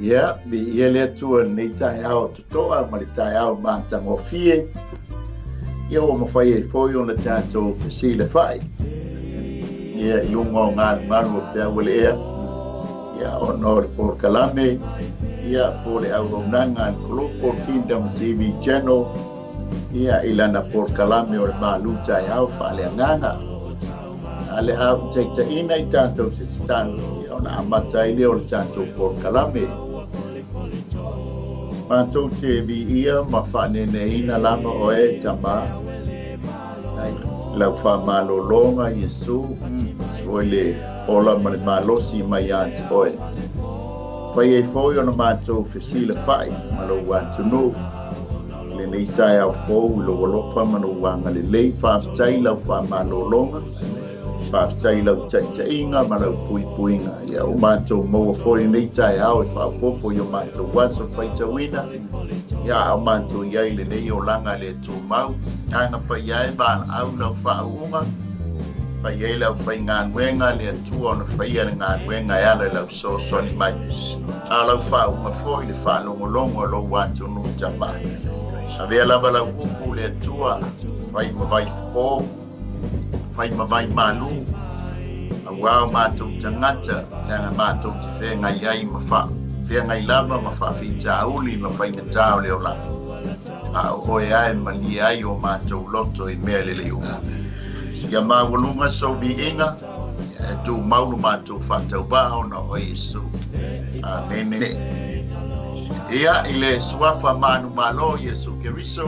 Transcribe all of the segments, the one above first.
ia bi ia le tua nei Taeao totoa ma le Taeao matangofie ia o mawhai e foi o le tātou 𝚟𝚒𝚍𝚎𝚘 ia i unga o ngāru o pia wale ea ia o nore por kalame ia po le au au nanga al Global Kingdom TV channel ia ilana por kalame o le Malū Taeao Faaleagaga ale au 𝚟𝚒𝚍𝚎𝚘 i tātou se stanu ia o na amatai le o le tātou por kalame mātou te vi ia ma whaneneina lama o e tama lau whamalolonga Iesu o le ola ma le malosi mai ati oe pai e foi o na mātou 𝚗𝚑𝚎𝚅 ma lo watunu le nei Taeao pou lo walofa ma lo wanga le lei whaafitai lau whamalolonga whaafitai lau 𝚟𝚒𝚍𝚎 ma lau puipuinga ia o mātou maua foi nei Taeao e whaapopo i o mātou waso whaitawina ia o mātou iai le nei o langa le tū mau anga pa iai bāna au lau whaaunga pa iai lau whai ngānuenga le atua o na whaia le ngānuenga e ala lau so soni mai a lau whaaunga foi le whaalongolongo lo wātou nu tama a vea lava lau upu le atua whai mawai fō whai mawai Malū a wao mātou tangata nanga mātou te whenga iai ma wha whenga i lava ma wha whitauli ma whainga tāo leo lava a oe ae mali ai o mātou loto i mea le leo ia mawalunga so vi inga e tu maulu mātou whatau bao na o Iesu amene ia i le suafa manu malo Iesu Keriso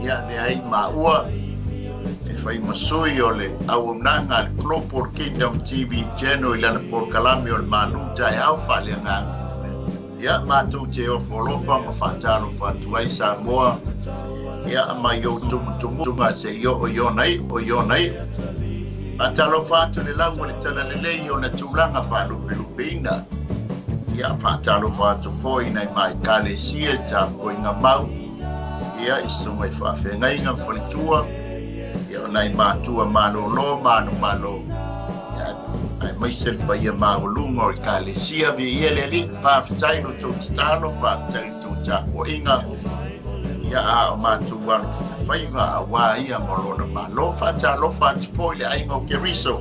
ia ne ai maua e whai masui o le auaunanga le Global Kingdom TV channel i lana por kalame o le Malū Taeao Faaleagaga ia mātou te ofolofa ma whatalo whatuai Samoa ia mai o tumutunga se o nei atalo whatu le lau le tala lelei o na tūlanga whalupilupina ia whatalo whatu foi nei mai 𝚗𝚑𝚙𝚎𝚘 mau ia istunga i whawhengai ngā whalitua ia nei mātua malolo malo ia ai maisel pa ia mawalunga o 𝚗𝚑𝚙𝚎 vi ia le li whawhitai no tō titano whawhitai tō tākua inga ia a o mātua anu whaiva a wā ia molona malo whatalo whatu foi le ainga o Keriso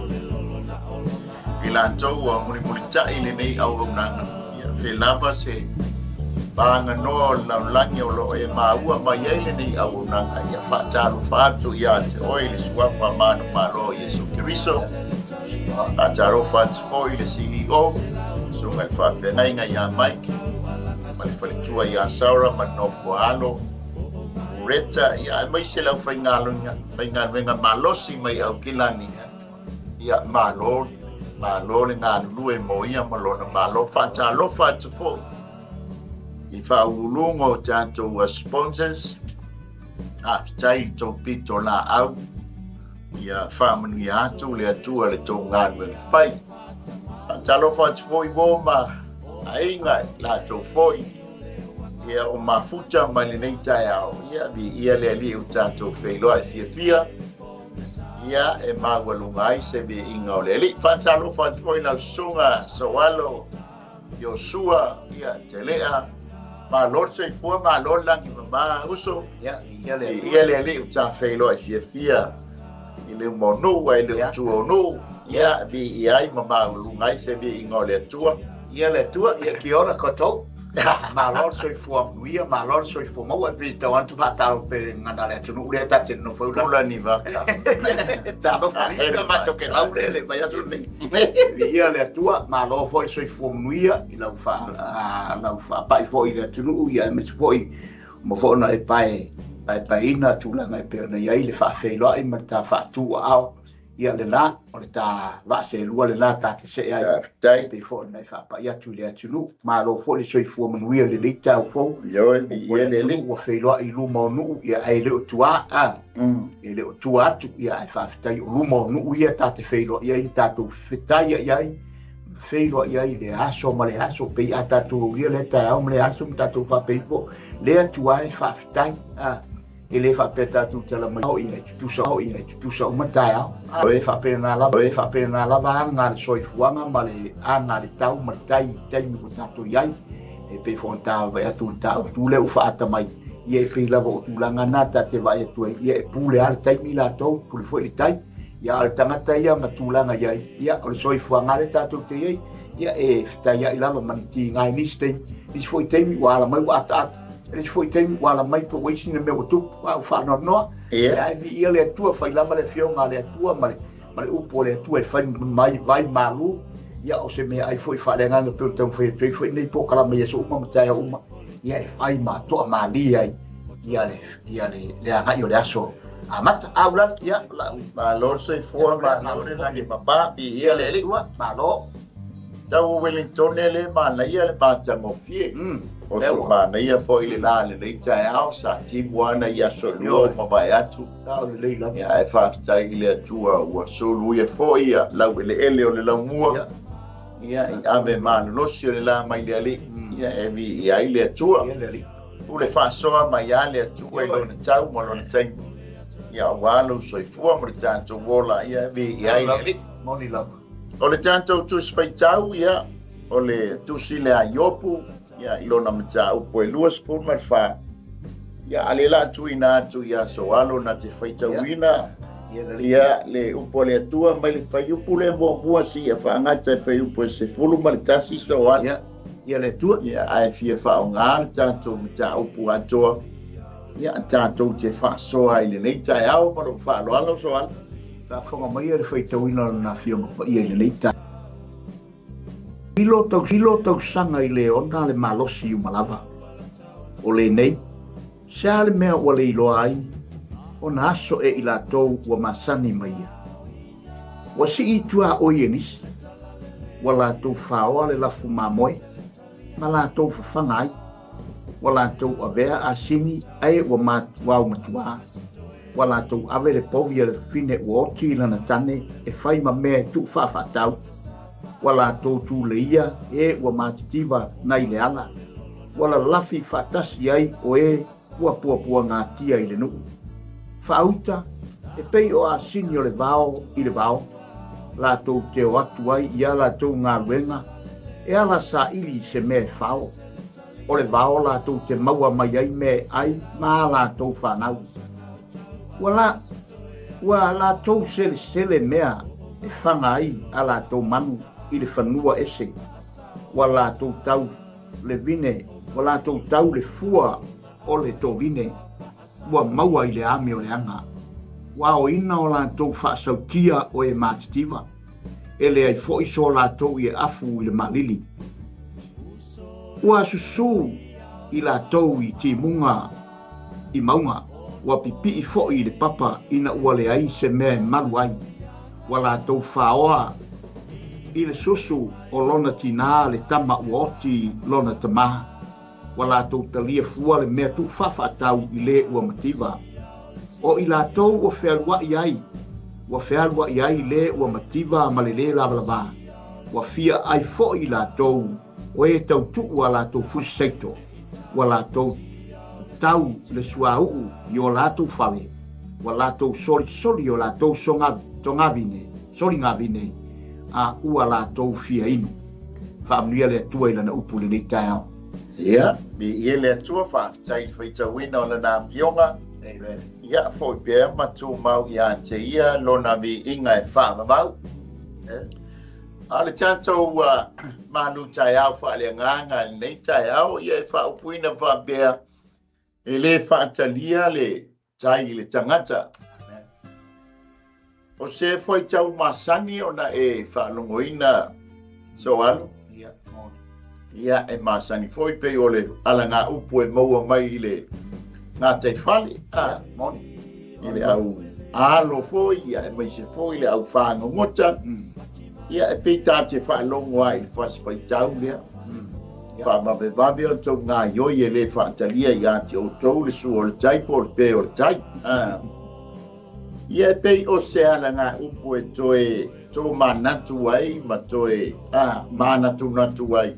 i lātou a muni tai le nei au nanga ia whelava se banga no laulangi o lo e maua mai ai le nei au nanga ia whatalo whatu ia te oi le suafa manu malo Iesu Keriso whatalo whatu foi le CEO so ngai whawhenga ia Mike ma le whalitua ia Saura ma nofo alo reta ia mai se lau whai ngāluenga malosi mai au kilani ia malo le ngālue mo ia malona malo whatalo whatu foi i whaulungo tātou sponsors tai tō pito la au ia whamanu i atu le atua le tō ngāluenga whai whatalo whatu foi goma ainga la tō foi ia o mafuta mai le nei Taeao ia le ali o tātou whailoa e whiawhia ia e mawalunga ai se vi inga o le ali whatalo whatoi lau sunga Sawalo Iosua ia te lea malor se fua malor langi mama uso ia le ali o tā whailoa e whiawhia i le monu ai le tuonu ia vi iai mawalunga ai se vi inga o le atua ia le atua ia ki ora kotou malor soifua nuia malor soifua mau e tau antu whatau pe ngana le atunu ule tate no whaula ula ni waka tano whainga mato ke lau le mai asu nei ia le atua malor foi soifua nuia i lau wha pai foi le atunu ia me foi mo fona e pai ina tūlanga e pēr nei ai le whawheiloa i ma tā whātua au ia le la o le tā vase lua le la tā te se ai tai pe fo nei fa pa ia tu le atunu ma lo fo le soifua manuia le lita o fo ia le le o feilo i lu mo nu ia ai le tua le tua tu ia ai fa tai lu mo nu ia tā te feilo ia i tā tu fitai ia ai feilo ia i le aso ma le aso pe ata tu ia le tā o le aso tā tu fa pe fo le tua ai fa fitai ele fa peta tu tela mai tu sa uma Taeao e fa pena la va nga soifuanga ma le ana le tau ma tai mi ko tatu iai e pe fonta vai atu ta tu le ufa ata mai ia pe la vo tu langa nata te vai atu ia pule al tai mila to pule foi tai ia al tangata ia matulanga ia o soi fuangale tatu te ia e tai ia lava manti ngai miste ni foi temi wala mai ata ni foi temi wala mai po wisi ne me tu fa no ia ia le tua fai lava le fionga le tua mai upo le tua fai mai vai Malū ia o se me ai foi Faaleagaga pe tau foi nei po kala me so uma Taeao uma ia ai ma to mali ai ia le anga yo le aso amata aulan ia la Malū se for Malū na ni papa ia le tua Malū tau Wellington le ma ia le ba tango fie o so ma ia foi le la le Taeao sa tibuana ia so lo ma vai atu tau le la ia e fa stai le tua o so lu ia foi ia la ele o le la mua ia ave man lo si le la mai le ali ia e vi ia le tua u le fa so mai ia le tua i lo tau mo lo tai ia walo so i fu mo tanto vola ia vi ia le moni la o le tanto tu spai tau ia o le tu si le ayopu ia i lo na mta u po luas po mar fa ia ale la tu ina tu ia so alo na te faita wina ia le upo le tua mai le fai upo le mo si e fa ngata fai upo se fulu mal tasi so ia le tua ia ai fia fa ngal tanto mta upo ato ia tanto te fa so ai le nei Taeao ma lo fa lo alo so al fa fonga mai le fai tawina na fio ma ia le leita Silo tau sanga i le ona le malosi u malava o le nei sa le mea ua le iloa ai o na aso e ila tou ua masani mai ia. Wa si i tua o i enisi, wa la tou whaoa le lafu mamoe, ma la tou fafanga ai, wa la tou avea a sini ai ua wau matua, wa la tou ave le povi le fine ua oti lana tane e whai ma mea tu whawhatau, wa la tou tu le ia e ua matitiva nai le ala, wa la lafi whatasi ai o e ua pua ngā tia i le nuu. Whauta, e pei o a sini o le vao i le vao, la tau te o atu ai i ala tau ngā ruenga, e ala sa ili se me whao. O le vao la tau te maua mai ai me ai, ma la tau whanau. Ua la tau sele mea e whanga ai a la tau manu i le whanua ese. Wa la tau le vine, wa la tau le fua o le tō vine. Ua maua i le ame o le anga. Wa o ina o la tau whaasautia o e mātitiva. E le ai fo iso la tau i e afu i le malili. Ua susu i la tau i ti munga i maunga. Ua pipi i fo i le papa ina ua le ai se mea malu ai. Wa la tau whaoa i le susu o lona tina le tama ua oti lona tamaha. Wa la tau talia fua le mea tu whawhatau i le ua mativa. O i la tau o whealua i ai. Wa whealua i ai le ua mativa ma le le lavalava. Wa fia ai fo i la tau o e tau tua la tau fusisaito. Wa la tau le suau i o la tau whale. Wa la tau soli o la tau soli ngavine. A ua la tau fia inu. Whaamnuia le atua i lana upu le nei Taeao. Ia, mi ia le atua whaatai whaita wina o lana fionga. Ia, foi pia matu mau i a te ia, lona vi inga e whaamavau. A le tātou Malū Taeao Faaleagaga nei Taeao, ia e whaupuina whaapea e le whaatalia le tai le tangata. O se foi tau masani ona e whaalongoina so alu. Ia e masani foi pe o le ala ngā upu e maua mai i le ngā tei whale. I le au alo foi, ia e mai se foi le au whangongota. Ia e pei tā te whaalongo ai le whaspai tau lea. Whamawewame o tau ngā ioi e le whaatalia i a te o tau le su o le tai po le pe o le tai. Ia e pei o se ala ngā upu e toe manatu ai, ma toe manatu ai.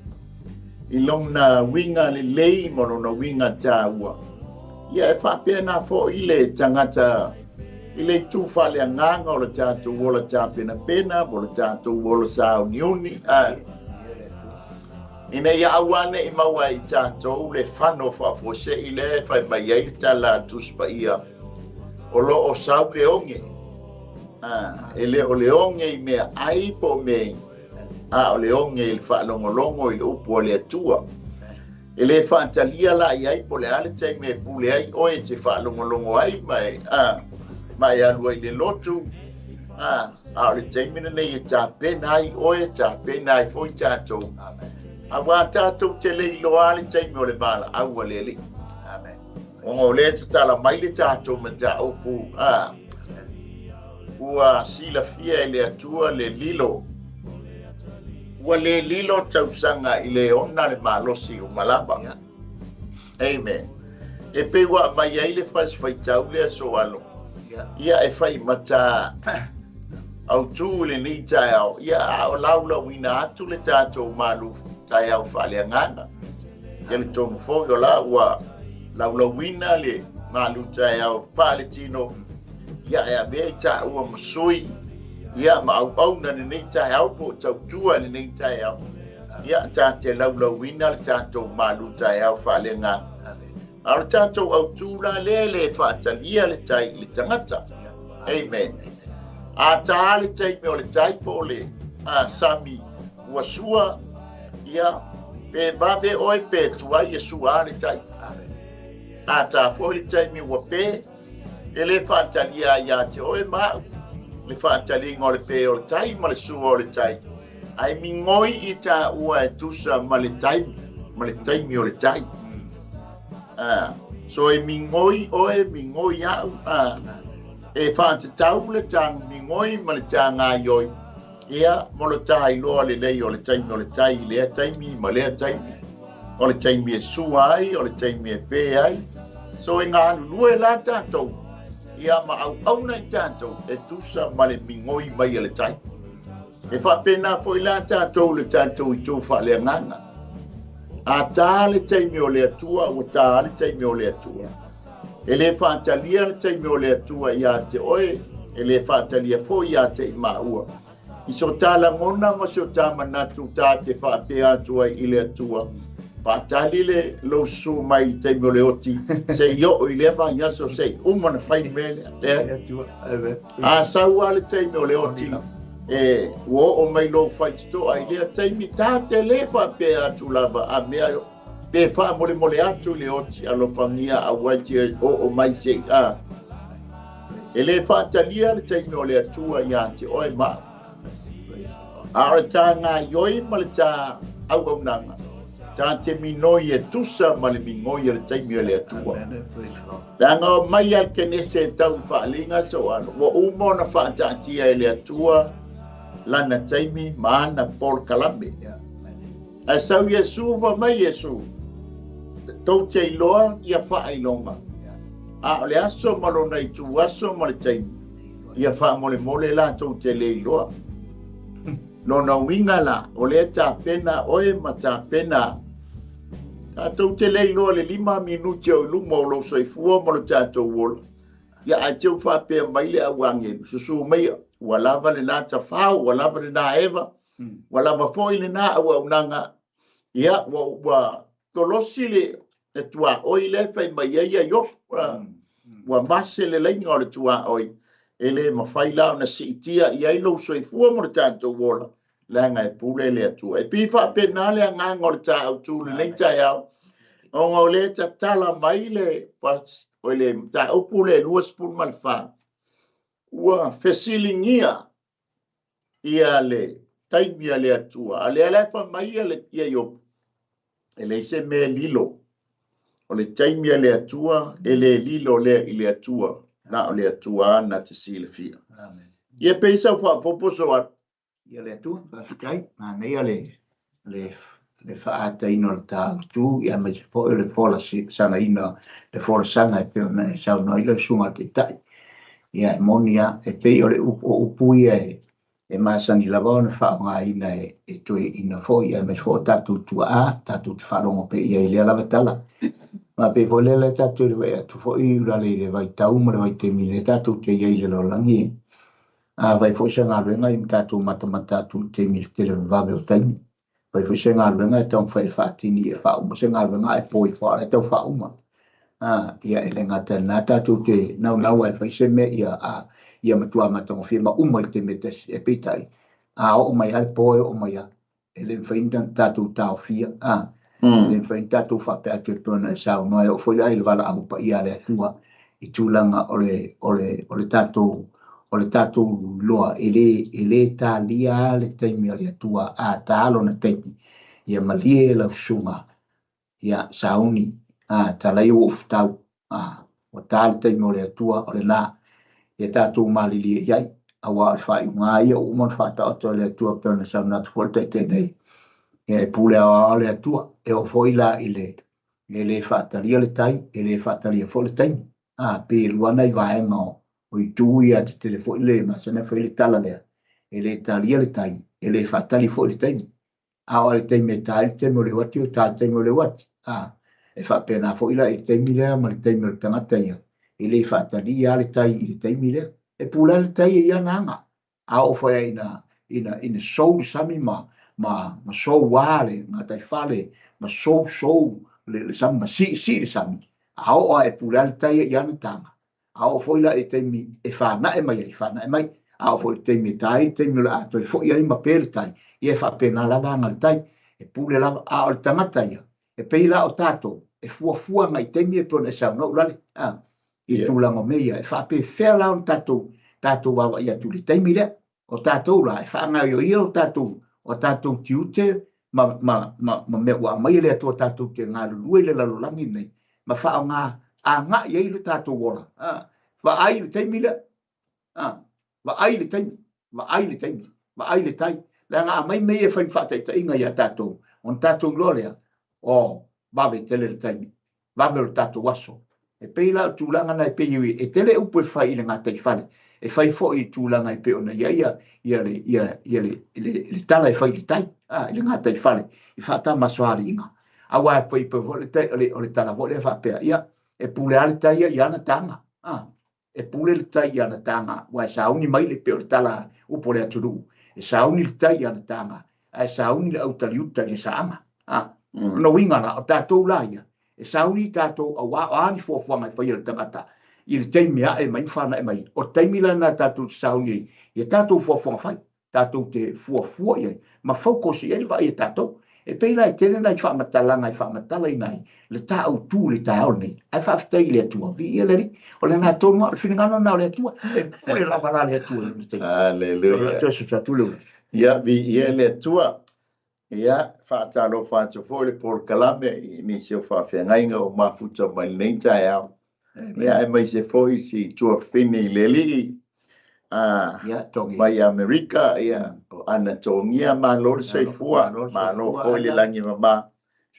I lona winga le lei mo lona winga tāua. Ia e whapea nā fo i le tangata, i le tū Faaleagaga o le tātou wola tāpena pena, o le tātou wola sāo niuni. Ina ia awane I maua I tātou le whano whafose I le whai mai ai le tala tuspa ia. O lo o sau le onge. Ele o le onge I mea ai po me. O le onge I le whaalongolongo I le upo le atua. Ele whaantalia la I ai po le ale tai me pule ai oe te whaalongolongo ai mai. Mai alua I le lotu. O le tai mina nei e tā pena ai oe tā pena ai foi tātou. Awa tātou te lei loa le tai me o le bala aua le li. O le te tala mai le tātou ma tā opu. Ua sila fia I le atua le lilo. Ua le lilo tausanga I le ona le malosi o malapa. Amen. E pe wa mai ai le whaitau le so alo. Ia e whai mata au tū le ni Taeao. Ia o laula wina atu le tātou Malū Taeao Faaleagaga. Ia le tonu fōi o la ua laula wina le Malū Taeao Paletino. Ia e a mea ta ua masui. Ia ma au au na ni Taeao po tau tua ni Taeao. Ia ta te laula wina le tātou Malū Taeao Faaleagaga. Ar tātou au tūla le whaatalia le tai le tangata. Amen. A tā le tai me o le tai po le sami ua sua. Ia pe babe oi pe tua Yesua le tai. A tā fo le tai me ua pe. E le whaatalia ia te oi mau. Le whaatalia ngō le pe o le tai ma le sua o le tai. Ai mingoi I tā ua e tusa ma le tai me o le tai. So e mingoi oe mingoi au e whaante tau le tang mingoi ma le tang aioi ia mo le tai loa le lei o le taimi o le tai lea taimi ma lea taimi o le taimi e sua ai o le taimi e pē ai so e ngā lulue la tātou ia ma au na I tātou e tusa ma le mingoi mai a le tai e whapena foi la tātou le tātou I tō Faaleagaga a tā le taimi o le atua o tā le taimi o le atua. E le whaatalia le taimi o le atua I a te oe, e le whaatalia fo I a te I maua. I so tā la ngona ma so tā manatu tā te whaapea atua I le atua. Whaatali le lo su mai I taimi o le oti, se yo I le wha yaso se, umana whaini mele. A saua le taimi o le oti. E o mai lo faitsto ai le taimi ta te le fa pe atu lava a mea pe fa mole atu le oti alo famia a wati o mai se ele fa talia le taimi o le atu ia te oi ma a ta nga yoi malta au nanga ta te minoi e tusa male mingoi le taimi o le atu langa mai al kenese tau fa linga so alo o umona fa tatia le atu lana taimi maana Paul Kalambe. A sau Yesu va mai Yesu. Tau te iloa ia wha ilonga. A ole aso malona I tu aso male taimi. Ia wha mole la tau te le iloa. Lona winga la ole ta pena oe ma ta pena. Ta tau te le iloa le 5 minuti o luma o lo soifua mo le tātou wola. Ia a tau wha pia mai le awange. Susu mai ua lava le nā tawhau, ua lava le nā ewa, ua lava foi le nā awa unanga, ia ua tolosi le tua oi le whai mai eia yo, ua mase le leinga o le tua oi, e le mawhai lao na si itia i ailo soifua mo le tātou wola, le anga e pule le atua. E pi wha pena le anganga o le tā au tū le nei Taeao, o ngā o le ta tala mai le, o le tā au pule lua spun mal wha, ua fesilingia ia le taimi a le atua. A le alefa mai a le ia yo. E le se me lilo. O le taimi a le atua, e le lilo le I le atua. Na o le atua na te sile fia. Ia peisa wha poposo at. Ia le atua, whaafikai. Nā nei a le whaata ino le tā tu. Ia me se fo le fola sanga ina, le fola sanga e peo me sau no ilo sunga te tai. Ia monia e pei o le upui e masani lava na whaonga ina e toe ina fo ia me fo tatu tua tatu te wharongo pe ia I le lava tala. Ma pe fo lele tatu le wea tu fo I ura le vai tau ma le vai te mine tatu te ia I le lo langi. Vai fo sa ngā ruenga I tatu matamata tu te mine te le vave o taimi. Fai senga lenga tong fai fatini fa uma senga lenga poi fa le tau fa uma. Ia lenga tana tatu ke nau ai fai se me ia matua matong fi ma uma te metes e pitai. O mai al poi o mai ele fai tatu tau fia. Ele fai tatu fa pe atu tona sa no e foi ai vala au pa ia le tua I tulanga ole tatu loa ele talia le taimi le tua a talo na taimi ia malie la sunga ia sauni talai o ftau o tal taimi le tua ole na ia tatu malili ia awa fa ngai o mon fa ta to le tua pena sa na forte tenei e pule le tua e o foila le fa talia le tai ele fa talia fo le taimi pe luana I vaenga o I tuia te telefoni le ma sana foi le tala le ele talia le tai ele fatali foi le tai o le tai me tai te mo le wati o tai te mo le wati e fa pena foi la e tai mile ma le tai mo le tangata ia ele fatali ia le tai mile e pula le tai ia nanga o foi ina soul sami ma so wale ma tai fale ma so le sam ma si le sami o e pula le tai ia na tanga o foi la e temi e fa na e mai o foi temi tai temi la to foi ai ma pel tai e fa pena la vanga tai e pule la o tangata ia e pe la o tato e fua mai temi e pone sa no la I tu la meia e fa pe fe la o tato wa ia tu le temi le o tato la e fa nga yo o tato tiute ma me wa mai le to tato ke nga lu le la langi nei ma fa nga nga ye le tato wala va ai le taimi le va ai le tai la nga mai me e fai fata ta inga ya tato on tato gloria va ve tele le taimi va ve le tato waso e pe la tu langa na pe e tele upo fai le ngata I fale e fai fo I tu langa pe ona ia le tala e fai le tai le ngata I fale I fata masoari inga awa fai pe vole te le tala vole fa pe ia e pule ale tai ia na tanga e pule le tai ana tanga wa sauni mai le pe tala upo le aturu e sauni le tai ana tanga e sauni le autaliuta le saanga no winga na tato la ia e sauni tato a ani fo mai pa ile tangata I le taimi e mai fana e mai o taimi la na tato sauni e tato fo fai tato te fo ia ma focus ia va e tato e pe la tele na fa matala nai le tau tu le tau nei ai fa ftai le tua vi le o le na tono finingano na le tua e fole la para le tua alleluia to so tu le ia vi le tua ia fa talo fa to fole por calame ni se fa fenga o mafuta mai nei Taeao ia e mai se foi si tua fini le li mai Amerika ia ana tongia Malū se fua Malū foi le langi mama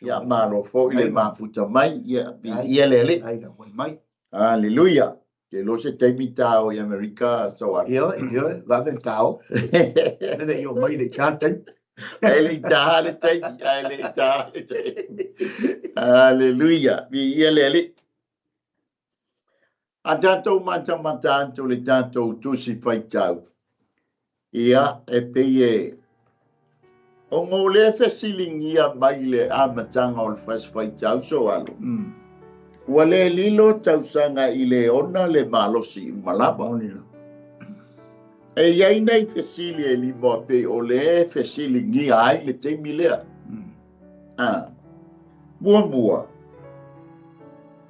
ia Malū foi le mafuta mai ia le mai alleluia ke lo se te mitao I Amerika so io va ben tao ne io mai le canten ele te alleluia vi ia le a tatou mata le tatou tusi faitau ia e peye o ngole fesilingia mai le amatanga o le faitau so alo ua le lilo tausanga I le ona le malosi malapa e iai nei fesili e limo pe o le fesilingia ai le teimi lea mua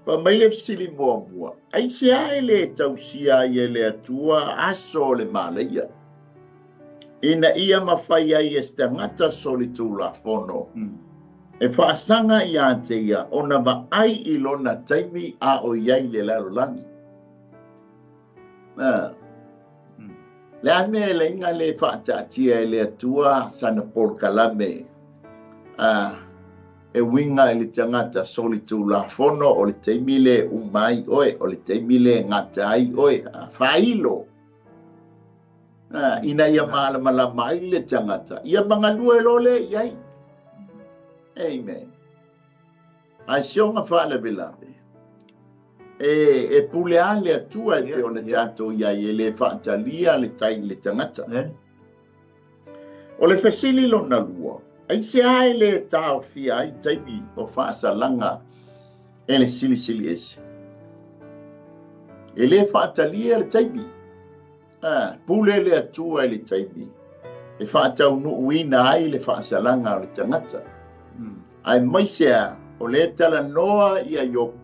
pa mai le fesili mua ai se ai le tausia I le atua aso le malaia ina ia mawhai ai e stangata solitu la fono e whaasanga I ante ia ona ma ai I lona taimi a o iai le larolangi le ame le inga le whaatatia le atua sana por kalame e winga le tangata solitu la fono o le teimile umai oe o le teimile ngatai oe failo ina ia mala mai le tangata ia mangalua lole iai amen ai sionga fale bilabe e pule ale atua e ona tato iai le faatalia le tai le tangata o le fesili lona lua ai se ai le tau fia ai taimi o whaasalanga e le sili ese. E le whaatalia le taimi. Pule le atua e le taimi. E whaatau nuuina ai le whaasalanga o le tangata. Ai maisea o le tala noa ia Iopu.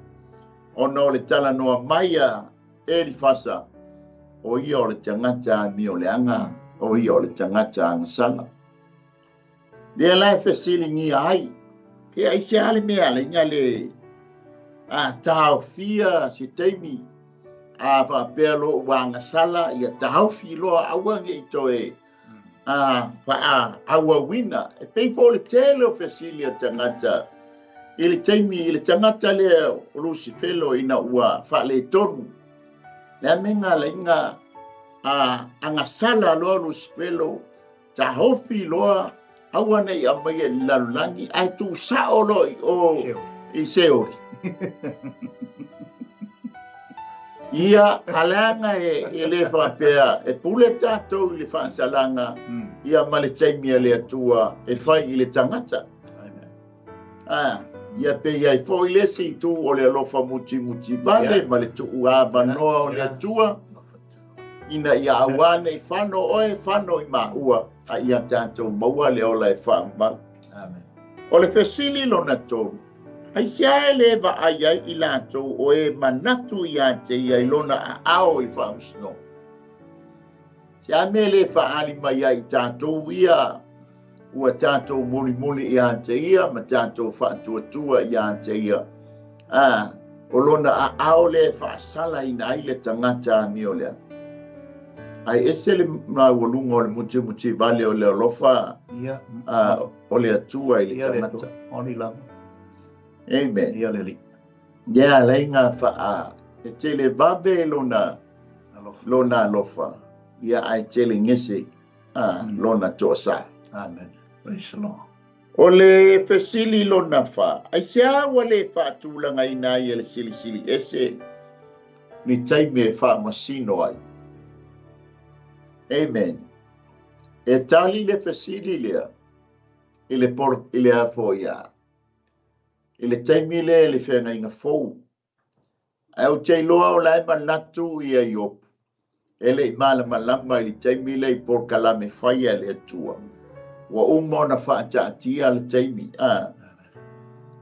O no le tala noa maia e li fasa. O ia o le tangata mi o le anga. O ia o le tangata angasala. Dea lai fesili ngi ai. Ke ai se ale mea le inga le tau fia si teimi. Fa pelo wanga sala ia tau fi lo awange ito e. Fa awa wina. E pei fo le telo fesili a tangata. Ile teimi ile tangata le ulusi felo ina ua fa le tonu. Le menga le inga angasala lo ulusi felo. Ta hofi loa aua nei a mai e lalulangi ai tu sao lo i seori. Ia kalanga e le whapea e pule tātou i le whansalanga ia ma le taimia le atua e whai i le tangata. Ia pe iai fo i le si tu o le alofa muti vale ma le tu ua manoa o le atua ina ia awane i whano oe whano i maua a ia tātou maua le ola e whaamau. O le fesili lona tonu. Ai sia le va ai ai i lātou o e manatu i a te i lona a ao i whausno. Sia me le whaali mai ai tātou ia ua tātou muli i a te ia ma tātou whaatuatua i a te ia. O lona a ao le whaasala i na le tangata mi o lea. Ai ese le walunga o le muti vale o le alofa o le atua i le tangata. Oni langa. Amen. Ia le li. Ia leinga wha e tele babe lona alofa. Ia ai tele ngese lona tosa. Amen. Praise the Lord. O le fesili lona wha. Ai sea wale wha tūlanga i nai e le sili ese ni taime e wha masino ai. Amen. E tali le fesili lea i le afo ia. I le taimi le whenga inga fōu. Au tei loa o lai manatu i a Iopu. Ele i malama i le taimi le i porkalame whaia le atua. Wa umona whaatia le taimi.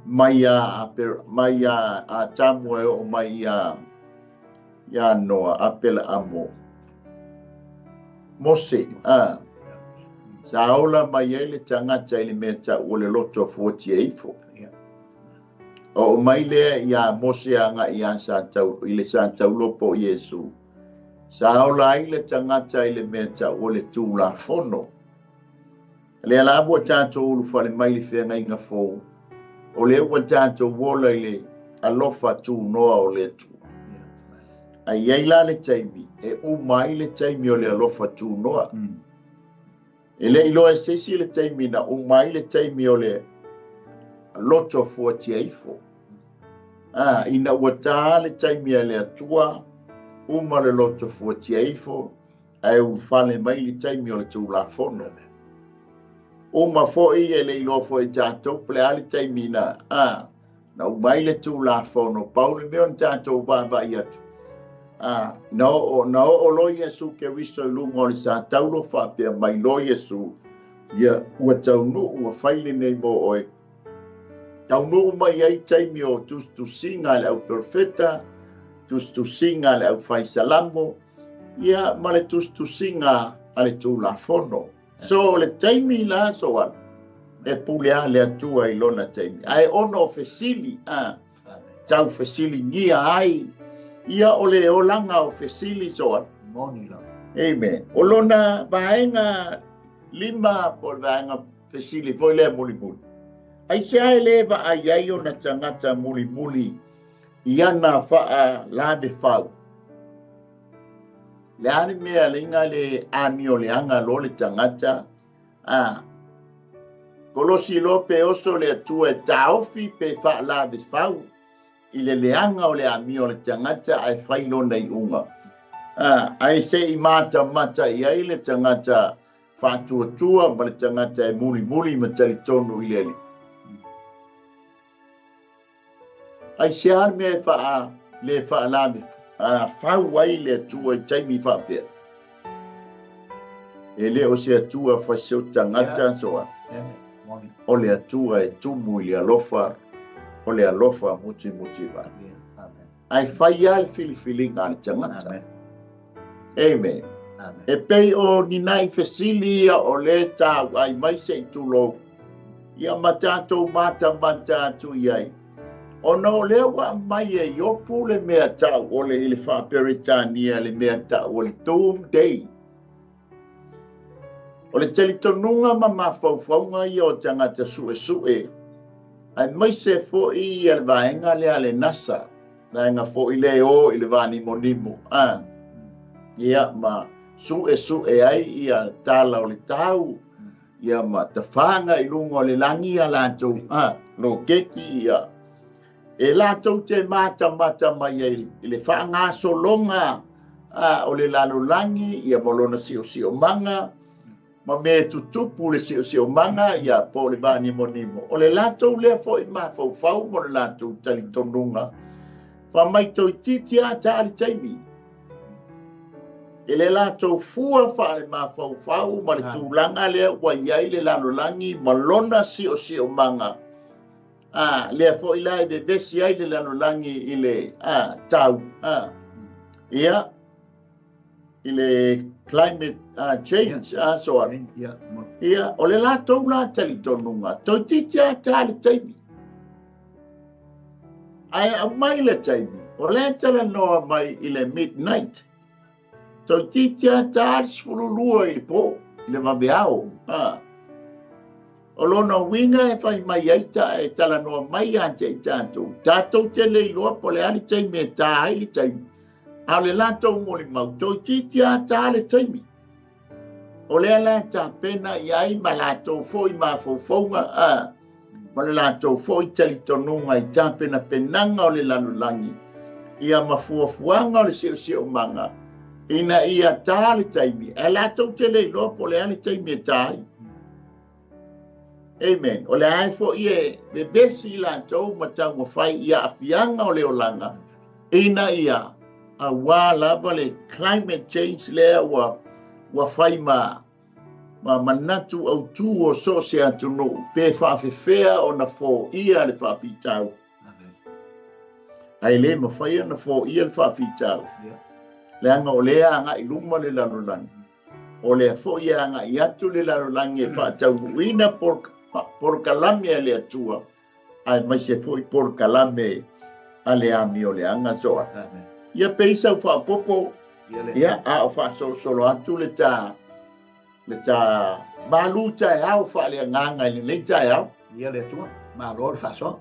Mai a tamue o mai a noa apela amo. Mose. Saola mai e le tangata i le mea ta o le loto 48. O mai lea ia Mose anga ia i le sātau lopo Iesu. Saola i le tangata i le mea ta o le tūla fono. Le ala ua tātou ulu whale mai le whenga inga fōu. O le ua tātou wola i le alofa tū noa o le tū. Ai eila le taimi, e umai le taimi o le alofa tū noa. E le iloa sesi le taimi na umai le taimi o le loto 48. Ina ua tā le taimi a le atua, uma le loto 48, ai u whale mai le taimi o le tūla fono. Uma foi e le iloa foi tātou ple ale taimi na umai le tūla fono, paule meo ni tātou baba i atu. Na o lo Iesu ke riso i lungo le sa taulo whapea mai lo Iesu, ia ua taunu ua whaile nei mo oe. Taunu mai ai taimi o tustusinga le au profeta, tustusinga le au whaisalamo, ia ma le tustusinga a le tūla fono. So le taimi la soan, e pulea le atua i lona taimi. Ai ono fesili, tau fesili ngia ai, ia ole o langa o fesili soan. Moni la. Amen. O lona vaenga lima po vaenga fesili foi le muli. Ai se ai leva ai ai o na tangata muli ia na faa lave fau. Le ani mea linga le ami o le anga lo le tangata. Kolosi lo pe oso le atua e taofi pe faa lave fau. I le leanga o le ami o le tangata ai whailo nei unga. Ai se i mata i ai le tangata whātua ma le tangata e muli ma tali tonu i leli. Ai siar me le whaalami whau ai le atua i taimi whapea. E le o se atua whaseu tangata soa. O le atua e tumu i le alofa, o le alofa muti wa. Ai whai al fili ngā le tangata. Amen. E pei o ni nai fesili o le tau ai mai se i tulo. Ia matatou mata tu iai. O no le wa mai e yopu le mea tau o le ili whaperitania le mea tau o le doomsday. O le telitonunga ma mawhauwhaunga i o tangata sue. Ai mai se fo i le vaenga le ale nasa. Vaenga fo i le o i le vani monimo. Ia ma sue ai ia tala o le tau. Ia ma ta whanga i lungo le langi a lantou. No keki ia. E lantou te mata mai i le whaanga solonga. O le lalolangi ia molona sio manga. Ma me tutupu le sio manga ia po le vani monimo. O le lantou lea fo i mawhauwhau mo le lantou talitonunga. Pa mai toi titia ta ali taimi. E le lantou fua wha le mawhauwhau ma le tūlanga lea wa iai le lalolangi malona sio manga. Lea fo i lai be besi ai le lalolangi i le tau. Ia i le climate change soa. Ia o le lantou la talitonunga. Toi titia ta ali taimi. Ai a mai le taimi. O le tala noa mai i le midnight. Toi titia ta sfululua i le po. I le mabeao. O lona winga e whai mai aita e tala noa mai ante i tātou. Tātou te leiloa po le ali taimi e tā ai le taimi. A le lantou moli mau. Toi titia ta le taimi. O le ala ta pena i ai ma lantou fo i ma faufaunga. Ma le lantou fo i talitonunga i ta pena penanga o le lalulangi. Ia mafuafuanga o le sio manga. Ina ia tā le taimi. E lantou te leiloa po le ali taimi e tā ai. Amen. O le ai fo i e bebesi i lantou ma tau whai ia afianga o le olanga. Ina ia a wā lava le climate change lea wa whai ma manatu au tū o so se atunu pe whawhewhea o na fo ia le whawhitau. Ai le ma whai na fo ia le whawhitau. Le anga o lea anga i luma le lalolangi. O lea fo ia anga i atu le lalolangi e whaatau uina por kalame a le atua. Ai mai se fo i por kalame a le ami o le anga soa. Ia peisa u whaapopo. Ia a o whaasolo atu le tā. Le tā Malū Taeao Faaleagaga i le Taeao. Ia le atua. Malū le whaasoa.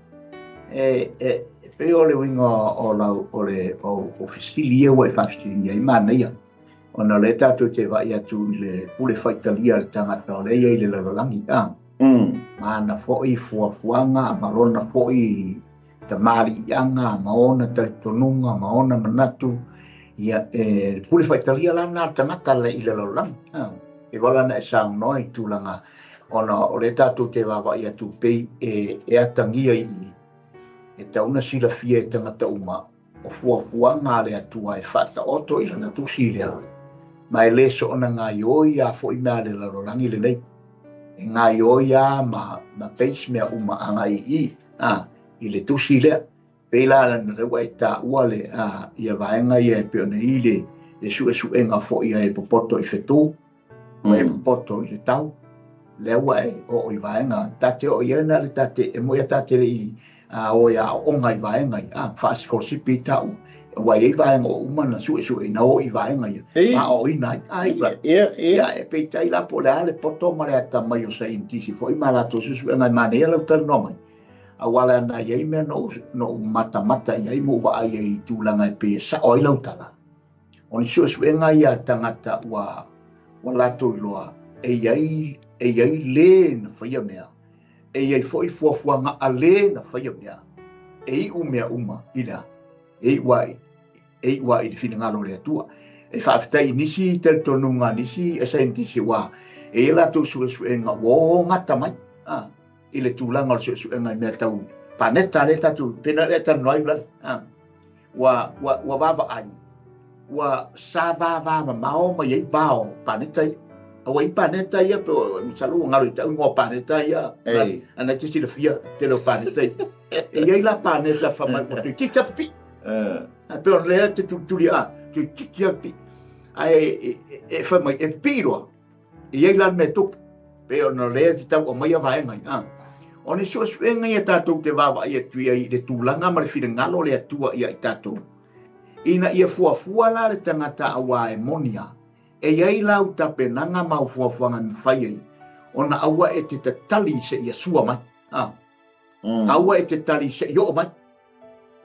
Pe o le winga o le fisili e wai whaafistiri ia i mana ia. O na le tātou te vai atu le pule whaitalia le tangata o le ia i le lalolangi. Mana fo'i fuafuanga, malona fo'i tamari ianga, maona talitonunga, maona manatu. Ia pule whaitalia lana tangata le i le lalolangi. E wala na e sang noi tūlanga. O le tātou te vai atu pei e atangia i e tauna sila fia e tangata uma o fuafuanga le atua e whata oto i lana tusi lea. Ma e le so ona ngā ioi a fo i mea le lalolangi le nei. E ngā ioi a ma peis mea uma anga i le tusi lea. Pela lana rewa e tā ua le ia vaenga i e peone i le suenga fo i e popoto i whetū. O e popoto i le tau. Lewa e o i vaenga. Tate o iena le tate e moia tate le i o ia onga i vaenga i whaasikosipi tau. Wa e vaenga o umana sue na o i vaenga i. Ma o i nai. Ia e peitai la po le ale poto ma le ata mai o sa intisi. Fo i marato suenga i manea lau tala nomai. A wala na iei mea no mata iei mo wa ai e tūlanga e pe sa o i lau tala. O ni suenga i a tangata wa lato i loa. E iei le na whaia mea. E iei fo i fuafuanga a le na whaia mea. E i umea uma ina. E wai i whina ngalo le atua. E whaafetai nisi tel tonunga nisi e saintisi wa. e la tu su nga wo ngata mai ile tulanga su nga me tau paneta le tatu pena le tan noi bla wa baba ai wa sa ba mau ma ye bao paneta awai paneta ia pe salu ngaru ta ngo paneta ia ana tisi le fia te lo paneta e ia la paneta fa mai tu kika pi pe on le te tu dia tu kika pi ai e fa mai e piro e ia la me tu pe on le te tau o mai vai mai oni so swenga ia tatu te baba ia tu ia de tulanga ma le fina ngalo le tua ia tatu ina ia fuafua la le tangata awa e monia e iai lau tapenanga mau fuafuanga ni whai ona aua e te tali se ia sua mai aua e te tali se i mai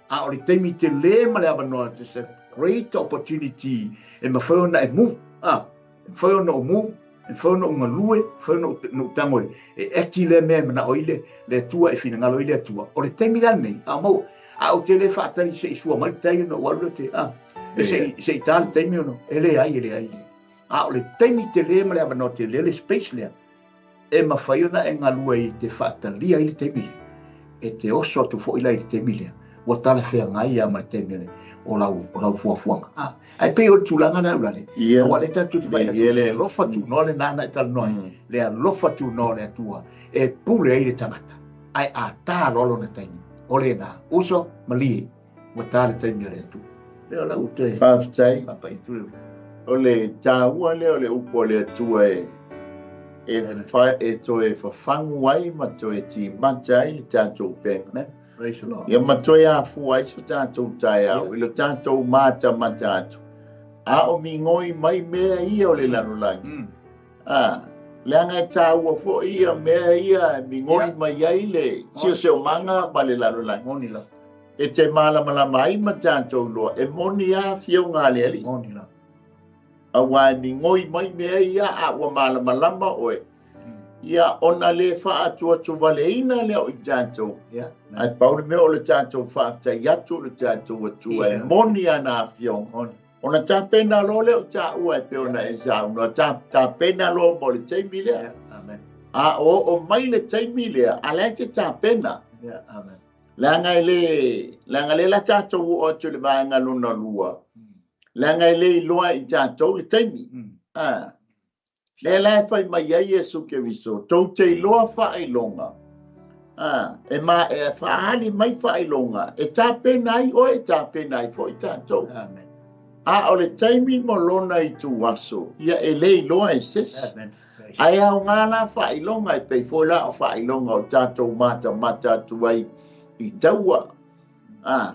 a ori teimi te le ma le avanoa te se great opportunity e mawhaona e mu mawhaona o mu e mawhaona o ngalue mawhaona o tangoe e eki le mea mana oile le tua e fina ngalo ile tua ori teimi la nei a mau a o te le whaatari se i sua mai tai no walu te se i tali teimi ono ele ai a o le teimi te le ma le avanoa te le space lea e mawhaiona e ngalue i te whaatalia i le teimi e te oso atu fo ila i te teimi lea wa tala whea ngai a ma le teimi le o lau fuafuanga ai pe o tulanga na ulale wa le tatu te vai le lofa tu no le nana e tal noi le lofa tu no le atua e pule ai le tangata ai a tā lolo na teimi o le na uso mali wa tala teimi le atu le o lau te Paftai papa i tu o le tāua le o le upo le atua e to e whafangu ai ma to e ti mata ai le tātou penga praise the Lord ia ma to e a fu ai so tātou Taeao i lo tātou mata atu a o mi ngoi mai mea ia o le lalolai le anga e tāua fo ia mea ia mi ngoi mai ai le sio manga ma le lalolai moni la e te malama ai ma tātou loa e moni a fio ngā le ali moni la a wai mi ngoi mai mea ia a wa malama oe ia ona le wha atua tu waleina leo i tātou ai paule mea o le tātou wha tai atu le tātou atua e moni ana fiong ona tā pena lo leo tā ua e peona e sa una tā pena lo mo le teimi lea a o mai le teimi lea a le te tā pena langa le la tātou o tu le vaenga luna lua langa le loa i tātou le teimi le lai fai mai ai e suke viso tau te loa whae longa e ma e whaali mai whae longa e tā pena ai o e tā pena ai fo i tātou a o le teimi mo lona i tu waso ia e le loa e ses ai au ngala whae longa e pei fo la o whae longa o tātou mata tu ai i taua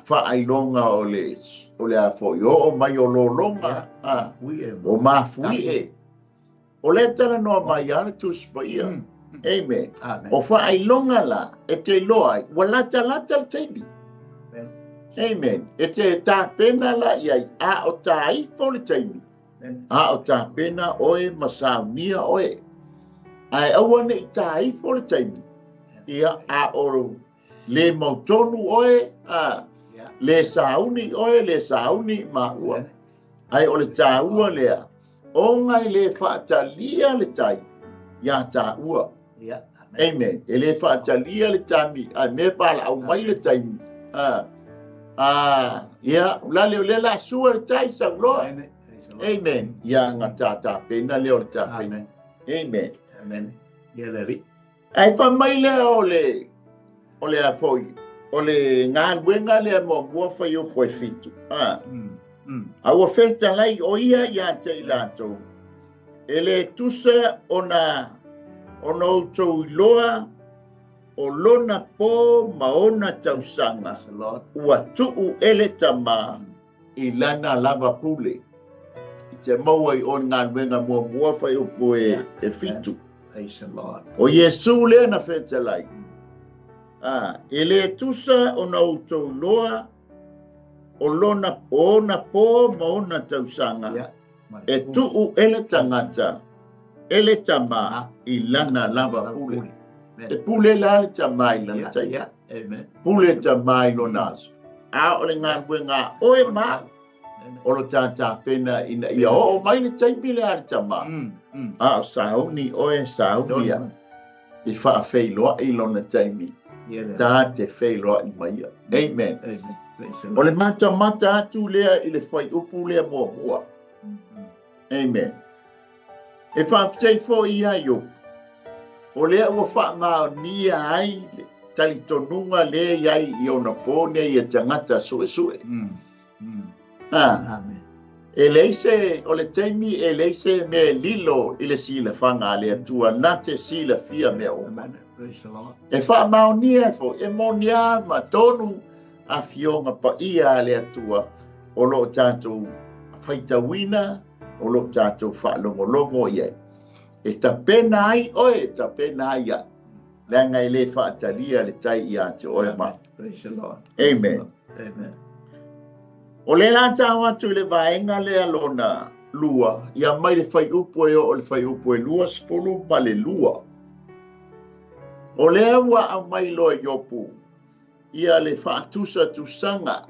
whae longa o le a fo i o mai o lo longa o ma fui e o le tala noa mai ana tu spaia amen o whae longa la e te loa wa lata le teimi amen e te tā pena la iai a o tā ifo le teimi a o tā pena oe masaunia oe ai awane i tā ifo le teimi ia a o le mautonu oe le sauni ma ua ai o le tā ua lea o ngai le whaatalia le tai ia tā ua amen e le whaatalia le tami ai me pala au mai le taimi ia ulale o le la sua le tai sa uloa amen ia ngā tā pena leo le tā whaina amen ia le ri ai wha mai lea o le a foi o le ngā luenga lea mo mua whai o poe fitu aua feta lai o ia te i lātou e le tusa ona outou iloa o lona pō ma ona tausanga ua tuu ele tamā i lana lava pule i te maua i o ngā luenga mua whai o poe e fitu o Yesu lea na feta lai e le tusa ona outou iloa o lona pō ma ona tausanga e tuu ele tangata ele tamā i lana lava pule e pule la le tamā i lana tai pule tamā i lona asu a o le ngā luenga oe ma o lo tata pena ina ia o mai le taimi le ar tama a sauni o e sauni ia i fa feilo i lona taimi ta te feilo i mai amen o le mata atu lea i le fai upu lea mua amen e fa tei fo ia yo o lea ua fa ma nia ai tali tonunga le iai i ona pone i tangata sue e leise o le taimi e leise me lilo i le sila fanga le atua nate sila fia me o e fa maonia fo e monia ma tonu a fionga pa ia le atua o lo tatou faitawina o lo tatou fa longolongo ia e ta pena ai oe ta pena ai ia le ngai le fa talia le tai ia te oe ma amen o le la tawa tu le vaenga le alona lua ia mai le fai upo e o le fai upo e lua sfulu ma le lua o le awa a mai lo e yopu ia le fa tusa tusanga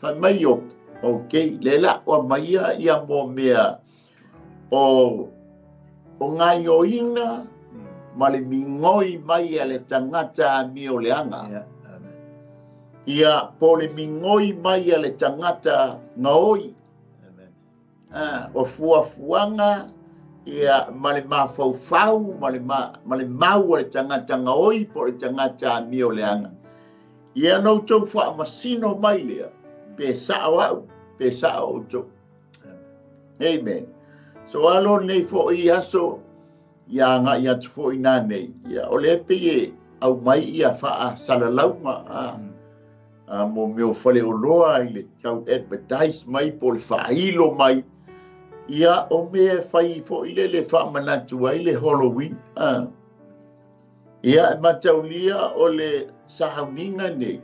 fa mai yopu ok le la o mai ia mo mea o ngai o ina ma le mingoi mai le tangata mi o le anga ia po le mingoi mai le tangata ngaoi o fuafuanga ia ma le mafaufau ma le mau le tangata ngaoi po le tangata mi o le anga ia no tau fa masino mai lea pe sao to amen so alo nei fo I aso ia nga ia fo ina nei ia o le pe au mai ia fa salalauma mo meu fale o loa I le tau advertise mai po le failo mai ia o me fai fo I le fa manatu ai le Halloween ia mataulia o le sahauninga nei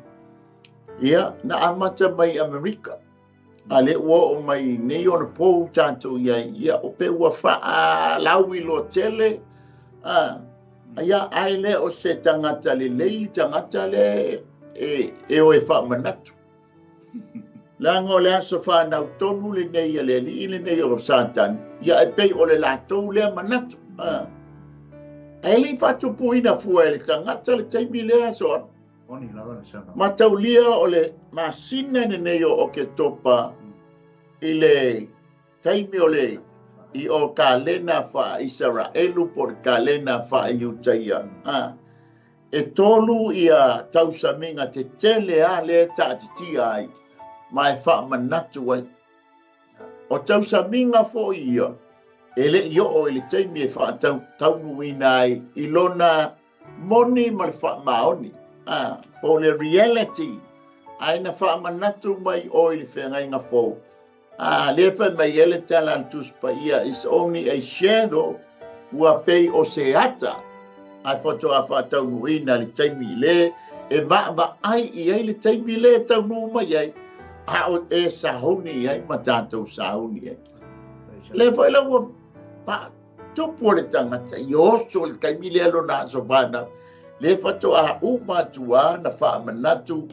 ia na amata mai Amerika ale o mai nei ona po tanto ia o pe ua fa lawi lo tele ia ai le o se tangata le lei tangata le e o e fa manatu la ngo le aso fa na tonu le nei le le nei o satan ia e pe o le la to le manatu ai le fa tu puina fu le tangata le taimi le aso ma taulia o le masina nei o ke topa I le taimi o le I o kalena fa Israelu por kalena fa iutaia e tolu ia tausaminga te tele a le taatitia ai mai fa manatu ai o tausaminga fo ia e le io o le taimi e fa taunuina ai I lona moni ma fa maoni o le reality ai na fa manatu mai o le whengainga fo le fa mai ele tala tus pa ia is only a shadow ua pei o se ata ai foto a fa taunuina le taimi le e va ai I le taimi le taunu mai ai o e sahoni ai ma tatou sahoni ai le foi la ua pa tupu le tangata I oso le taimi le alo na sovana le foto a uma tua na fa manatu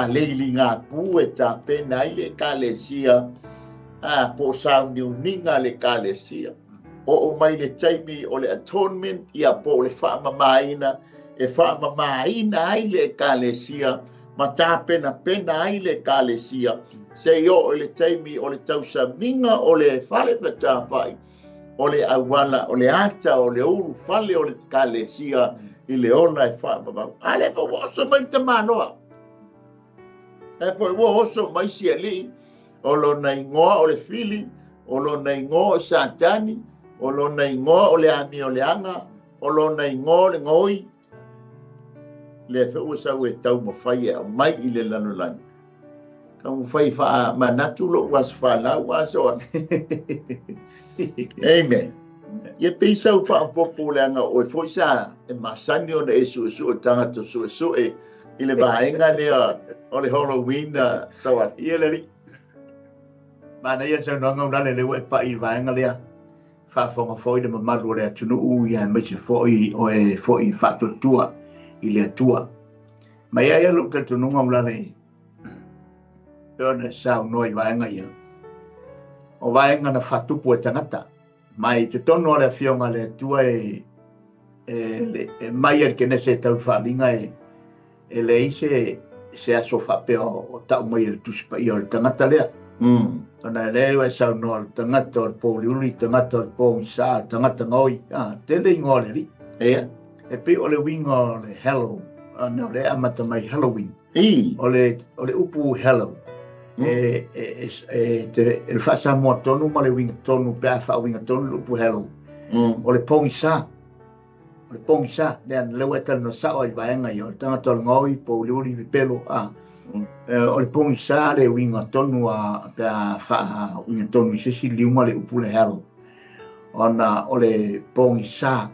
leili ngā pu e tā pena I le kalesia po sauni uninga le kalesia o mai le taimi o le atonement ia po le whaamamaina e whaamamaina ai le kalesia ma tā pena ai le kalesia se o le taimi o le tausa minga o le whale pata whai o le awala o le ata o le uru whale o le kalesia I le ona e whaamamau ale fa waso mai te manoa e foi wo oso mai si ali o lo na ingoa o le fili o lo na ingoa o satani o lo na ingoa o le ami o le anga o lo na ingoa le ngoi le fe o sa we tau mo fai e mai I le lano lani ka mo fai fa manatu lo was fa la was on amen ye pisa u fa popo le anga o foi sa e masani o e su tanga to su I le vaenga le o le Halloween so at ia le mana ia sa no ngau le we pa I vaenga le fa fonga foi de mamaru le tunu u ia me se foi o e foi fa tua I le tua mai ia lu ka tunu ngau le ona sao noi vaenga ia. O vaenga na whatupu e tangata. Mai te tono le fionga le tua mai er kene se tau whalinga le ise se aso whapea o tau mai le tuspa i o le tangata lea. Ona leo e sao no le tangata o le pōliuli, tangata o le pōngisa, tangata ngoi. Tele i ngō le li. Ea. E pe o le winga o le Hello. Ona le amata mai Halloween. O le upu Hello. El whasa mua tonu ma le winga tonu pēa wha winga tonu le upu Hello. O le pōngisa. O le pōngisa. Lean leo e tala no sao i vaenga i o le tangata o le ngoi, pōliuli, vipelo. O le pōngisa le winga tonu a pēa wha winga tonu i sisi liuma le upu le Hello. Ona o le pōngisa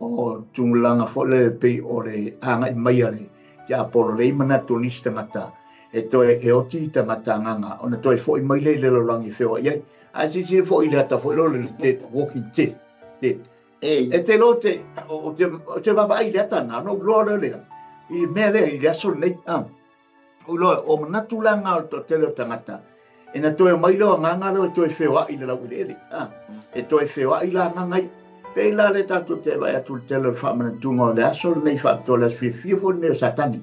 o tungulanga fole pe o le anga i mai ale ya polo le mana tonista tangata e toe e oti tangata nganga ona toe fo i mai le lorangi feo ia a si fo i le ata fo le walking te e te lote o te baba i le ata na no glora le i me le i aso nei o lo o mana tulanga o te le tangata e na toe mai lo nganga lo toe feo i le la wile e toe feo i la nganga pe la le tatu te vai atu te le whamana tungo le aso nei whapto le asfi fo ne satani.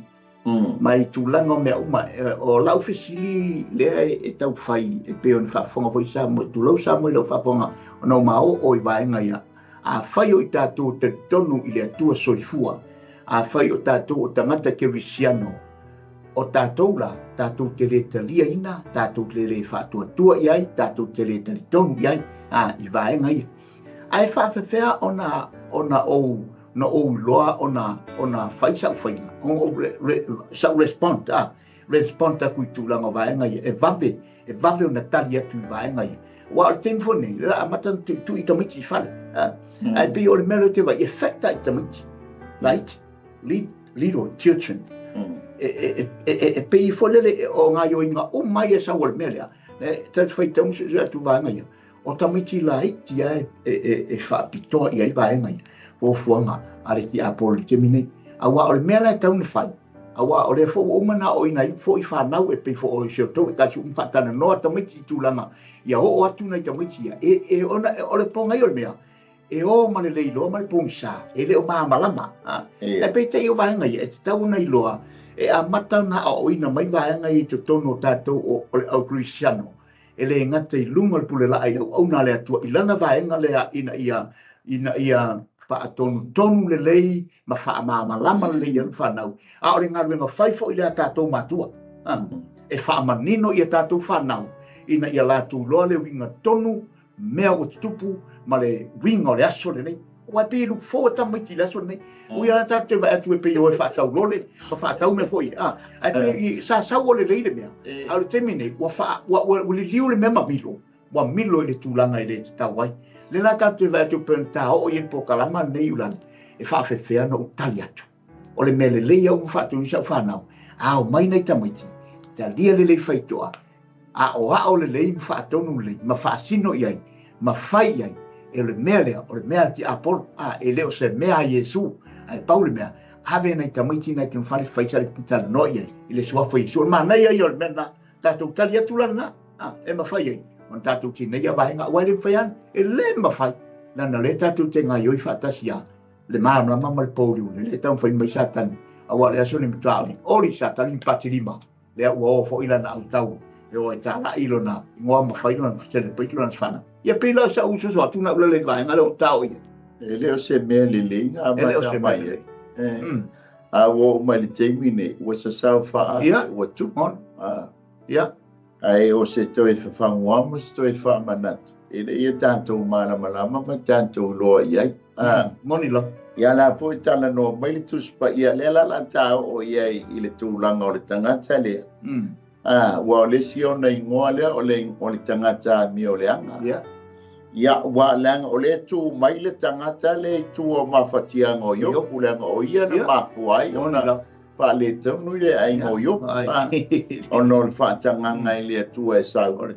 Mai tūlanga mea uma o lau whesili lea e tau whai e pe on whafonga fo i sa mo tūlau sa mo i lau whafonga o nau mao o i vaenga ia. A whai o i tātou te tonu i le atua sorifua. A whai o tātou o tangata ke risiano. O tātou la, tātou te le talia ina, tātou te le whatua tua iai, tātou te le tali tonu iai, i vaenga ia. Ai whawhewhea ona ou na ou loa ona whaisau whainga. Sau respond, respond a kui tūlanga vaenga ia. E vave ona tali atu i vaenga ia. Wa o ten fone, la amatan tu i tamiti whale. Ai pe o le melo te vai, e whekta i tamiti. Right? Lead or children. E pe i folele o ngā yoinga o mai e sau o le melea. Te whaitau se atu vaenga ia. O tamiti la iti e whaapitoa i ai vaenga ia. O fuanga, are ki apolo te minei. Awa o le mea lai taune whai. Awa o le fo umana o ina i fo i whanau e pe fo o se o tau e kasi umwhatana noa tamiti tūlanga. Ia o atu nei tamiti ia. O le ponga i o le mea. E o ma le leilo, ma le pongisa. E leo maa malama. E pe te i o vaenga ia. E te tau nei loa. E a mata na o ina mai vaenga i te tono tātou o le au Cristiano. E le ngata i lunga le pule la ai au na le atua. I lana vaenga lea ina ia tonu le lei ma whaamalama le lei anu whanau. A o le ngaruenga whaifo i lea tātou matua. E whaamanino i a tātou whanau. Ina ia lātou loa le winga tonu, mea o tupu, ma le winga o le aso le nei. Wai pe lu fo tamaiti le aso le nei. Ui ala tātou vai atu e pe o e whaatau lole, ma whaatau me foi. Ai pe sa sau o le lei le mea. A le temine, wa li liu le mea ma milo. Wa milo i le tūlanga i le te tauai. Le la tātou vai atu pēn tā o i e po kalama nei ulani. E whaafewhea na o tali atu. O le mea le lei au mwhātou ni sau whanau. A o mai nei tamaiti. Ta lia le lei whaitoa. A o le lei mwhaatonu lei. Ma whaasino i ai. Ma whai i ai. E le mea lea. O le mea ti apolo. E leo se mea Jesu. Ai pau le mea. Hawe nei tamaiti nei te mwhare whaisare pitala no i ai. I le suafa i su. Ma nei ai o le mea na. Tātou tali atu lana. E ma whai ai. On tātou ti nei a vahenga. Wai le whaian. E le ma whai. Lana le tātou te ngai oi whaatasi a. Le maana mama le pōriu. Le tau whai mai satani. Awa le aso ni mtaali. Ori satani patirima. Le ua o fo ilana au tau. E o e tāra ilo na. Ngoa ma whai lana. Sele peitlo na sfana. Ia pila sa uso so atuna ula le vahenga le o tau ia. E leo se mea lele. E leo se mea lele. A wo mai le teimine. Ua sa sao wha. Ia. Ua tupon. Ia. Ai o se toi whawhanguama, se toi whamanat. E le ia tātou malama, ma tātou loa iai. Moni lo. Ia la po i tala no mai le tuspa ia le la tāo o iai i le tūlanga o le tangata lea. Ua o le siona i ngoa lea o le tangata mi o le anga. Ia ua leanga o le tū mai le tangata le tū o mawhatianga o iopu leanga o ia na mapuai. Ona pa le tonu le ai o iopu. Ono le whaatanganga i le tū e sau. O le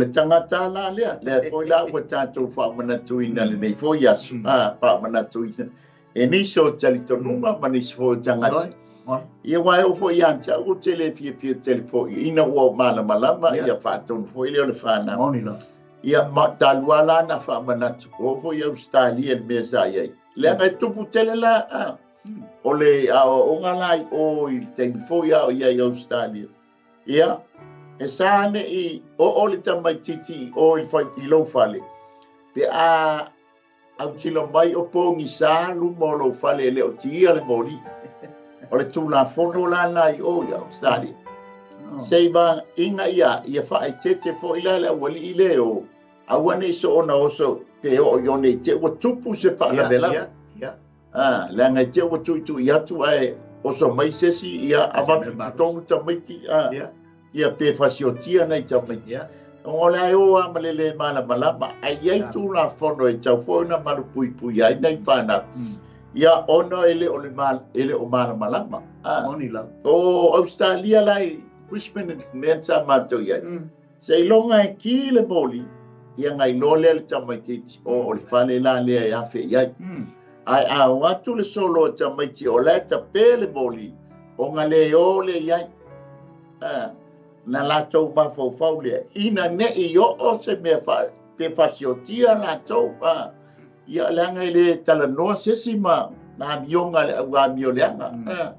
tangata la lea. Le poi la ua tātou whaamanatuina le nei fo yasu. Whaamanatuina. E nisi o talitonuma ma nisi fo tangata. ia wai o fo ia cha o tele fia telefo ina o mana malama ia faton fo ile le fana ia mataluala na fa manatu o fo ia Australia le mesa ia le ngai tupu tele la ole o ngalai o i te fo ia Australia ia e sane i o le tamaititi o i fai i lo fale pe a au tilo mai o pongi sa lu mo lo fale le o tia le mori o le tula fono la nai o ia Australia sei ba inga ia fa ai tete fo ila le wali ile o awane so ona oso te o yone te o tupu se pa la bela la ngai te o tu ia tu ai oso mai sesi ia avatu tongu tamaiti ia pe fasiotia nei tamaiti o le o amalele malama ai tu la fono e tau fo na malu pui ai nei fana ia ono ele o le mal ele o malama o Australia lai Brisbane mensa mato ia sei longa e ki le moli ia ngai lole le tamaiti o le fale la le ia fe ia ai a watu le solo tamaiti o le tapele moli o ngale o le ia na la tau ma fau le ina ne I o se me fa te fasiotia la tau ia langa le tala no se sima na mionga le wa mioleanga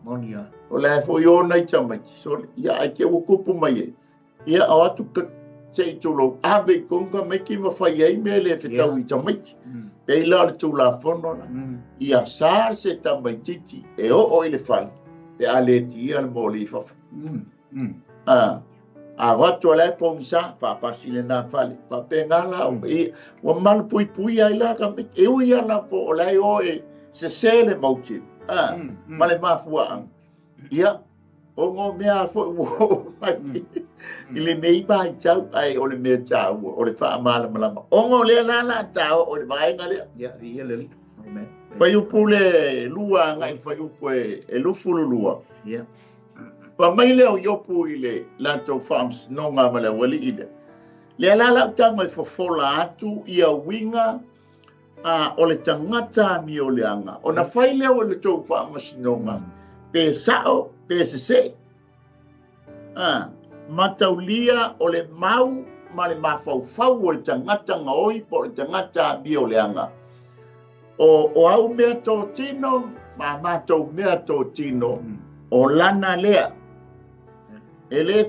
monia o le fo yo nei tama so ia ai ke kupu mai ia o atu ka se tulo ave konga me ki ma fa ia me le te tau I tama pe la tu la fono ia sa se tama titi e o ile fal te ale ti al moli fa a watu le pongsa fa pasile na fale fa pengala o mal pui ai la ka e o ia la po le o se sele mauti male mafua ia o ngo mea fo ile nei ba chau ai o le me chau o le fa mala mala o ngo le la chau o le vai ngale ia le fa pule lua ngai fa pue e lu fulu lua ia pa mai leo yopu ile lanto farms no nga mala wali ile le la tanga fo fola atu ia winga o le tangata mi o le anga ona fai leo le to farms no nga pe sao pe se mataulia o le mau ma le mafau o le tangata ngoi po le tangata mi o le anga o au mea totino ma matou mea totino o lana lea ele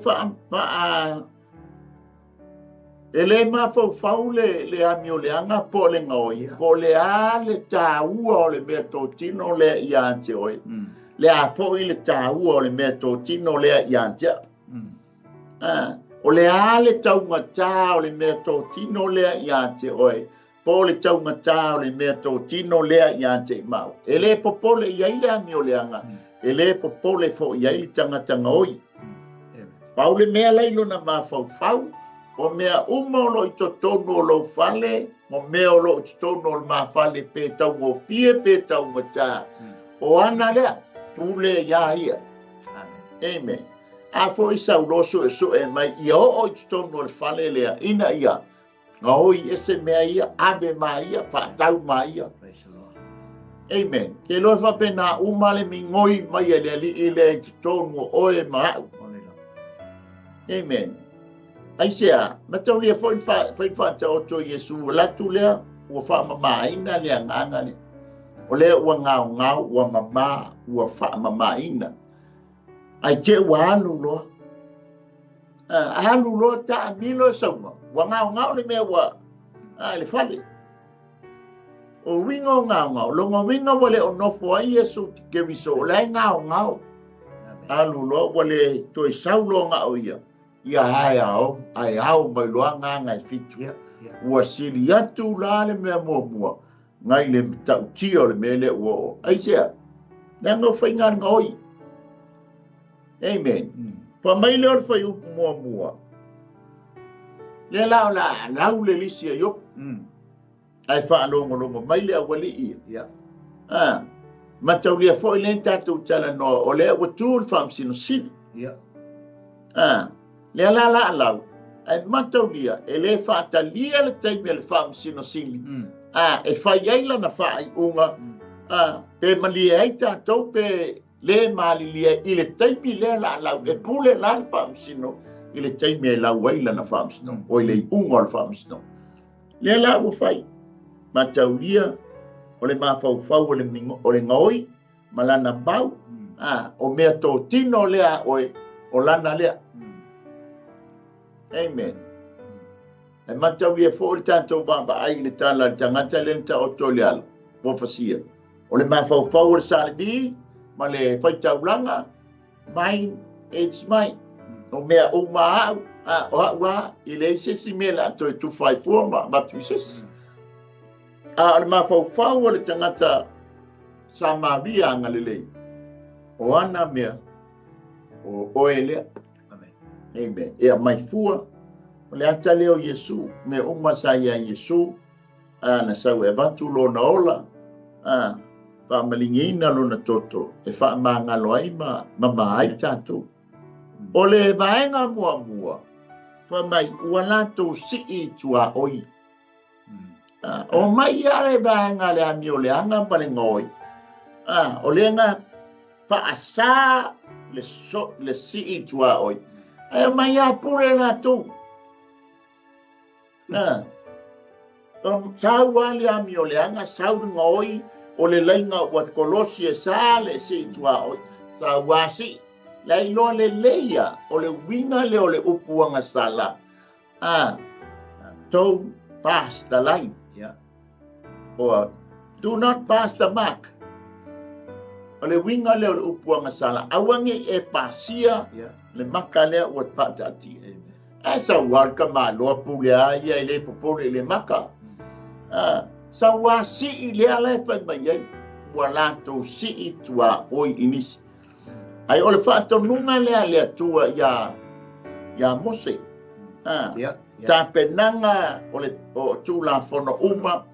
ele ma fau le amio le anga po le ngoi po le ale taua o le mea totino le iante oi le a po le taua o le mea totino le iante o le ale taunga ta o le mea totino le iante oi po le taunga ta o le mea totino le iante mau ele popole iai le amio le anga ele popole fo iai tanga oi Paule mea leilo na mafau o mea uma lo I totonu o lo fale o mea o lo totonu o mafale pe tau o fie pe tau mata o ana lea tule ia ia amen a fo isa uloso e so e mai I o totonu o fale lea ina ia ngoi ese mea ia ave mai ia fa tau mai ia amen ke lo fa pena uma le mingoi mai ele ile totonu o e mai Amen. Ai sea, matau lia foi fa ta o to Yesu la tu le o fa mama ina le anga le. O le o ngau o mama o fa mama ina. Ai te wa lu lo. Lu lo ta milo sama. Wa ngau le me wa. Le fale. O wingo ngau lo ngo wingo wole o no fo Yesu ke viso le ngau. Lu lo wole to saulo ngau ia. Ia ai au mai loa ngai fitu ua sili atu la le mea mua ngai le tau tio le mele o ai sea nango fai ngan ngoi amen pa mai le fai mua le lau le lisi yo ai fa longo mai le wali ia matau le foi le tatu tala no o le o tu fam sino sil ia le la ai mataulia ele fa talia le taimi le fa sino sili e fa yaila na fa unga pe mali ai ta to pe le malilia i le taimi le la lau e pule la le whaamsino i le taimi e lau waila na whaamsino o i le ungo le whaamsino. Le la ua whai, ma tauria o le mawhauwhau o le ngaoi, ma lana bau, o mea tō tino lea o lana lea. Amen. E matauria fo le tātou bamba ai le tāla le tangata le ta o tō le ala, wafasia. O le mawhauwhau o le sālebi, ma le whaitauranga, mine, it's mine. O mea o maau, o haua, i le isesi mea la to e tuwhaifua ma matu isesi. A le mawhauwhau o le tangata Samaria anga lelei. O ana mea, o oelea. Amen. Ea mai fua, o le ata leo Yesu, me umasai a Yesu, na sau e vatu lo na ola, wha malingina lo na toto, e wha maangalo ai ma ai tātou. O le vaenga mua mua, wha mai ua lato sii tua oi. O mai are vaenga le ami o le anga pale ngoi. O le nga wha asa le sii tua oi. E mai a pure lato. Sau wale ami o le anga sau ngoi o le lainga wat kolosi e sa le sii tua oi. Sau wasi. Lai loa le leia o le winga le o le upuanga sala. Don't pass the line. Or do not pass the mark. O le winga le o le upuanga sala. Awangi e pasia le maka lea o patati. Sa warka maloa pulea ia le popole le maka. Sa wasi i lea le fai mai wala to si i tua oi inisi. Ai ole whaatonunga lea tua ia mose. Ta penanga o tūla whono uma,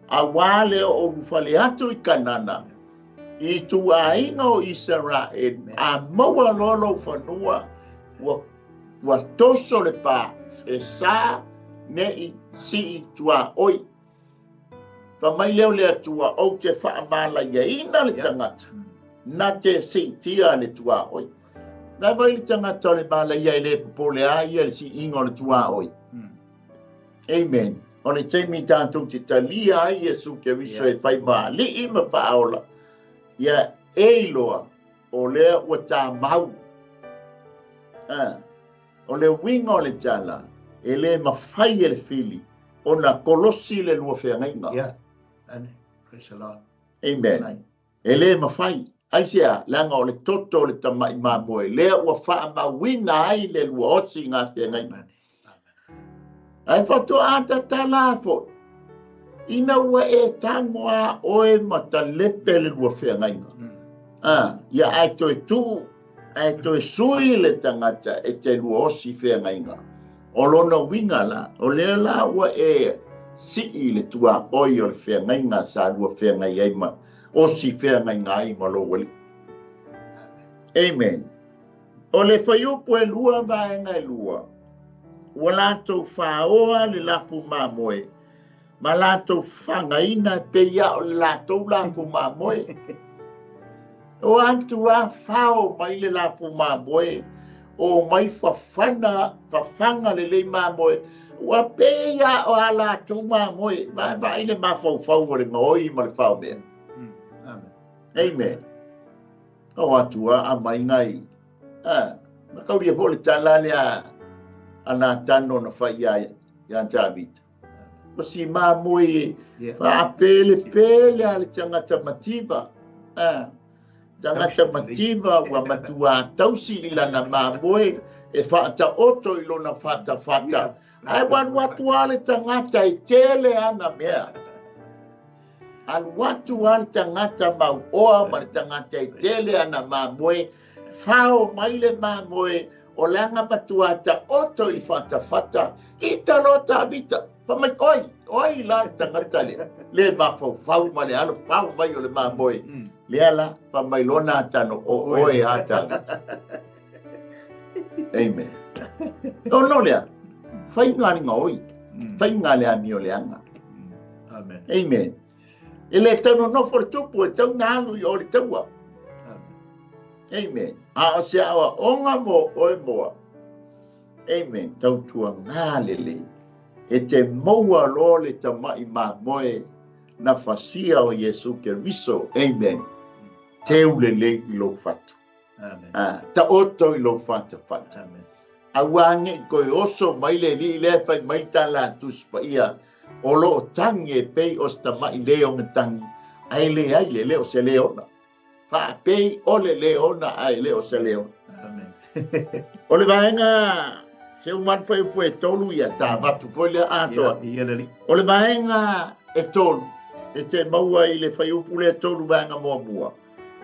a wale o ufale atu i kanana. I tua inga o Israel, a maua lolo whanua, wa toso le pā, e sā ne i si i tua oi. Pa mai leo lea tua o te whaamala ia ina le tangata. Na te si tia le tua oi. Nā mai le tangata le mala ia le popole a ia le si ingo le tua oi. Amen. O le teimi tātou te talia ai Yesu ke riso e whai maa li ima whaola. Ia eiloa o lea ua tā mau. O le winga o le tala e le mawhai e le fili o na kolosi le lua whengainga. Praise the Lord. Amen. E le mawhai. Aisia, langa o le toto o le tamai mamoe. Lea ua wha mawina ai le lua osi ngā whengainga. Ai whatu ata tala fo. Ina ua e tangoa oe mata lepe le lua whengainga. Ia ai toi tu, ai toi sui le tangata e te lua osi whengainga. O lona winga la, o lea la ua e si le tua oi o le whengainga sa lua whengai eima. Osi whengainga ai malo wali. Amen. O le whaiupu e lua vaenga e lua. Ua lātou whaoa le lafu mamoe. Ma lātou whangaina pe ia o le lātou lafu mamoe. O antu a whao mai le lafu mamoe. O mai whawhanga le le mamoe. Ua pe ia o a lātou mamoe. Ma ile mawhau o le ngoi ma le whao mea. Amen. O atua a mai ngai. Ma kauria po le tala lea. Ana tano na whai ia David. O si mamoe, whaapele a le tangata mativa. Tangata mativa wa matua tausi ila na mamoe e whaata oto ilo na whata. Ai wan watua le tangata i tele ana mea. Al watua le tangata mau oa ma le tangata i tele ana mamoe. Whao mai le mamoe. O langa matuata oto i whata. I talota vita. Pa mai oi la tangata le mawhau ma le alo whau mai o le mamoe. Le ala pa mai lona atano o oe atano. Amen. No lea. Whai ngani ngā oi. Whai ngā lea mi o le anga. Amen. E le tano no for tupu e tau nālu i o le taua. Amen. A o se awa onga mo oe moa. Amen. Tau tua ngā lele. E te maua lo le tamai mā moe na fasia o Yesu Keriso. Amen. Te ulele i lo fatu. Amen. Ta oto i lo fatu fatu. Amen. Awange koe oso mai le li le fai mai ta la tus pa ia. O lo tangi e pei o sta mai leo ngetangi. Ai le o se leona. Fa pei o le leona ai le o se leona. Amen. O le vaenga se uman fai fue tolu ia ta vatu foi le aso. O le vaenga e tolu. E te maua i le fai upu le tolu vaenga mua mua.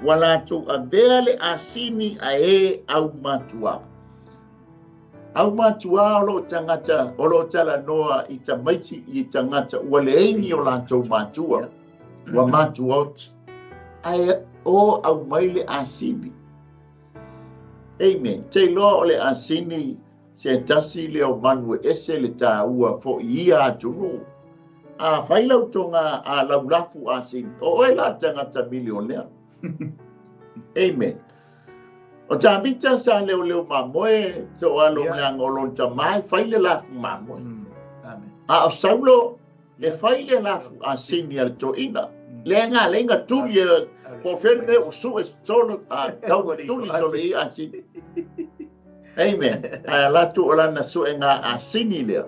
Wala tu a bea le asini a e au matua. Au matua o lo tangata, o lo tala noa i ta maiti i tangata. Ua le eini o lantou matua. Wa matua oti. Ai o au maile asini. Amen. Te loa o le asini se tasi le o manu ese le ta ua fo ia atunu. A whailau tonga a laulafu asini. O e la tangata milionea. Amen. O ta mita sa leo mamoe to alo ngang olon ta mai whaile lafu mamoe. Amen. A o saulo le whaile lafu asini al to ina. Lenga tuli po ferme o su es solo a tau tuli solo i asini. Amen. A la tu ola na su nga asini le.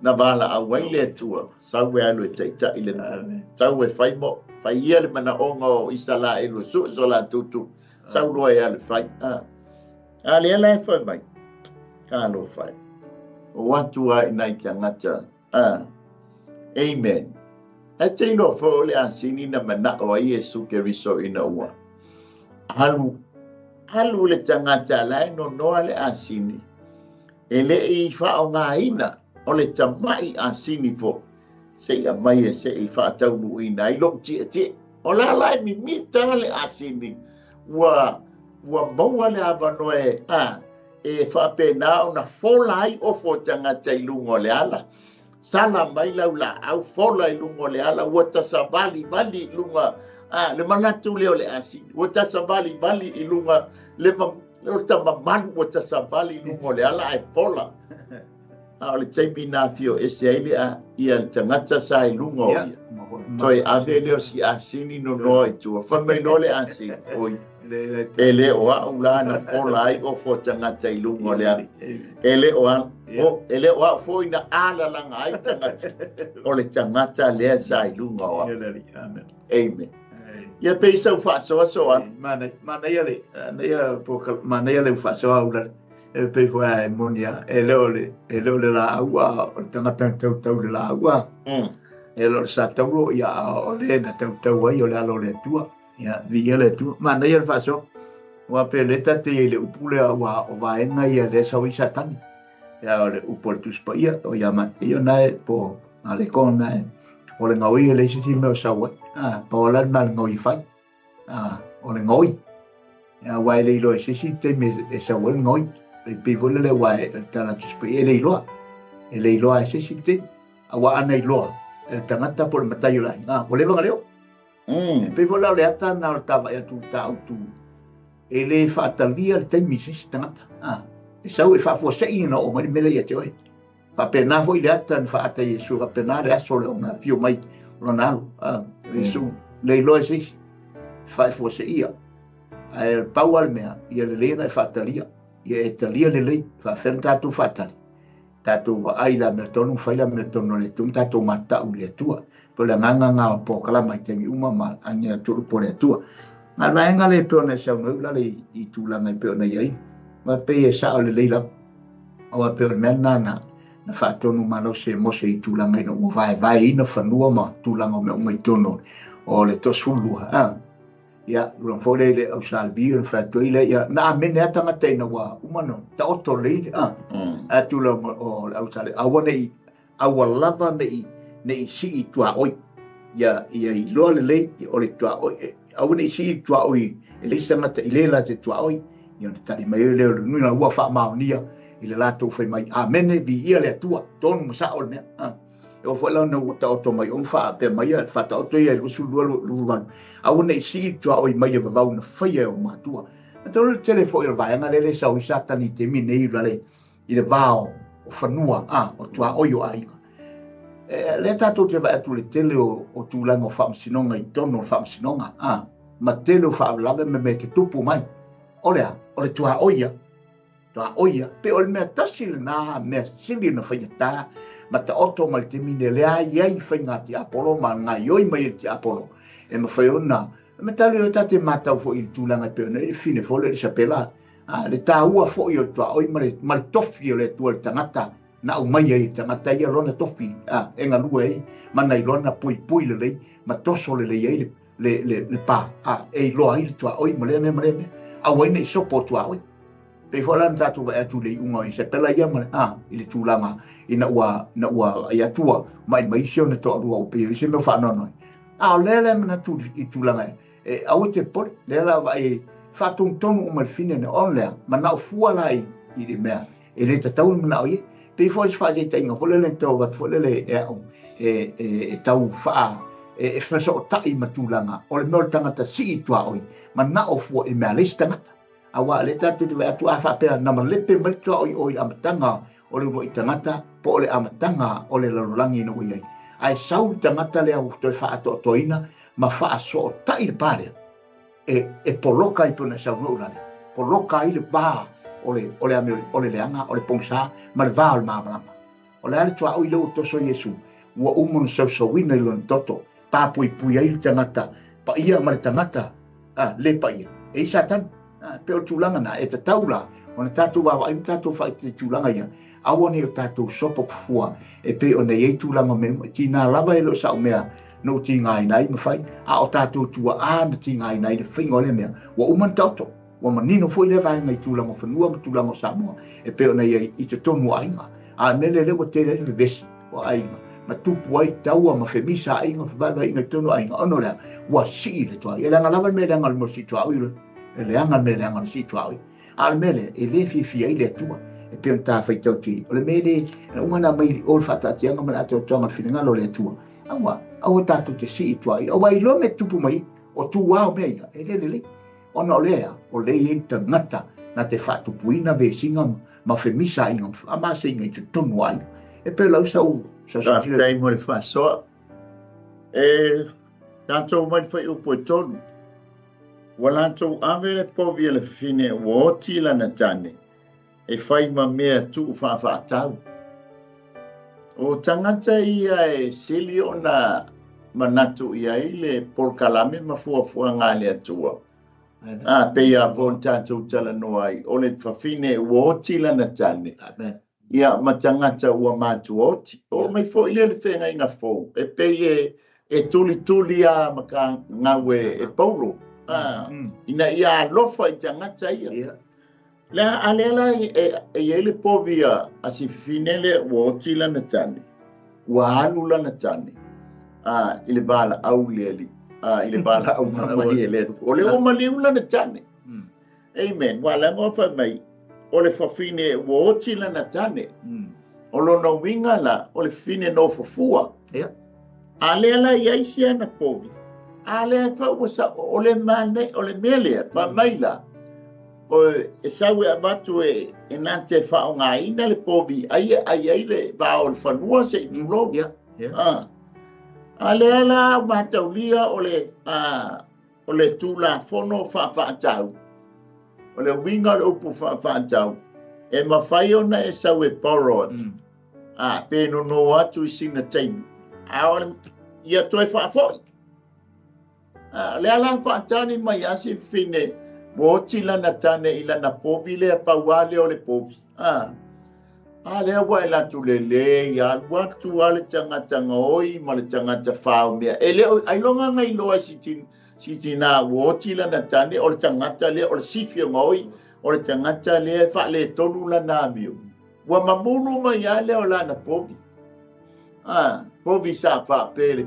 Na bala a waile tua. Sau e alu e teita ile na. Sau e whaimo. Whaia le mana onga o isala e lo su sola tutu. Sau loa e alu whai. A le ala e whai mai. Ka lo whai. O watua i nai tangata. Amen. E te ino fo le asini na mana o Yesu Keriso ina ua. Halu le tangata lai no noa le asini. E le i wha o ngā ina. O le tamai asini fo. Se ia mai e se i wha tau nu ina. I lok tia tia. O la lai mi mita le asini. Ua maua le awanoe. E wha pena o na folai o fo tangata i lungo le ala. Sala mai lau la au fola i lungo le ala. Ua tasa vali lunga. Le manatu leo le asini. Ua tasa vali i lunga. Le tamamanu ua tasa vali lungo le ala e fola. O le taipi nā fio e se aile a ia le tangata sa i lunga o ia. Toi ave leo si asini no noa i tua. Whamai no le asini. Oi. E le o au la na fola ai o fo tangata i lunga o le ala. E le o au fo ina ala langa ai tangata. O le tangata lea sa i lunga o ia. Amen. Ia peisa u whaasoa soa. Mana ia le whaasoa au la. E pe fo ai monia e leo le la agua o tangata tau le la agua e lo sa tau ia o le na tau ai o le alo le tua ia vi le tua ma nei fa so wa pe le tate le upule wa o va en ia le so i satani ia o le uportus pa ia o ia ma io nai po ale con nai o le ngoi le si me o sa wa po la mal ngoi fa o le ngoi ia wa le lo si te me e sa wa ngoi pe vole le wai tana tuspe e leiloa se site awa ana iloa e tangata por matai la o le vanga leo pe vole le ata na tava ya tu ta autu e le fatalia te misis tangata e sau e fa fo sei no o mai mele ya te oi fa pena foi le ata fa ata Yesu fa pena le aso le ona pio mai ronalo Yesu leiloa se fa fo sei e paual mea ia le lena fatalia ia e talia lelei whawhen tātou whātari. Tātou wa aila me tonu whaila me tonu le tum tātou matau le atua. Po le nganga ngā pōkala mai tengi uma ma angia turu po le atua. Ngā maenga le peo na sau nau la le i tūlanga i peo na iai. Ma pe e sao le leila. Awa peo le mena na whātonu malo se mose i tūlanga ino. Mo vai ina whanua ma tūlanga me umai tono o le tosulua. Ia, urang fōre le au salbi un whātoi le, ia, nā mene atanga teina wā, umano, ta oto leile, atula o au sale, awa nei, awa lava nei si i tua oi, ia i loa le lei, o le tua oi, awa nei si i tua oi, e le istangata i le la te tua oi, ia ne tari mai leo le nui na ua wha maonia, i le lato whai mai, a mene vi ia le atua, tonu masa o le mea, o whala na ta oto mai on fa pe mai fa ta oto ia lu su lu lu au nei si tua o mai va va una faia o matua Tolu telefo il vai nga lele sa wisa tani te mi nei lale i le vao o fanua o tua oyo ai. Le tato te vai atu le tele o tūlanga o whamsinonga i tono o whamsinonga ma tele o whaalawe me te tupu mai. Olea, ole tua oia. Tua oia, pe ole mea tasile na mea sili na whainata ma ta oto ma te mine lea iei whainga ti Apollo ma ngai oi mai ti Apollo. E ma whaiona me tali o tate matau fo i tūlanga pe ona i fine fo le sapela le tā ua fo i o tua oi ma le tofi o le tua le tangata na umai ai tangata ia lona tofi e ngā lua ei ma nei lona pui le lei ma toso le lei ei le pā e loa ai le tua oi ma le me a waina i sopo tua oi pe fo lan tatu va atu le unga i sapela ia ma i le tūlanga i na ua i atua mai sio na to rua o pe i se me fa no lele mana tu i tūlanga au te pole, lela vai whatung tonu o malfine ne onlea, ma nao fua lai i le mea, le tatau ni manao i, pe fo is whae te inga, fole le tau wat fole le tau whaa, whasa o tai matulanga, o le mea tangata si i tua oi, ma nao fua i mea leisi tangata, awa le tatu te wea tu a whapea, nama lepe mali tua oi amatanga, o le roi tangata, po o le amatanga, o le larolangi na oi ai, ai sau tangata lea u toi wha ato toina, ma faa so tai le pare e poloka i pona sa no rani poloka i le va ole leanga ole pongsa ma le va o mama ole ale tua o ile to so Yesu wa umon so wina i lon toto pa pui ai tangata pa ia ma le tangata le pa ia e satan pe o tulanga na e te taula ona tatu wa ai tatu fa te tulanga ia awoni o tatu sopo fua e pe ona ye tulanga me tina lava elo sa mea no tinga nai me fai o tatu tua na tinga nai de fingo le mea wa uman tauto wa manino foi le vai ngai tulanga fanua ma tulanga Samoa e pe ona ye i te tonu ainga nele le te le vesi wa ainga ma tupu ai taua ma femisa ainga vai ngai tonu ainga ono le wa si le tua e langa lava me langa mo si tua ui le anga me langa si tua ui mele e le fi ai le tua e pe on ta fai tauti o le mele umana mai o fata tianga ma ato tonga fininga lo le tua au tatu te si tua i au ai lo me tupu mai o tu wao mea e le ona o lea o le i tangata na te whatu puina ve singa ma femisa inga ma se inga i te tonu ai e pe lau sau sa tei mo le whasoa tātou mai whai upo e tonu wala tau ave le povi le fine o tila na tane e whai ma mea tu whaatau o tangata ia e sili o na manatu ia i le porkalame ma fuafua ngā le atua. Pe ia von tātou tala noai o le whawhine ua tila na tane. Ia ma tangata ua mātu oti. O mai fo ile le whenga inga fo. E pe e tuli a maka ngawe e paulo. Ina ia lofa i tangata ia. Lea alela e ele povia a si finele ua tila na tane. Ua halula na tane. Ile bala au leli. Ile bala au mai ele. Ole o maliula na tane. Amen. Wala ngofa mai. Ole fafine ua tila na tane. Olo no winga la ole fine no fufua. Alela yaisia na povi. Ale fa wasa ole mane ole mele pa maila. O e sawe abatu e nante fa nga ina le povi ai le va o fanua se tulo alela mataulia ole tula fono fa tau ole winga o pu fa tau e mafai ona e sawe porot pe no atu i sina time ole ia toi fa foi lela fa tani mai asi fine mo tila na tane ila na povi le pauale o le povi. Le wa ila tulele ya waktu ale tangata oi ma le tangata fao mea. Ele ai longa ngai loa sitina wo tila na tane o le tangata le o le sifia ngoi o le tangata le fa le tonu la na miu. Wa mamunu ma ya le o la na povi. Povi sa fa pele.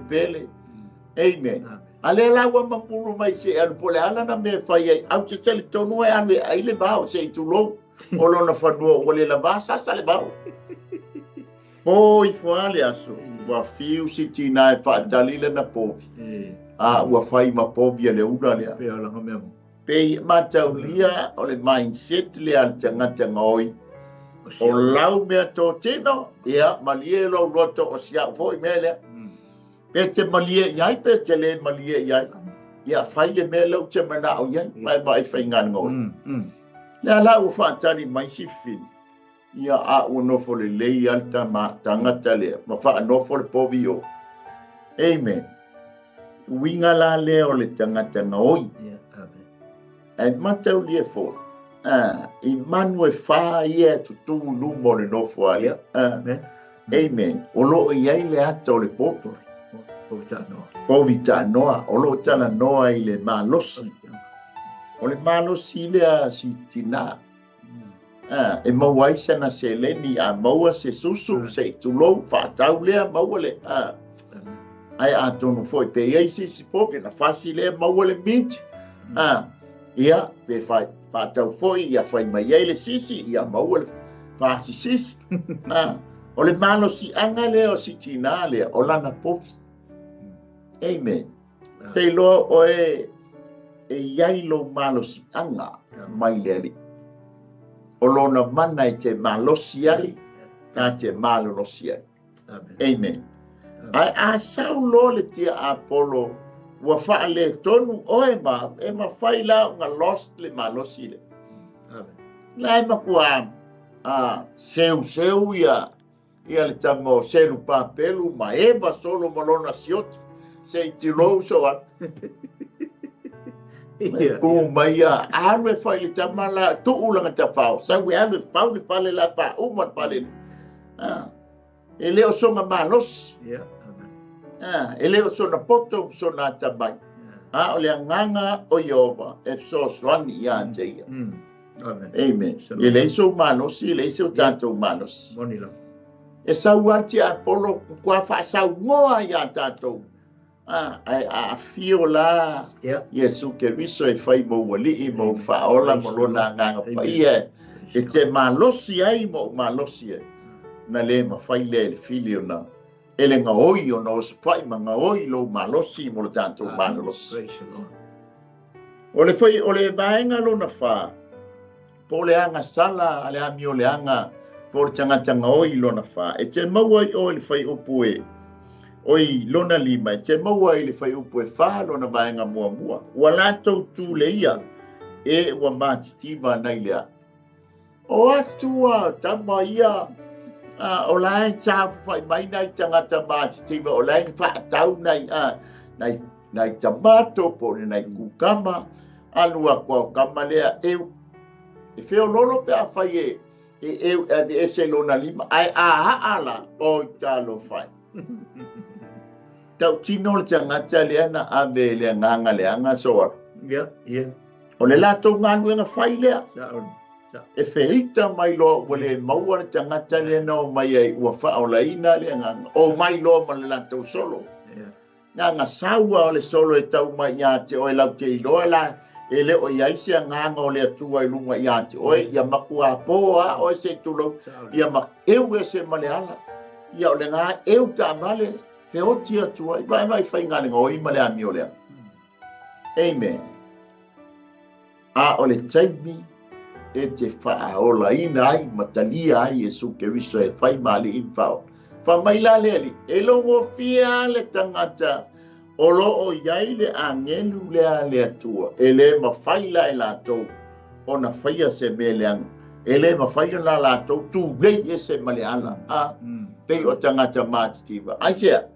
Amen. Ale la wa mapuru mai se al pole ala na me fai ai au te tele tonu ai le bao se tulo o lona fanua o le lava sa le bao o i fuale aso wa fiu si tina e fa dalile na povi wa fai ma povi le una le pe ala me Pe matau lia o le mindset le al tangata ngoi. O lau mea tō tino, ia malie lo roto o sia foi mea lea. Pe te malie iai, pe te le malie iai. Ia whai le mea lau te mana o iai, mai whai ngan ngoi. Lea la u whaatari mai si fin. Ia a u nofo le lei al tangata lea, ma wha nofo le povi o. Amen. Winga la lea o le tangata ngoi. Ai matau lia foi. I manu e wha ia tutu lumo le nofo alia. Amen. O lo iai le ata o le popo. Povita noa. O lo tana noa i le malosi. O le malosi lea si tina. E maua isa na se leni a maua se susu se tulou whaatau lea maua le. Ai a tonu foi pe iai si popi na whasi lea maua le mint. Ia pe whaatau foi ia whai mai iai le sisi ia maua le whasi sisi. O le malosi anga lea o si tina lea o lana popi. Amen. Te loa o e iai lo malosi anga mai lea li. O lona mana e te malosi ai, ka te malolosi ai. Amen. Ai a sau lo le tia Apollo, ua wha le tonu o e ma whai la nga lost le malosi le. La e makua seu ia le tango seru papelu, ma eva solo malona siot, se tilo so at. Ko mai anu e whai le tamala tu ulanga ta whao. Sa we anu e whao le pale la pa uman pale. E leo songa malos. E leo sona poto sona tabai. O le nganga o Yehova e so swani ia anteia. Amen. E le so malos, e le so tanto malos. E sa uanti Apollo kua wha sa ngoa ia tanto. A fio la Yesu Keriso e fai mo wali i mo faola mo lona nganga pai e te malosi ai mo malosi e na le ma fai le filio na ele nga oi o na os fai ma nga oi lo malosi mo le tanto malosi o le fai o le vaenga lo na fa po le anga sala ale ami o le anga po le tangata nga oi lo na fa e te maua i o le fai upu e oi lona lima te maua i le fai upu e wha lona vaenga mua. Ua lātou tū le ia e ua mātitiva nei lea. O atua tama ia o lai tāpu whai mai nei tangata mātitiva o lai whaatau nei tamato po nei kukama alua kua kama lea eu. E whio lolo pe a whai e eu e se lona lima ai a ala o talo whai. Tau tino le tangata lea na ave lea nganga lea nga soa. O le lato nganu e nga whai lea. E whehita mai loa wale maua le tangata lea na o mai ai ua whao la ina lea nganga. O mai loa ma le lato solo. Nganga saua o le solo e tau mai ia te oe lau te iloa la. E le o iaisi a nganga o le atua i lunga ia te oe. Ia maku a poa oe se tulo. Ia mak eu e se male ala. Ia o le ngā eu ta male. He o tia tua, i vai whai ngane ngoi ma le ami o lea. Amen. A o le taimi e te wha o la ina ai, matalia ai e su ke riso e whai mali i whao. Wha mai la le ali, e longo fia le tangata, o lo o iai le a ngelu lea le atua, e le ma whai la e la tau, o na whaia se me leang, e le ma whaia la la tau, tu rei e se male ala, pei o tangata mātitiva. Ai sea,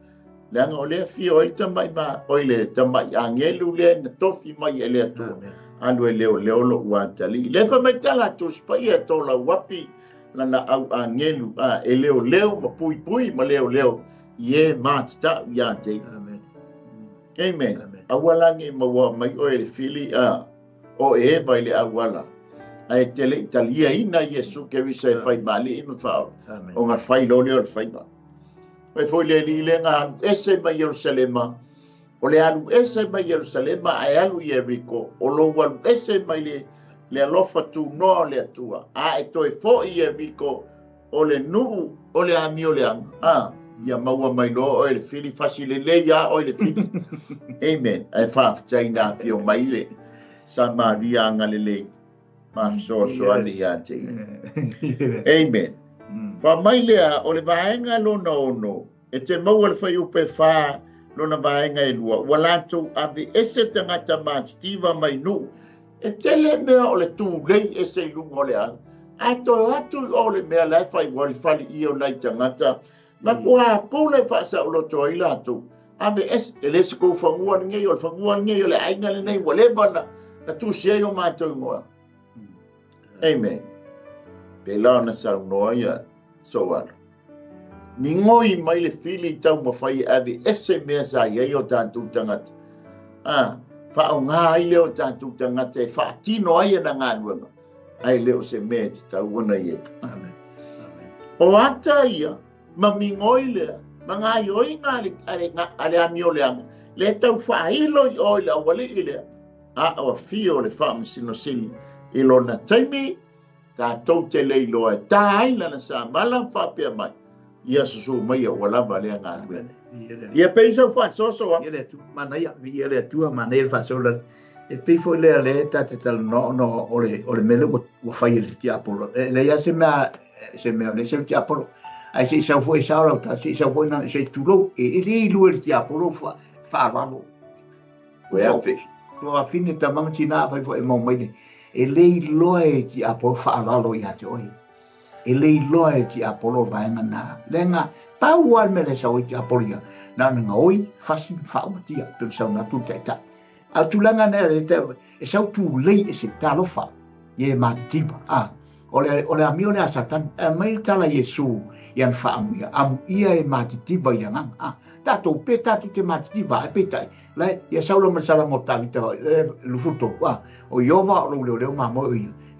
leanga o lea fia o le tamai ma, o le tamai a ngelu lea na tofi mai e lea tua. Anu e leo lo uantali. Lefa mai tala tu spai e tola wapi lana au a ngelu e leo ma pui ma leo ye matata ya te. Amen. Awalangi maua mai o le fili o e vai le awala. Ai te le Italia ina Yesu Keriso e fai mali i mawhao. O ngā whai lo leo le whai ma. Mai foi le li le ngā ese mai Jerusalema. O le alu ese mai Jerusalema ai alu Jericho. O lo alu ese mai le alofa tu noa le atua. A e toi fo i Jericho o le nuu o le ami o le anga. Ia maua mai lo o le fili fasi le ya o le fili. Amen. Ai whaafitai nā pio mai le. sa Maria ngalele ma so ali ya te. Amen. Fa mai lea o le vaenga lona ono e te mau le fai upe fa lona vaenga e lua wala tu ave ese tangata mativa mai nu e tele mea o le tu lei ese lungo le an atu o le mea le fai wali fali i o nei tangata ma kua pule fa sa o lo toi la tu ave es ele se ko fangua nge o le ainga le nei wale bana na tu se o ma tu ngoa. Amen. Pelana sa noia soal. Ni ngoi mai le fili tau mawhai ave ese mea sa iei o tātou tangata. Whao ngā i leo tātou tangata e whaatino ai na ngā nuanga. Ai leo se mea te tau wana i e. O ata ia, ma mi ngoi lea, ma ngā i oi ngā ale ami o leanga. Le tau whailo i oi lea wale i lea. A awa fio le whaamisino sili. I lona taimi, tātou te leilo e tā aina na sa malam whapea mai. Ia susu mai o lava lea ngā nuanga. Ia peisa wha soso. Ia le tu mana ia le tua mana ia fasola. E pe foi le tate tal no o le mele o fai le ti apolo. Le ia se me le se ti apolo. Ai se sa foi sa ora ta se sa foi na se tulo e le lu le ti apolo fa ralo. Well fish. No a fine ta mama tina fa foi mo mai e le loe ti apolo fa ralo ia te oi. E le loe ti apolo vai mana. Lenga pau al me le sa oi ti apolo. Na ngoi fasin fa matia tu sa na tu ta. Al tulanga na le te e sa tu lei e se talofa ye matiba ole amio le satan mai tala Yesu yan fa amia am ia e matiba yang ta to peta tu te matiba e peta la ye sa lo masala mota vita lu futo o yova lo ma mo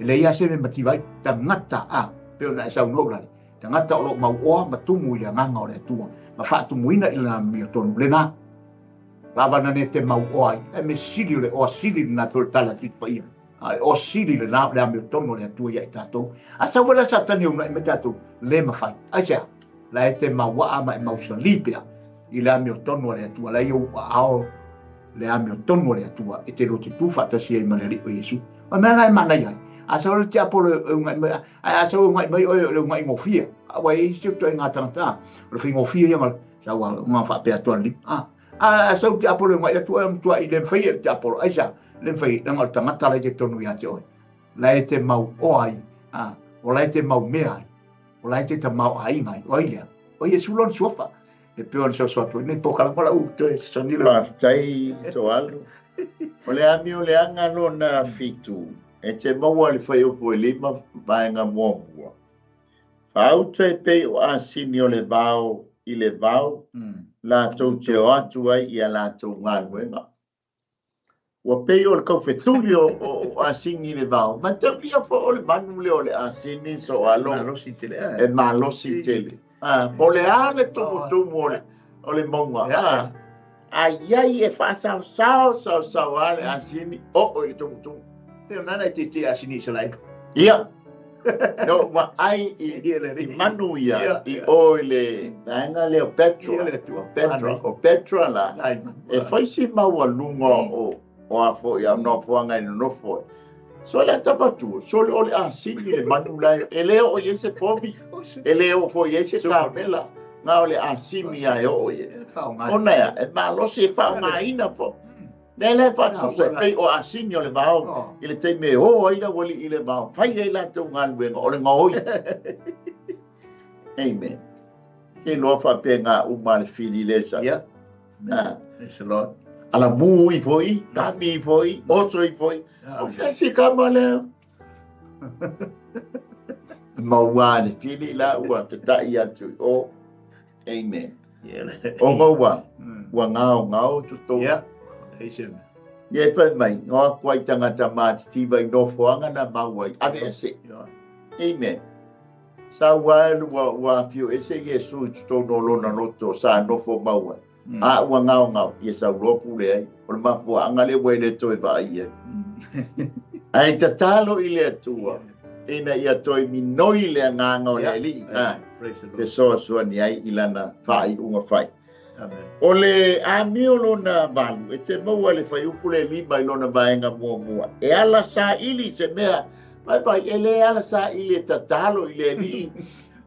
le ya se me matiba ta ngata pe na sa no la ta ngata lo ma o ma tu mu yang nga ole tu ma fa tu muina ila mi ton lena lava na ne te mau oai e me sili le o sili na tala tit pa ia o sili le na me tono le tu ia tato asa wala sa tani una me tato le ma fai acha la te mau wa ma mau so lipia i la me tono le tu la io ao le ame tono le tu e te lo tu fa ta si e maneri o Yesu ma na mana ia asa o te apolo unga asa o mai o ngai ngofia wa i se to nga tanta lo fi ngofia ia ma sa wa nga fa pe atoli sa te apolo mai tu am tu i le fai te apolo aisa le fai na tangata le te tonu ia te oi la te mau oai o la te mau mea o la te mau ai mai oia o Yesu lon sofa e peon so tu ne poka la u te sonilo tai to alu o le ami o le anga lona fitu e te mau le fai o po lima vaenga mo au te pe o asini o le vao i le vao la tau te o atu ai i a la tau ngā luenga. Ua pei o le kaufetuli o asini le vao. Ma te pia fo o le manu le o le asini so alo. E malosi tele. Po le a le tumu o le monga. Ai e fa sao ale asini o le tumu. Pero nana te asini se laika. Ia. No, wa ai i manu ia i o le nanga le o Petra la e foi si maua lungo o a fo ia no fo ngai no fo so le tapatu so le ole a sini le manu la e le o ye se pobi e le o fo ye se tabela na ole a simi ai o ye ona ya e ma lo se fa ngai na fo Nele fatu se pei o asini o le vao i le teime o aina wali i le vao fai e la tau ngaluenga o le ngoi. Amen. E loa fa pe ngā uma le fili le sa. Ia. Ese loa. Ala mu i foi, nami i foi, oso i foi. O kasi kama leo. Maua le fili la ua te tai atu o. Amen. O ngaua, ua ngao tuto. Ia. Ye fa mai no kwai tangata mativa i no foanga na mawai ave ese. Amen. Sa wa fio ese Yesu to no lona loto sa no fo mawai. Wa ngao ye sa ropu le ai o ma fo anga le wele to e vai. Ai tatalo i le tua. Ina ia toi minoi le nganga o le li. Ke so ni ai ilana fai unga fai. Ole amio lona Malū e te maua le fai upu le lima i lona vaenga mua. E ala sa ili se mea, pai ele ala sa ili e tatalo i le li.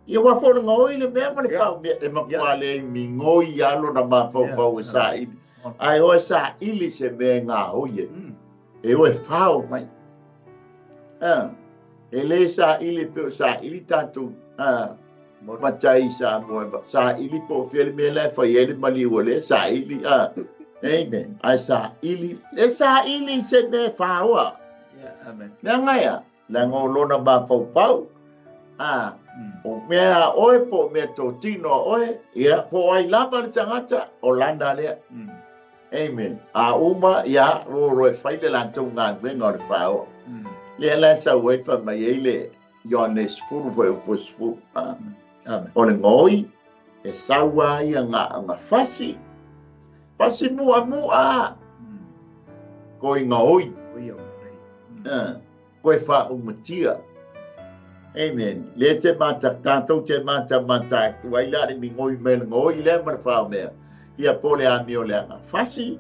Ia wafona ngoi le mea ma le whao mea e makua le mi ngoi alo na mapau e sa ili. Ai oe sa ili se mea ngā hoie. E oe whao mai. E le sa ili peo sa ili tatu. Matai sa moa sa ili po fele me la fa ele mali wole sa ili amen ai sa ili e sa ili se me faua amen na ngaya la ngolona ba pau o mea oe po me to tino oe ia po ai lava tangata Olanda le amen a uma ia o roe faile la tunga venga le faua le la sa we fa mai ele Iones furu foi o posfu o le ngoi e saua ia ngā fasi mua ko i ngoi ko e wha umatia amen le te mata tātou te mata tu ai la mi ngoi me le ngoi le mara whao mea ia pole a mi o le ngā fasi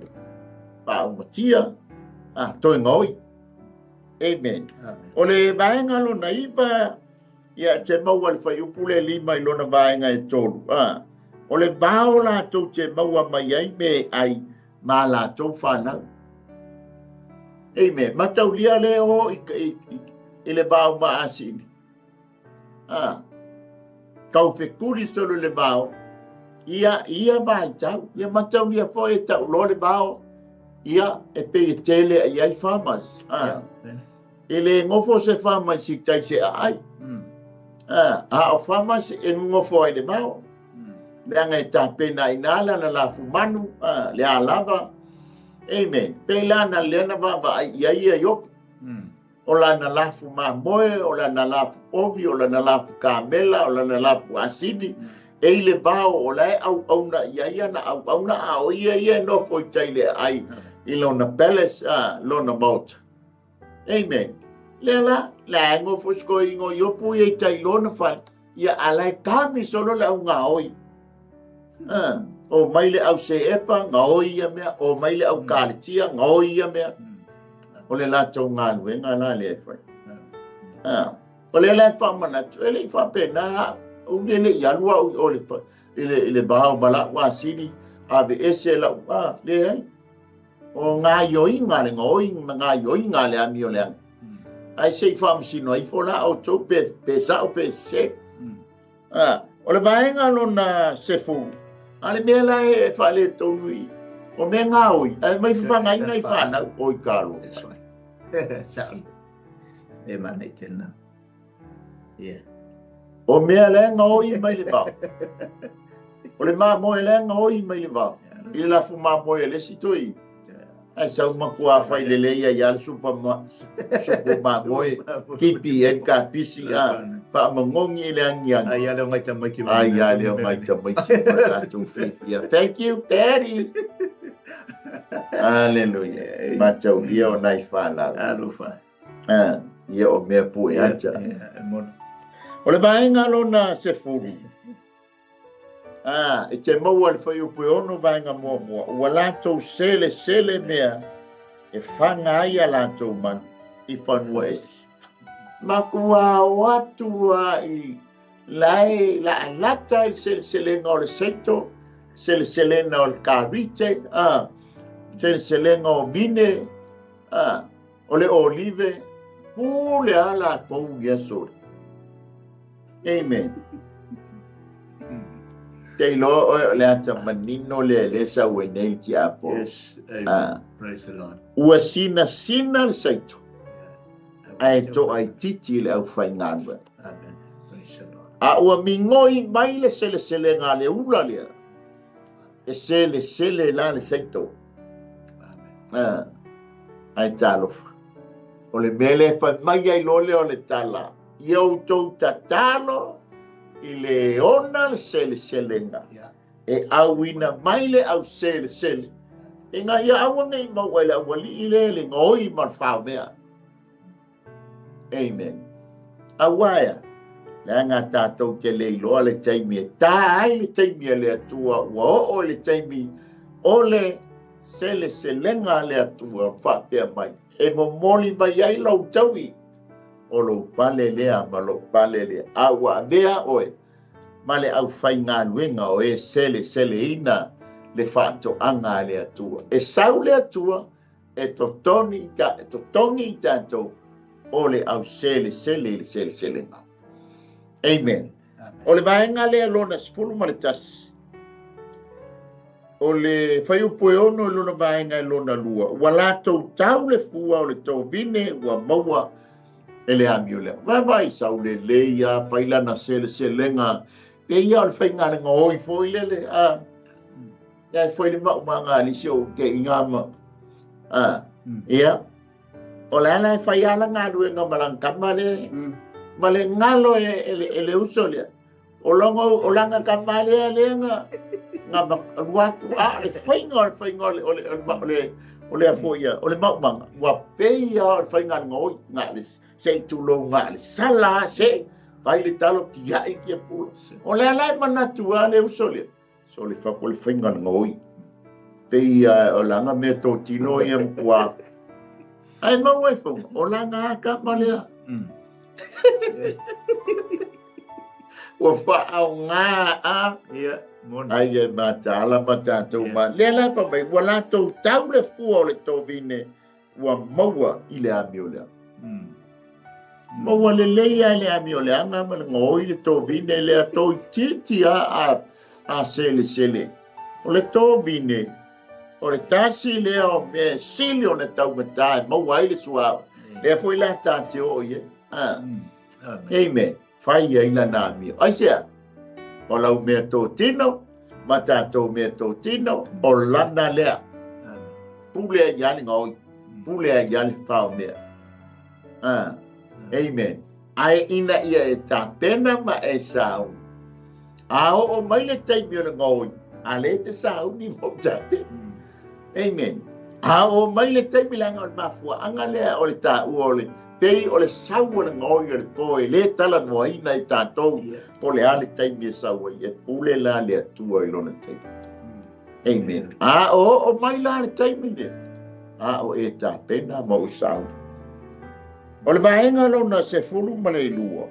wha umatia toi ngoi amen o le vaenga lo na iba ia te maua le whai upu le lima i lona vaenga e tolu. O le vāo la tau te maua mai ai me ai mā la tau whanau. Amen. Matau lia le o i le vāo ma asini. Kau whekuri solo le vāo. Ia vai tau. Ia matau lia fo e tau lo le vāo. Ia e pe e tele ai ai whamas. E le ngofo se whamas si tai se ai. O whamas e ngofo ai le vāo. Le anga e tā pena i nāla na la fumanu, le a lava. Amen. Pela na lena vava ai ia yopu. O la na lafu mamoe, o la na lafu ovi, o la na lafu kamela, o la na lafu asini. E le vāo o la e au na ia na au na o ia no foi taile ai. I lona palace, lona mota. Amen. Le la ngofo sko ingo yopu i tai lona whai. Ia alai kami solo la unga oi. O maile au se epa ngoi ia mea, o maile au kalitia ngoi ia mea. O le la tau ngā luenga la le e whai. O le la whamana tu, ele i whapena, unele i anua o le bahau mala wa sini, ave ese la, le hai. O ngā ioi ngā le ngoi, ngā ioi ngā le ami o le ami. Ai se i whamasino i whola au tau pe sa o pe se. O le vaenga lona se fulu. Ale mea la e whale tonu i. O mea ngā oi. Ale mai whangai nei whanau oi kālo. Sāu. E manei tēnā. O mea le ngā oi mai le vau. O le mā moe le ngā oi mai le vau. I le lafu mā moe le si toi. Ai sau makua whai le leia i ala supa mā moe. Kipi e ka pisi a. Wha mangongi le angiang. Ai ale o ngai tamaiki. Ai ale o ngai tamaiki. Thank you, Daddy. Hallelujah. Matau ia o nai whala. Alo whai. Ia o mea pui ata. O le vaenga lona se furu. E te maua le whai upu ono vaenga mua. Ua lātou sele mea. E whanga ai a lātou man. I whanua esi. Makua o atua i lai la alata il seleselenga o le seito, seleselenga o le karite, seleselenga o vine, o le olive, pule ala pou yesori. Amen. Te ilo le ata manino le sa wenei ti apo. Yes, praise the Lord. Ua sina le seito. Ai to ai titi le au whai ngānua. Amen. Praise the Lord. A ua mingoi mai le sele ngā le ula lea. E sele la le seito. Amen. Ai talofa. O le mele whai mai ai lole o le tala. Iau tau ta talo i le ona le sele ngā. E au ina mai le au sele. E ngā ia awa ngai mau ai le awali i le ngoi man whao mea. Amen. Awaya, Le ngā tātou te leiloa le taimi e tā ai le taimi le atua ua o le taimi o le sele selenga le atua whapea mai. E momoli mai ai lau taui o lo pale lea ma lo pale lea. Awa mea oe ma le au whai ngā nuenga o e sele ina le whaatoanga le atua. E sau le atua e totongi i tātou o le au sele selenga. Amen. O le vaenga le alona sifulu ma le tasi. O le whaiupu e ono lona vaenga e lona lua. Ua lātou tau le fua o le tau vine ua maua e le amio lea. Vai sau le leia, whailana selenga. E ia o le whainga le ngoi fwoi lele. Ia fwoi le maumanga li sio ke ingama. Ia. O le ana e whaiala ngā ruenga malangkama le. Ma le ngalo e le uso lea. O langa kama lea nga waku le whainga o le afoia, o le maumanga. Ua peia o le whainga ngoi ngā le se tulo ngā le sala se. Vai le talo ki ai ki a pula. O le alai manatua le uso lea. So le whako le whainga ngoi. Peia o langa mea tō tino i am kua. Ai mau e whunga. O langa kama lea. Ua whaau ngā ai e mātala mātātou mā. Lea lai whamai, ua lātou tau le fua o le tō vine, ua maua i le ami o lea. Maua le leia i le ami o lea, ngā ma le ngoi le tō vine, lea tō i titi a sele. O le tō vine, o le tasi lea o me sili o ne tau matai, maua i le suau. Lea fwoi la tāte o ie. Amen. Whai ai la nā mio. Ai sea, o lau mea tō tino, ma tātou mea tō tino, o lana lea. Pūlea iani ngoi, pūlea iani whao mea. Amen. Ai ina ia e tā pena ma e sāu. Ao o mai le taimi o na ngoi, a le te sāu ni mo tā pena. Amen. Ao o mai le taimi langa o le mafua, anga lea o le tā uole. Pei o le saua na ngoi o le koe, le tala noa ina i tātou, po le ale taimi e saua i, e pule la le atua i lona taimi. Amen. O mai la le taimi le. O e tā pena ma usau. O le vaenga lona se fulu ma le ilua.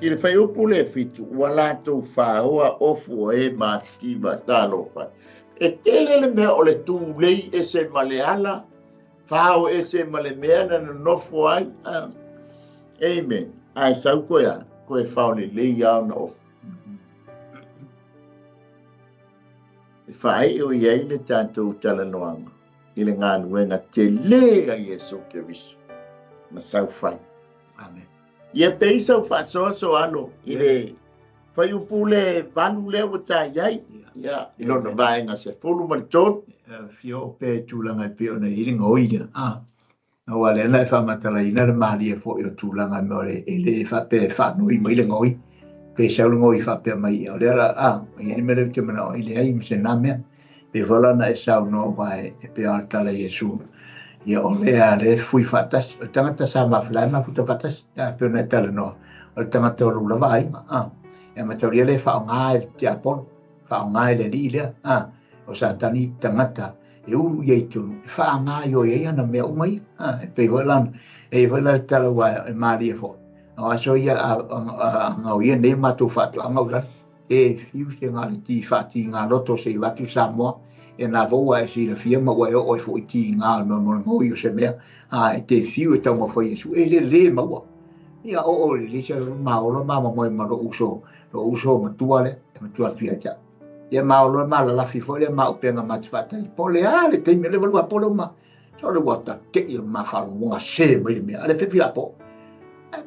I le whai upu le fitu, ua lātou whaoa ofu o e mātima tālo whai. E tele le mea o le tūlei e se maleala, Whao e se male mea na nofo ai. Amen. Ai sau koe whao le lei au na ofu. E whae o iei le tātou tala noanga. I le ngā nuenga te lea Iesu ke visu. Ma sau whai. Amen. Ia pei sau whasoa so ano. I le whai upu le vanu leo o tā iei. Ia, i lona vaenga se fulu mali tōnu. Fio pe tūlanga pe o na hiringa oia. Na wale ana e whamatala ina le maali e fo i o tūlanga me o le e le whape whanui mai le ngoi. Pe saulu ngoi whape mai o le ara, mai ene mele te mana o i le ai mse nā mea. Pe whalana e sau no wae e pe altala Iesu. Ia o le a le fui whatas, o tangata sa mawhilai ma puta whatas, pe o na e tala no. O le tangata o lula vai ma. E matauria le whao ngā e te apon, whao ngā e le li lea. O sa tani tangata e uru iei tunu. E wha ngā yo iei ana mea umai. E pei wailan, e wailan tala wa e maari e fo. O aso ia a ngau ia ne matu whatu a ngau lan. E fiu se ngā le ti whati ngā roto se i watu Samoa. E nā voa e si na fia ma ua e o fo i ti ngā no ngau i o se mea. E te fiu e tau ma whai Iesu. E le maua. Ia o le lisa maolo mama moi ma ro uso. Ro uso matua le. Matua pia tia. Ia maolo mala la fifo le ma upenga matfata po le ale te me le valua polo ma so le wata ke il ma fa mo se me me ale fe fia po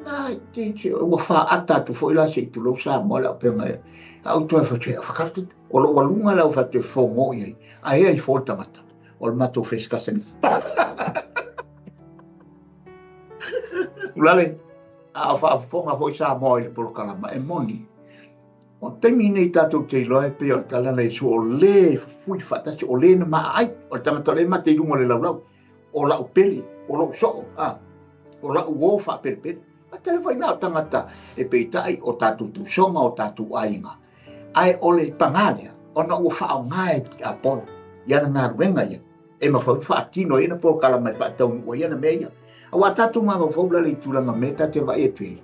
ma te o fa ata tu fo la se tu lo sa mo la upenga au tu fa che fa kartu o lo walunga la fa te fo mo ye ai fo tamata o le mato fresca sen ulale a fa fo ma fo sa mo il por kala ma e moni. O temi nei tātou te loe pe o tala nei so o le fui whatasi o le na maa ai. O tamata le mate i rungo le lau. O lau peli, o lau soko. O lau uo wha pere pere. tele vai na tangata e peitai o tatu tu songa o tatu ainga ai ole pangale ona ua whao ngai a polo ia na ngā ruenga ia e ma wha tino ina po kala mai wha tau o ia na mea a wa tatu ma whaula le tūlanga meta te vai e tui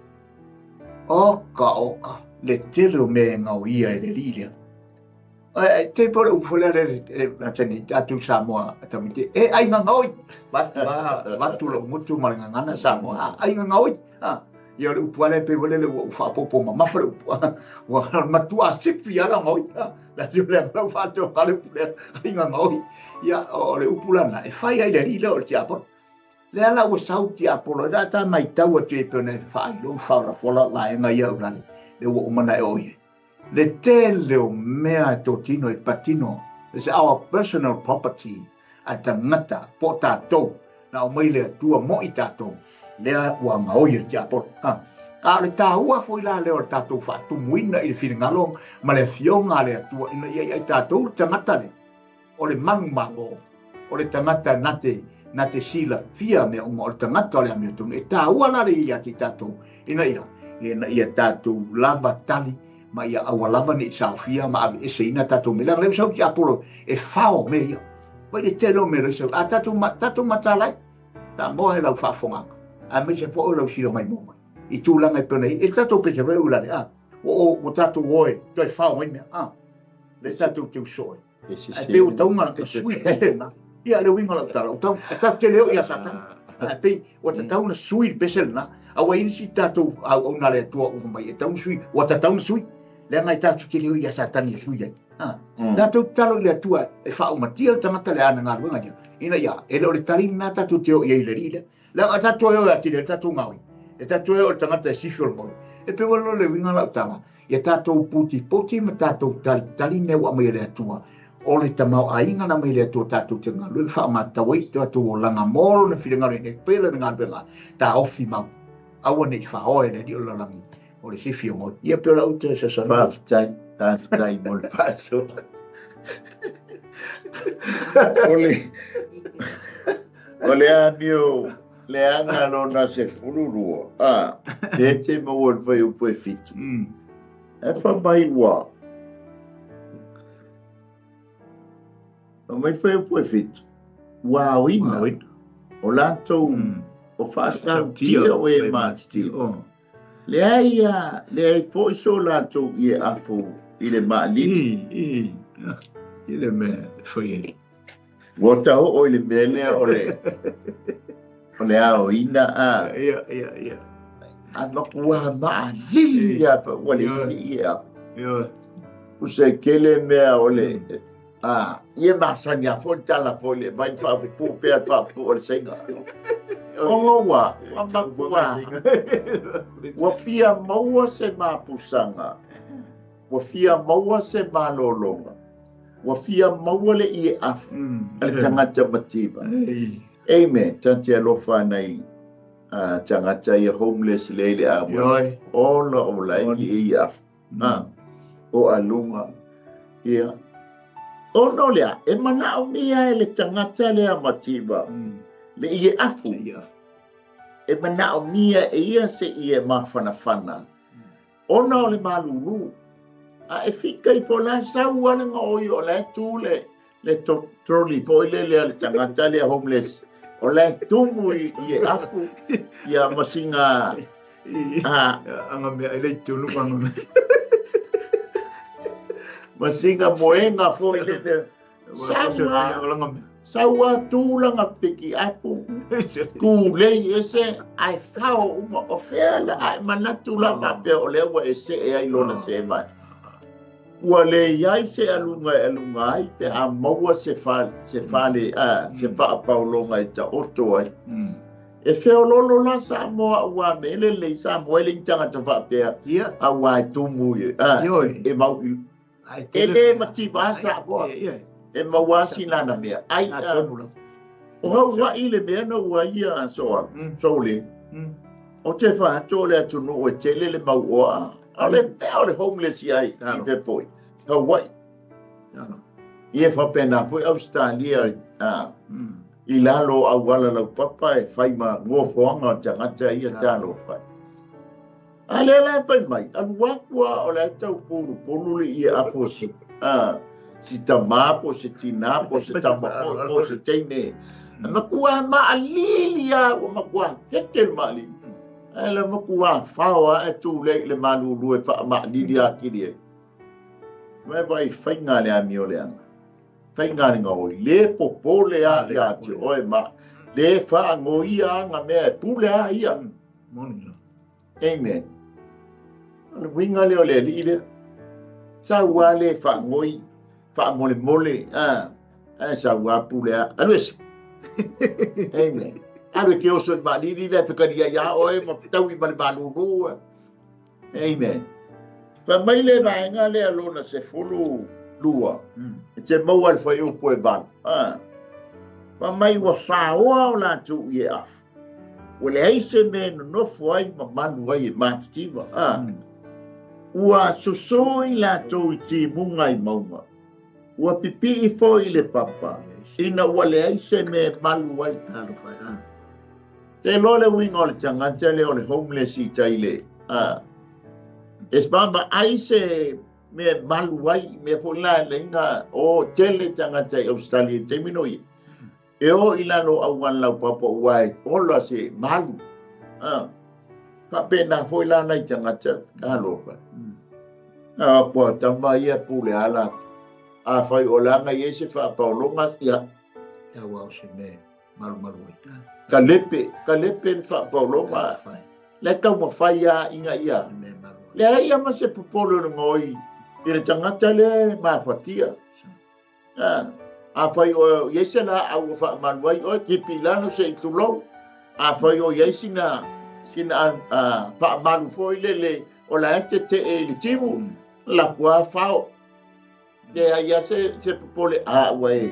oka le telo me ngau ia e le rilia te pole ufolere tani tatu Samoa tamite e ai ngoi watu lo mutu malinga ngana Samoa ai ngoi ia le upuale pe wale le ufa popo mamafa le upua wa matua sifi ala ngoi la jule la fato kale pule ai ngoi ia o le upulana e fai ai le rila o te apo le ala o sauti apolo da ta mai tau te pene fai lo fa la fola la nga ia urani le o mana e oie le tele mea totino e patino is our personal property a tangata po tatou na o mai le tua mo i tatou lea ua maoi te apo ka le tāua foi la leo tatou whaatumuina i le whiringalong ma le fionga le atua ina ia tatou tangata le o le manu mango o le tangata nate sila fia me o le tangata le amiotun e tāua la le ia ti tatou ina ia tatou lava tali ma ia awa lava ni saofia ma ave ese ina tatou me le sau ti apolo e fao me ia vai le telo me le sau a tatou matalai ta moa e lau whaafonga a me se po lau sila mai mo i tūlanga i pene e tatou peke vei ulane o tatou oe toi whao mai mea le tatou te usoe e pe o taunga ka sui ia le winga lau tala o tau te leo ia satana a pe o ta tauna sui pesel na a wa inisi tatou au na le tua o mai e tauna sui o ta tauna sui le ngai tatou te leo ia satana i sui tatou talo le tua e whao matia tangata le ana ngā runga ina ia e leo le tarina tatou te o ia i le rile la tatou e o ati le tatou ngaui e tatou e o tangata e sifio mo e pe walo le winga lau tala e tatou puti ma tatou tali me wa mai le atua o le tamau ainga na mai le atua tatou te ngā lue wha matawai tatou o langa moro na whiringare ne pele na ngā benga ta ofi mau awa ne wha oe le di o lalangi o le sifio mo ia pe lau te sa sana tai mo le paso ole anio le anga lona se fururua te mo o vai o pue fitu e fa mai wa o mai foi o pue fitu wa wina o lato o fa sa tia o e ma tia le ai foi so lato i afu i le mali i le me foi Wata o le mele o le ao ina ia ana kua ma lilia pa wale ia use kele mea o le ia masanya fo tala fo le vai fa pu pe fa pu o le senga o wa wa fia maua se ma pusanga wa fia maua se ma lolonga wa fia maua le i afu le tangata matiba amen tanti alofa nei tangata i homeless le a ola o la i afu o alunga ia o no lea e mana o mea le tangata le a matiba le i afu e mana o mea e ia se i e mawhanawhana ona o le Malū e fika i fola sau ana ngoi o le tu le troli poile le tangata le homeless o le tumu i e afu ia masinga anga mea ele tulu panu masinga moenga foi le saua tūlanga piki apu ku lei ese ai fao uma ofela ai manatula mape o lewa ese e ai lona se mai ua le iai se alunga ai pe a maua se fale se faa paulonga i ta oto ai e feo lolo la sa moa ua mele le sa moa le tanga ta whapea a wai tumu e mau e le matiba sa moa e mawasi nana mea ai o hau wa i le mea na ua ia soa le o te whahato le atunu o te le mau oa a le homeless ai i te poi Hawaii ia whapena foi Australia i lalo au wala lau papa e whai ma ngō whoanga o tangata ia tālo whai Alela pai mai, aluakua o le tau pulu le ia afosi. Si tamapo, se tinapo, se tamapo, se teine. Makua maalilia o makua keke maali. Ele makua fawa e tu le Malū e fa maalilia kiri. Mai vai fainga le ami o le anga. Fainga ngoi le popole a le ati oe ma le fa ngoia nga me pule a ia. Amen. Le winga le o le lile. Sa wale fa ngoi fa mole sa wa pule a. Alwes. Amen. Alo ke oso ma lili le takaria ya oe ma tawi ma le Malū. Amen. Fa mai le vaenga le alona se fulu lua. Te mau al fai upo e ban. Fa mai wa whaoa o la tu i e af. O le aise me no foi ma manu ai e mātitiva. Ua susoi la tu i ti munga i maunga. Ua pipi i foi le papa. Ina ua le aise me malu ai. Te lole winga o le tangata le o le homeless i taile. Espamba aise me malu ai me fola lenga o tele tangata i Australia te minoi. E o ilano awan lau papa uai ola se malu. Ka pena foi la nai tangata alo pa. Po tamba ia pule ala. A fai olanga i ese fa paulonga ia. Ya wao se me malu ai. Ka lepe fa paulonga. Le tau ma fai a inga ia. Le ia ma se popolo ngoi. I le tangata le mafatia. A fai o yese la au fa manuai o ki pilano se itulou. A fai o yese sina fa manu foi le o la te e le timu la kua fao. De ia se popole wai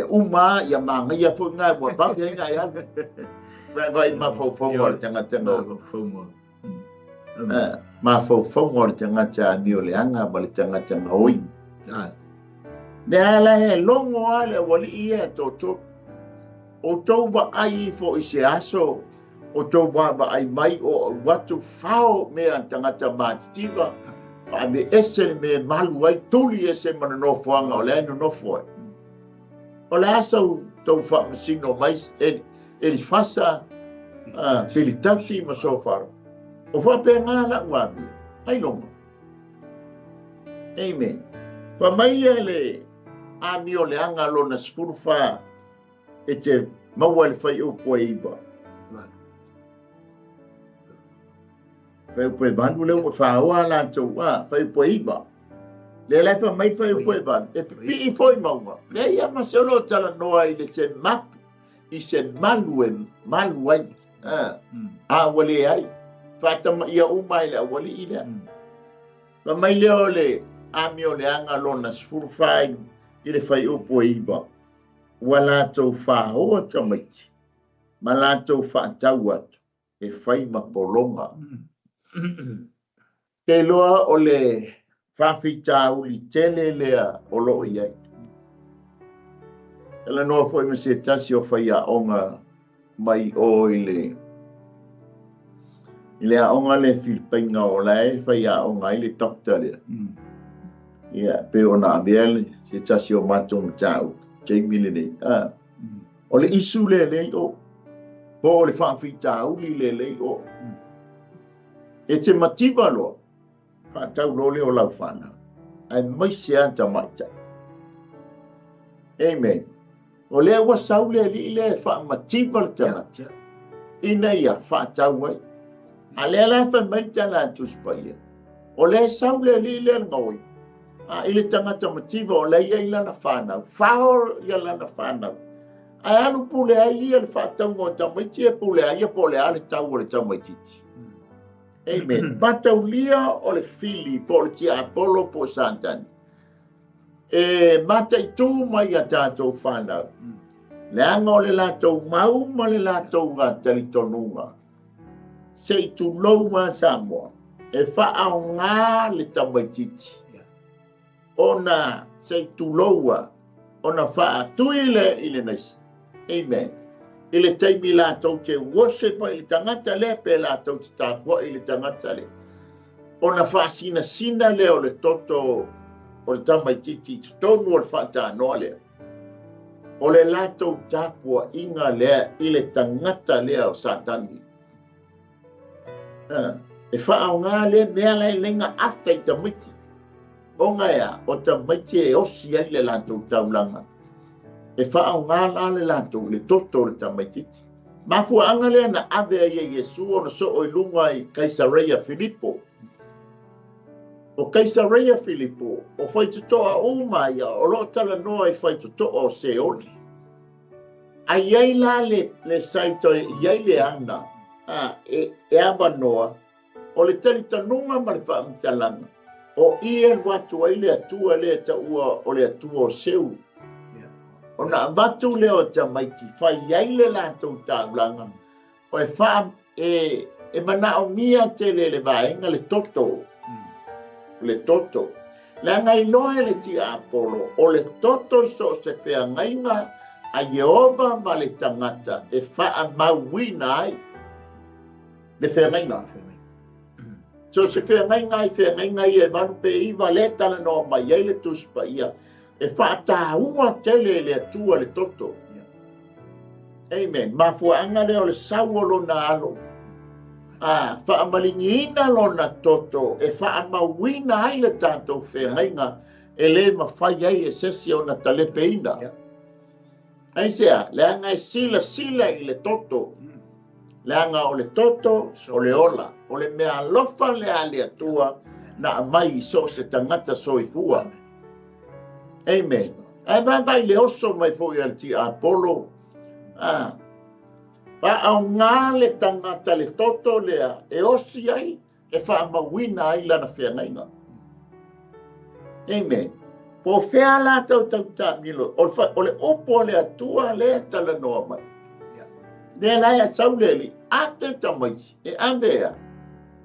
uma ia manga ia foi ngai wa pa ia ia. Vai ma fo ngol tangata no fo ngol. Ma fo ngol tangata ni o le anga ba le tangata ngoi. Le ala he longo ale wali ia toto. O tau wa ai fo i se aso. O tau wa ai mai o watu fao mea tangata mātitiva. A me ese me malu ai tuli ese mana no fuanga o le aino no fua. O le asa tau wha masino mais eli fasa pelitasi ma sofaro. O wha pe ngā la uami. Ai longo. Amen. Pa mai ele ami o le anga lona sfurufa e te maua le whai upo e iwa. Whai upo e bandu leo whaoa la tau whai upo e iwa. Le lai pa mai whai upo e bandu. E pi i fwoi maunga. Le ia ma se ono tala noa i le te mapu i se malu ai. A wale ai. Whatama ia umai le a wale i lea. Pa mai leo le ami o le anga lona sfurufa i le whai upo e iwa. Ua lātou whaoa tamaiti. Ma lātou whaatau atu. E whai mapolonga. Te loa o le whawhitauli tele lea o loo iai. Ela noa fwoi me se tasi o whai a onga mai o i le a onga le Filipainga o lai whai a onga i le dokta lea. Ia, pe o na abiele se tasi o matung tau. Jamie le o le isu le o po o le whawhitauli le o e te mativa loa whaatau lo le o lau whana ai mai se anta maita. Amen. O le ua sau le li le wha mativa le tangata ina ia whaatau ai a le ala wha maita la tuspaia o le sau le li le ngoi a ile tangata mativa o le ia ilana whanau whao ia lana whanau ai anu pule ai ia le whaatau ngō tamaiti e pule ai ia pole ale tau o le tamaititi. Amen. Mataulia o le fili po le tia Apollo po Santani. E matai tū mai a tātou whanau. Le anga o le lātou mau ma le lātou ngā talitonunga. Se i tū louma Samoa. E whaau ngā le tamaititi. Ona se i tū loua. Ona wha tuile i le nasi. Amen. i le taimi lātou te worship i le tangata le pe lātou te tāpua i le tangata le. O na whaasina sina le o le toto o le tamaititi tonu o le whaatanoa le. O le lātou tāpua inga lea i le tangata lea o Satani. E whaau ngā le mea lai lenga afta i tamaiti. O ngaia o tamaiti e osi ai le lātou taulanga. E whaau ngā la le lātou le toto le tamaititi. Mafua anga lea na ave ai Yesu o na so o ilunga i Kaisareia Filipo. O Kaisareia Filipo, o whaitutoa uma ia, o lo tala noa i whaitutoa o Seoli. A iai la le saito iai le ana, e ava noa, o le talitanunga ma le whaamitalanga, o ia watu ai le atua le taua o le atua o seu. O na watu leo tamaiti, whai iai le lātou tāulanga, o e wha e manao mia te le vaenga le toto. Le toto. Le ngai loe le ti apolo, o le toto so se whea ngainga a Yehova ma le tangata e wha mauina ai. Le whea ngainga. So se whea ngainga i e manu pe iwa le tala no mai ei le tuspa ia. E wha tāunga tele le atua le toto. Amen. Mafua anga leo le sauolo na alo. Whaamalingiina lona toto e whaamawina ai le tātou whengainga e le mawhai ai e sesi o na talepeina. Ai sea, le anga e sila i le toto. Le anga o le toto o le ola. O le mea lofa le ale atua na amai so se tangata soifua. Amen. Ai vai le oso mai fo i alti Apollo. Au ngā le tangata le toto lea e osi ai e whaamawina ai lana whengainga. Amen. Po whea la tau tā milo, o le opo le atua le tala noa mai. Le lai a sauleli, ape tamaiti, e avea,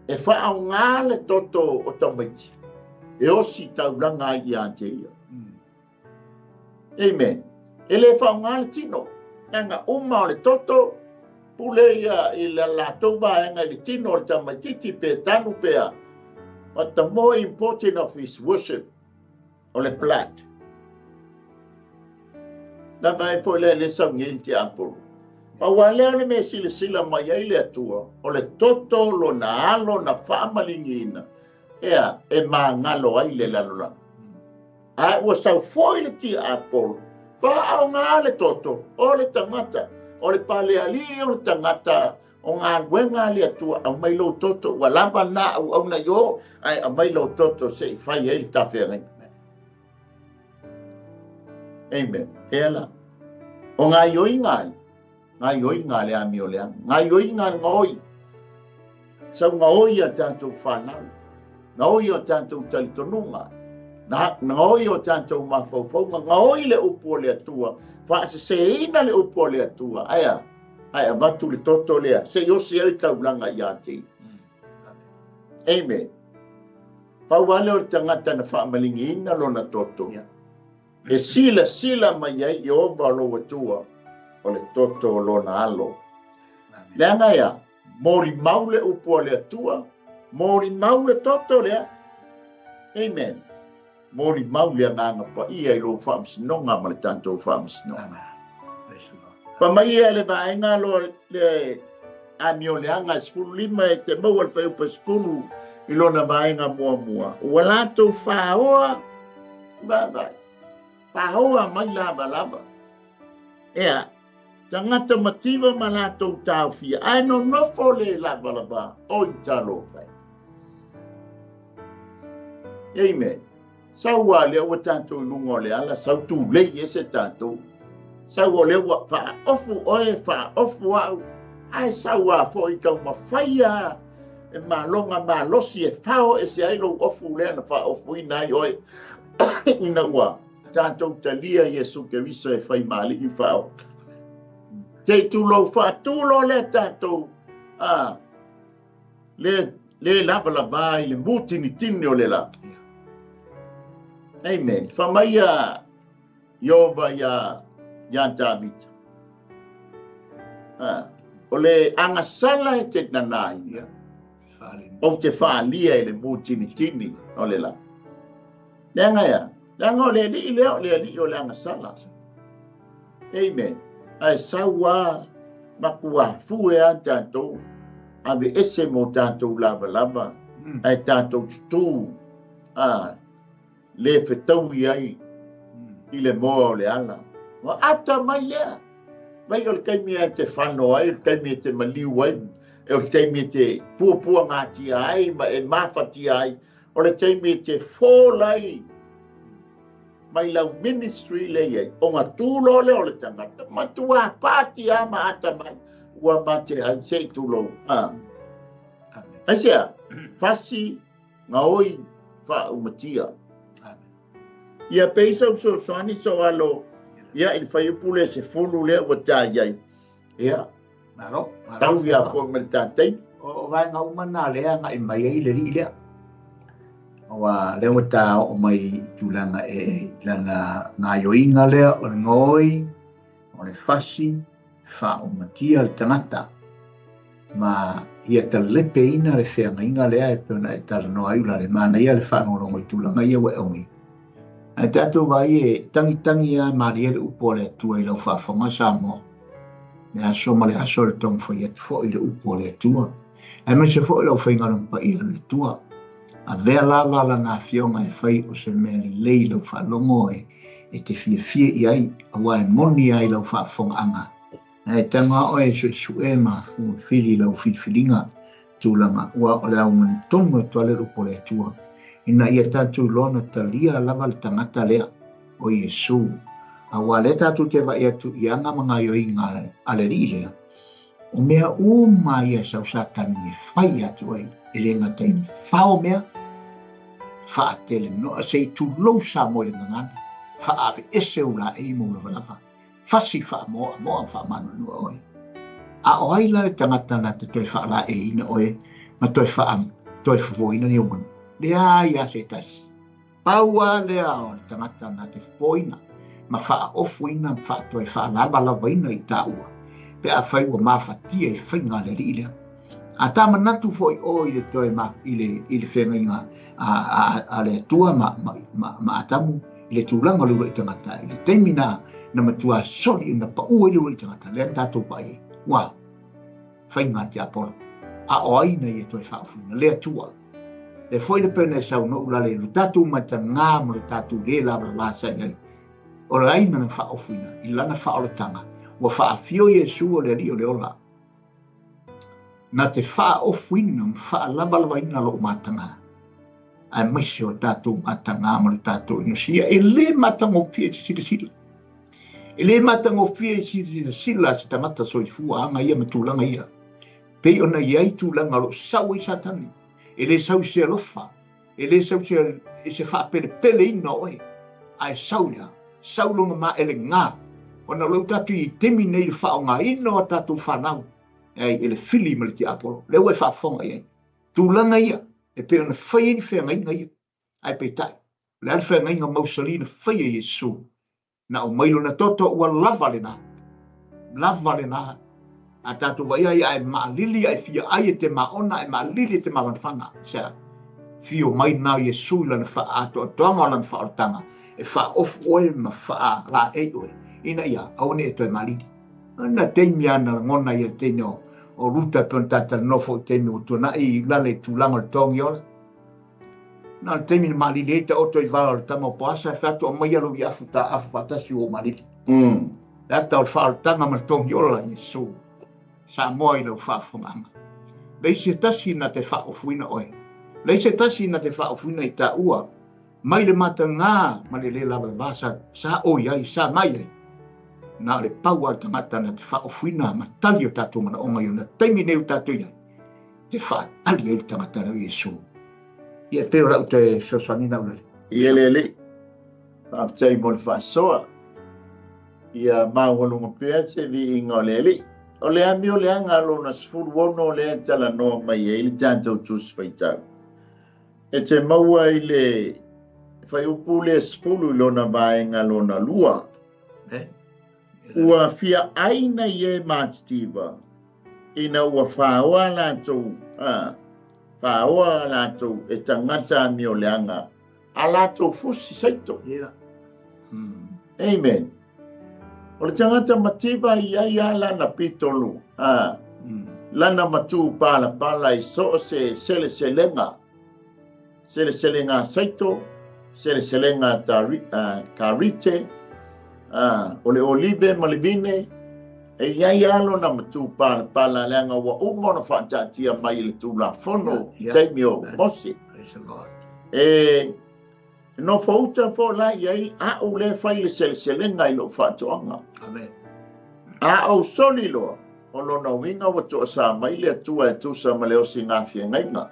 e whaau ngā le toto o tamaiti. E osi tauranga ai ante ia. Amen. E le whaau ngā le tino, nga uma o le toto, pule ia i la lātou vaenga i le tino o le tamaititi pe tanu pea. But the more important of his worship, o le plat. Na mai po le saungi te Apollo. Ma wale le me sila mai ai le atua, o le toto lo na alo na whaamalingina. Ea, e ngalo ai le lalolanga. A ua sau foi le ti Apollo. Wha au ngā le toto, o le tangata. O le paleali o le tangata o ngā wenga le atua au mai lo toto wa lava na au na yo ai au mai lo toto se fai e ta fere. Amen. Ela. O ngā yoinga le ami o le ang. Ngā yoinga ngoi. Sau ngoi a tātou whanau. Ngoi o tātou talitonunga. Ngoi o tātou mawhauwhaunga. Ngoi le upo le atua. Fa se ina le upo le atua aya batu le toto lea se yo se le taulanga ia te. Amen. Pa wale o tangata na whaamalingiina lona toto. E sila mai ai i ova lo atua o le toto lona alo. Le anga ia, mori maule upo le atua, mori maule toto lea. Amen. Mori mauli a nganga pa ia i lo whaamsinonga ma le tantou whaamsinonga. Pa mai ia le vaenga lo le ami o le anga sfulu lima e te mau al whaiupa sfulu i lona vaenga mua. Ua lātou whaoa, vai. Whaoa mai lava. Ea, tangata mativa ma lātou tāu fia. Ai no nofo le lava, o i talo whai. Amen. Sau wa le o tātou lungo le ala, sau tū lei e se tātou. Sau o le wa wha ofu au. Ai sau wa fo i kau mawhaia e malonga malosi e whao e se ailo ofu lea na wha ofu i nai oe. Ina ua, tātou talia Jesu Keriso e whai mali i whao. Te tūlo wha tūlo le tātou. Le lava i le mutini tini o le la. Amen. Whamaia Yehova ia Tāvita. O le angasala e te nanai. O te whaalia e le mūtini tini o le la. Leanga ia. Leanga o le li leo le li o le angasala. Amen. Ai sawa makua fu e a tātou. Ave ese mo tātou lava lava. Ai tātou tutu. Le whetau i ai. I le moa o le ala. Wa ata mai lea. Vai o le kaimia te whano ai, o le kaimia te maliu ai, o le kaimia te puapua ngāti ai, e mawhati ai, o le kaimia te whōlai. Mai lau ministry le ai, o ngā tūlo le o le tangata, matua pāti a ma ata mai, ua mate ai se tūlo. Aisea, whasi ngā oi wha umatia. Ia peisa uso soani so alo, ia il fai pule se fulu le o tai ia Naro. tau ia po me tatai O vai ngau mana le nga i mai ai le ri le. Wa le o ta o mai tulanga e lana nga yo inga le o ngoi o le fasi fa o matia le tangata. Ma ia ta lepe ina le whenga inga lea e pēna e tala no ai ula le mana ia le whanongo i tulanga ia we ongi. Ai tātou vai e tangi a maria le upo le atua i lau whawhonga sa mo. Me aso ma le aso le tong whai atu fo i le upo le atua. Ai me se fo i lau whainga rumpa i le atua. A vea lava la ngā whionga e whai o se mea lei lau whalongo e te fia i ai a wai moni ai lau whawhonga anga. Ai tanga o e su e ma fu fili lau filinga tūlanga ua o le au mani tonga toale upo le atua. Ina ia tātou lona talia lava le tangata lea o Iesu. A wā le tātou te wa ia tu i anga mga yo inga ale ri lea. O mea uma ia sau sātani e whai atu ai. E le ngata ini whao mea. Wha tele no a sei tu lau sa mo le ngangana. Wha ave ese ula e mo le walawa. Fasi wha moa wha manu nua oi. A o ai la e tangata na te toi wha la e ina oi. Ma toi wha toi whafoina ni omanu. Lea ia se tasi. Paua lea o le tangata na te whafoina. Ma wha ofuina wha toi wha lava lavaina i tāua. Pe a whai ua mawhatia i whainga le ri lea. A tā manatu foi o i le toi ma i le whenga a le tua ma atamu i le tūlanga lua i tangata. I le teimina na matua sori na pa ua i lua i tangata. Lea tātou pai. Wā, whainga te apora. A o aina i e toi whaofuina. Lea tua. Le foi le pene sau no ulale lu tatu mata ngā mo le tatu le la wasa ngai. O le aina na whaofuina, i lana whaoletanga, wa whaafio Iesu o le rio le ola. Na te whaofuina, whaalawalawa ina lo matanga. Ai maise o tatu mata ngā mo le tatu ino sia, e le matango pia te sila sila. E le matango pia te sila sila se tamata soifua anga ia matulanga ia. Pei ona iai tūlanga lo sau i satani. E le sau se alofa, e le sau se whapele ina oe, ai saulia, saulunga ma ele ngā, o na lau tatu i temi nei le whao ngā ino a tatu whanau, ai ele fili ma le ti apolo, leo e whaafonga ia, tūlanga ia, e pe ona whai ni whenga inga ia, ai pe tai, le al whenga inga mausalina whai e Iesu, na o mailo na toto ua lava le nā, a tātou wai ai maalili ai fia ai e te maona ai maalili e te mawanwhanga. Sea, fio mai nau Iesu lana wha ato atoanga lana wha ortanga. E wha ofu oe ma wha la ei oe. Ina ia, aone e toi maalili. Na teimi ana ngona ia teimi o ruta peon tata nofo teimi o tuna i lale tūlanga le tongi ola. Na teimi na maalili e te oto i wā o tama o poasa e whatu o mai alo i afu ta afu patasi o maalili. Lata o wha ortanga ma tongi ola Iesu. Sa moi lo whaafonganga. Lei se tasi na te whaofuina oe. Lei se tasi na te whaofuina i tā ua. Mai le mata ngā, ma le lava le vasa, sa oi ai, sa mai ai. Nā le paua tangata na te whaofuina, ma tali o tātou mana onga iona, teimi neu tātou iai. Te whaatali ai tangata na Iesu. Ia peo rau te sosanina ulele. Ia lele. Whaaptai mo le whaasoa. Ia mauholunga pēr se vi inga lele. O le ami o le anga lona sfuru ono o le tala no mai e ili tātou tūs whaitau. E te maua i le whai upu le sfuru lona vaenga lona lua. ua fia aina ye matstiva ina ua whaoa lātou whaoa lātou e tangata mi o leanga a lātou fusi saito. Amen. O le tangata mativa ia lana pitolu lana matu pala I so se 𝚟𝚑𝚙𝚢𝚑 saito 𝚟𝚑𝚙𝚢𝚑 o le olive ma le vine e iai alo na matu pala leanga ua umona whaatatia mai le tulafono taimi o mosi. E no fauta fo la iai a o le fai le 𝚟𝚑𝚙𝚢𝚑 I lo whaatoanga. A o soli loa o lona winga wa toa sa mai le atua e tusa ma le o singafia ngainga.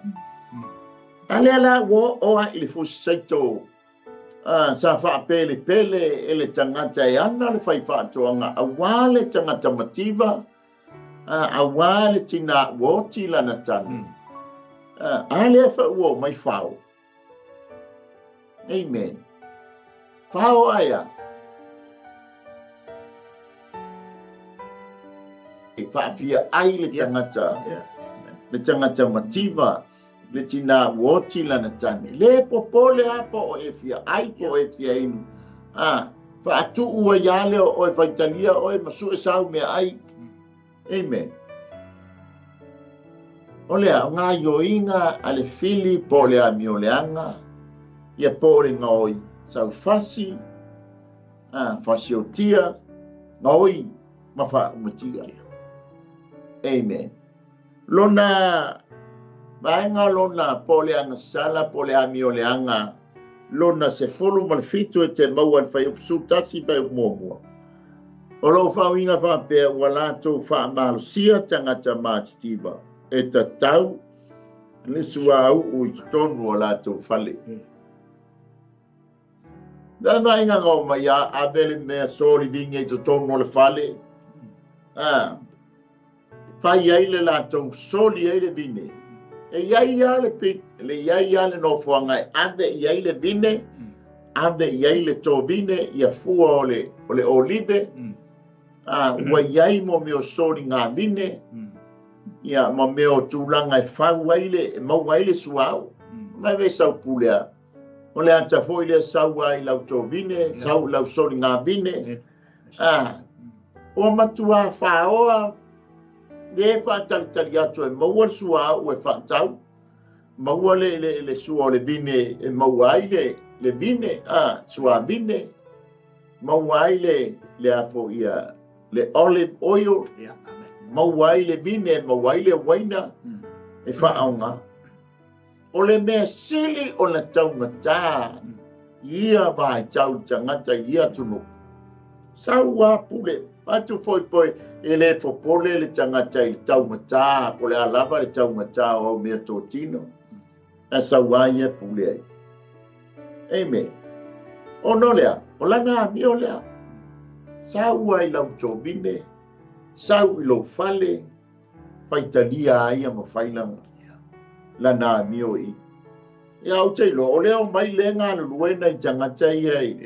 Ale ala wo o a ili fusi saito sa whaapele ele tangata e ana le whai whaatoanga a wale tangata mativa a wale tina woti lana tani. Ale e wha mai whao. Amen. Whao aia. E whaapia ai le tangata mativa le tina woti lana tani. Le popole apa o e fia ai po e fia inu. Whaatu ua yale o e vaitalia o e masu e sau mea ai. Amen. O lea, ngā yoinga ale fili po lea mi o leanga. Ia po le ngoi sau fasi. Fasi o tia. Ngoi mawha umatia. Amen. Lona vaenga lona po leanga sala po lea mi o leanga. Lona se folo malfitu e te maua al fai upsu tasi fai upmomua. O lo whawinga whapea ua lātou whaamalusia tangata mātitiva. E ta tau le sua au o I tonu o lātou whale. Da vaenga ngau mai a vele mea sori vinga I to tonu o le whale. Whai ai le lātou soli ai le vine. E iai ale pit, le iai ale no fuanga ave iai le vine, ave iai le tō vine, ia fua o le olive, ua iai mo meo sori ngā vine, ia mo meo tūlanga e whau aile, e mau aile suau, mai vei sau pulea, o le anta foi le sau ai lau tō vine, sau lau sori ngā vine, o matua whaoa, le whaatalitali atu e maua sua o e whaatau. Maua le sua o le vine e maua ai le vine, sua vine. Maua ai le afo ia le olive oil. Maua ai le vine, maua ai le waina e whaaunga. O le mea sili o na taungata, ia vai tau tangata ia tunu. Sau a pule, atu foi poi, ele fopole le tangata I taumata, pole alava le taumata o mea tōtino. A sawaia pule ai. Amen. O no lea, o lana mi o lea. Sau ai lau tō vine, sau I lo fale, paitalia ai a mawhailanga. Lana mi o I. E au teilo, o lea o mai le ngā luena I tangata I ai.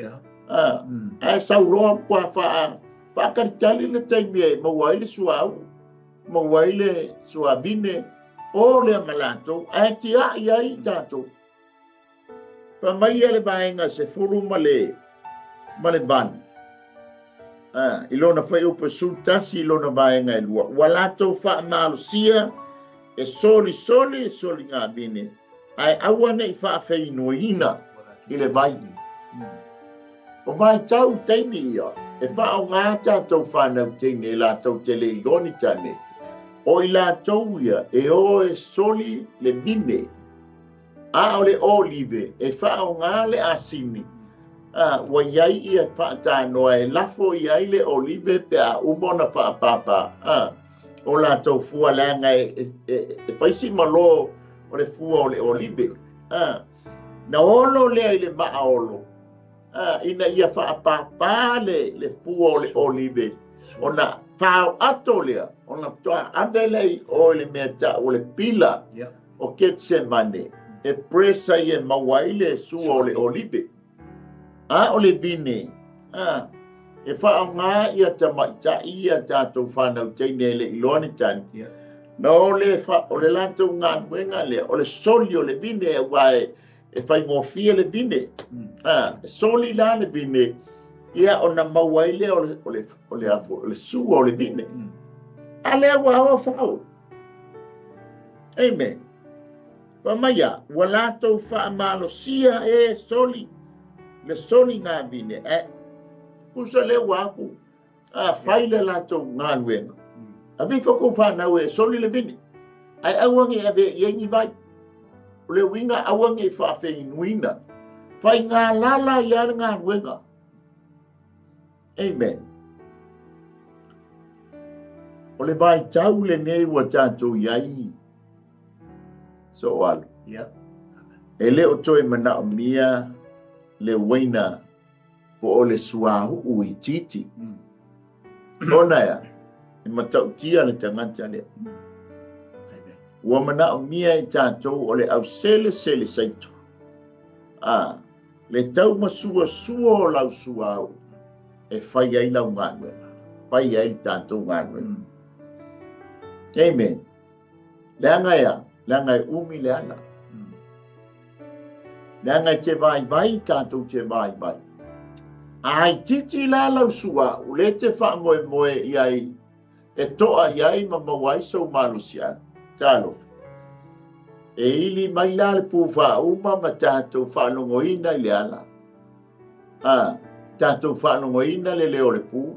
A sau roa kua wha whakaritali le taimi e mawai le suau, mawai le suavine, o le malato, a te ai ai tato. Pa mai ele vaenga se furu male ban. Ilona whai upa sultasi ilona vaenga e lua. Walato wha malusia e soli ngā vine. Ai awane I wha whainoina I le vaini. O mai tau taimi ia. E whao ngā tātou whanau tene la tau tele I loni tane. O I la tau ia e o e soli le vine. A o le olive e whao ngā le asini. Wa iai ia whaatanoa e lafo iai le olive pe a umona whaapapa. O la tau fua langa e paisi malo o le fua o le olive. Na olo lea I le maa olo. Ina ia whaapapa le fua o le olive. Ona tau ato lea. Ona toa avelei o le mea ta o le pila. O 𝚗𝚑𝚙𝚢𝚑. E presa ia mawaile sua o le olive. O le vine. e whaanga ia ta maita ia tātou whanau teine le iloani tani. No le o le lātou ngā nuenga le, o le soli o le vine e wae e whai ngofia le vine. Soli la le vine, ia o na mauaile o le sua o le vine. A le awa awa whao. Amen. Pa maia, wa lātou whaamalo sia e soli. Le soli ngā vine. Kusa le waku. Whaile lātou ngā nuenga. A vi whako whanau e soli le vini. Ai awangi ave iengi vai. O le winga awangi e whawhi inuina. Whai ngā lala i ara ngā nuenga. Amen. O le vai tau le nei wa tātou iai. So alu. E le o toi mana o mia le waina po o le suahu ui titi. Ona ya. E matau tia le tangata le. Ua mana o mia i tātou o le au sele saito. Le tau masua sua o lau sua au. E whai ai lau ngānue. Whai ai tātou ngānue. Amen. Leanga ia. Leanga i umi le ana. Leanga te vai tātou te vai. Ai titi la lau sua. Ule te wha moe i ai. E toa iai ma mawai sau malusia. Talo. E ili mai la le puwha uma ma tātou whanongoina le ala. Tātou whanongoina le leo le pū.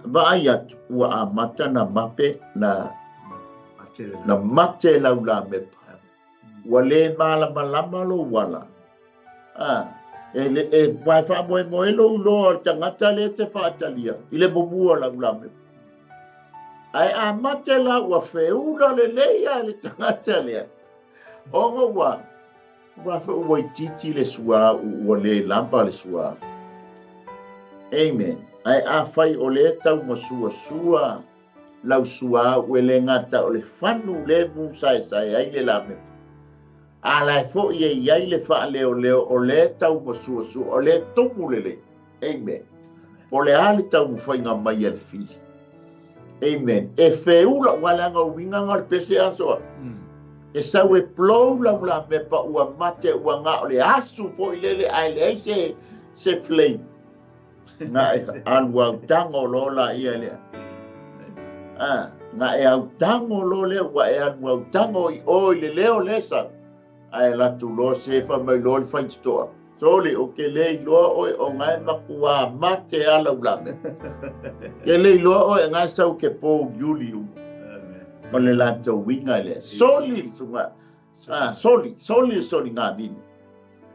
Vai atu ua a mata na mape na mate lau la mepa. Ua le malama lo wala. E wai wha moe lo loa tangata le te whaatalia. Ile bobua lau la mepa. Ai a mate la ua wheura le leia le tangata lea. Ongo wa ua titi le sua ua le lampa le sua. Amen. Ai a whai o le tau sua lau sua ue le ngata o le whanu le mu sai ai le la mepa. A lai fo iai le wha leo o le tau sua o le tomu le. Amen. O le ali tau mwhainga mai al fisi. Amen. E feula walanga winga ngal pese aso. E sau e plou la mepa ua mate ua ngā o le asu po ilele ai le se flame. Ngā e anua tango lola ia lea. Ngā e au tango lo lea ua e anua tango i o le leo lesa. Ai latu lo se fa mai lo le whainstoa. Soli o ke lei loa oi o ngai makua mate ala ulame. Ke lei loa oi ngai sau ke po Juliu. O le lato winga le. Soli sunga. Soli ngā vini.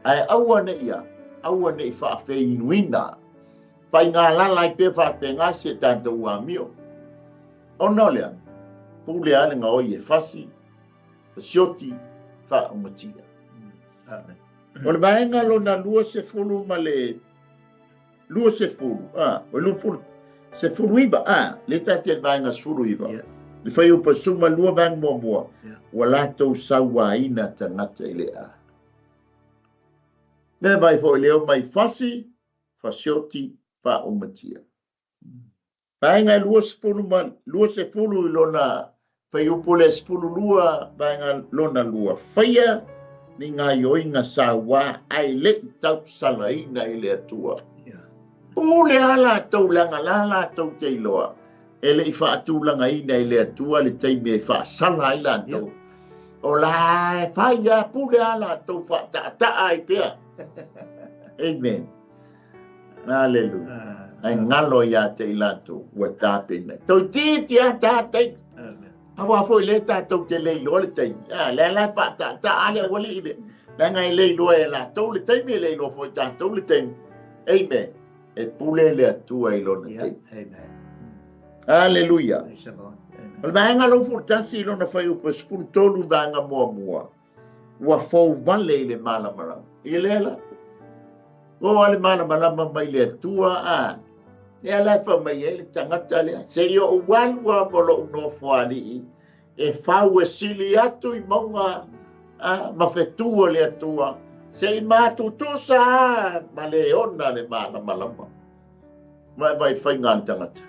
Ai aua ne ia. Aua ne i whaafe inuina. Pai ngā lalai pe whaate ngā se tanta ua mio. O no lea. Pule ale ngā oi e fasi. Sioti wha umatia. Amen. O le vaenga lo na lua se fulu ma le lua se fulu. O lua fulu. Se fulu iba. Le tati e vaenga fulu iba. Le whai upa suma lua vaenga mua. Wa latou sawa ina tangata ile a. Me vai fo leo mai fasi, fasioti, fa umatia. Vaenga lua se fulu ilona whai upa le se fulu lua vaenga lona lua. Whaia ni ngā ioinga sa wā ai le tau salaina i le atua. Ule ala tau langa la tau te iloa. E le i whaatu langa ina i le atua le teime e wha sala i la tau. O la whaia pule ala tau wha ai pia. Amen. Hallelujah. Ai ngalo ia te ilato ua tāpena. Tau titi a tātei. Awa foi le tātou te lei loa le teimi. Le lai pa tā ale wale ibe. Le ngai lei loa e la tau le teimi e lei loa foi tātou le teimi. Amen. E pule le atua i lona teimi. Amen. Hallelujah. Le vaenga lo furtasi lona fai upa skulu tolu vaenga mua. Ua fau vale i le malamalama. I le la. O ale malamalama mai le atua e ala fa mai ele tangata le se yo walwa molo no foali e fa we sili atu i maunga ma fetua le atua se i matu tosa ma le ona le mana malama Vai fai ngā tangata.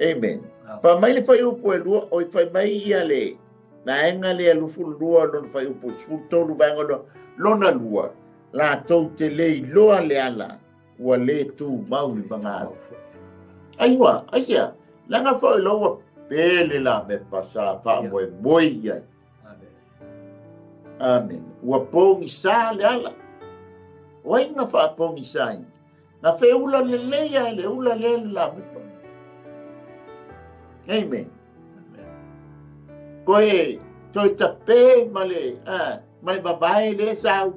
Amen. Pa mai le fai upo e lua, oi fai mai ia le. Na enga le alufu lua lona fai upo tolu bangono lona lua. La tau te lei loa le ala. Ua le tu mauni mangalo. Aiwa, aisia. Langa fai loa pele la me pasa pa moe moi iai. Amen. Ua pongi sa le ala. Wai nga wha pongi sa ingi. Nga whe ula le leia le ula le la me pa. Amen. Koe, toi ta pe male, male babae le sa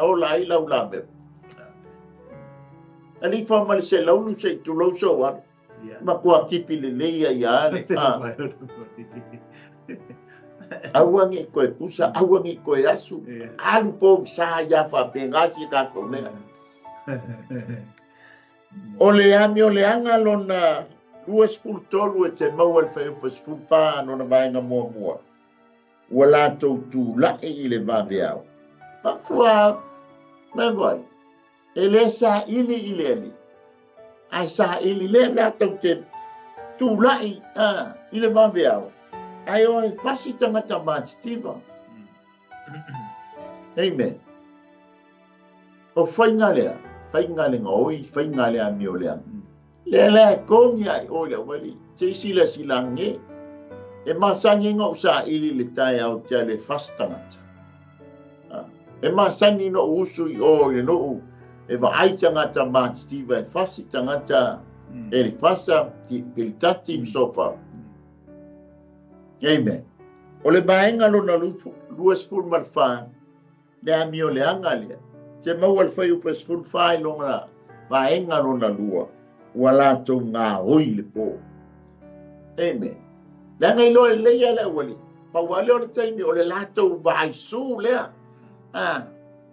ola i lau la me. Ali fa male se launu se tu lau so wan. Ma kua kipi le leia i ale. Awangi koe kusa, awangi koe asu. Alu po sa ya fa pengati ka kome. Ole ami ole anga lona lua skul tolu e te mau al fai upa skul wha no na maenga mua mua. Ua la tau tu lae i le mabeao. Pafua, mai vai, e le sa ili i le ali. Ai sa ili le la tau te tu lae i le mabeao. Ai oi fasi tangata maatitiva. Amen. O whainga lea, whainga le ngoi, whainga lea mi o lea. Le kongi ai o lea wali, te sila silange. E masangi ngau sa ili le Taeao tia le fastangata. E masangi no usu i o le no e va ai tangata maatitiva e fasi tangata e le fasa ti pilitati msofa. Amen. O le maenga lona lua spul malfa, le ami o le anga lea. Te mau al fai upa spul fai longa maenga lona lua, ua lato ngā hoi le po. Amen. Le ngai loe leia le wali, pa wale o le taimi o le lato vai su lea.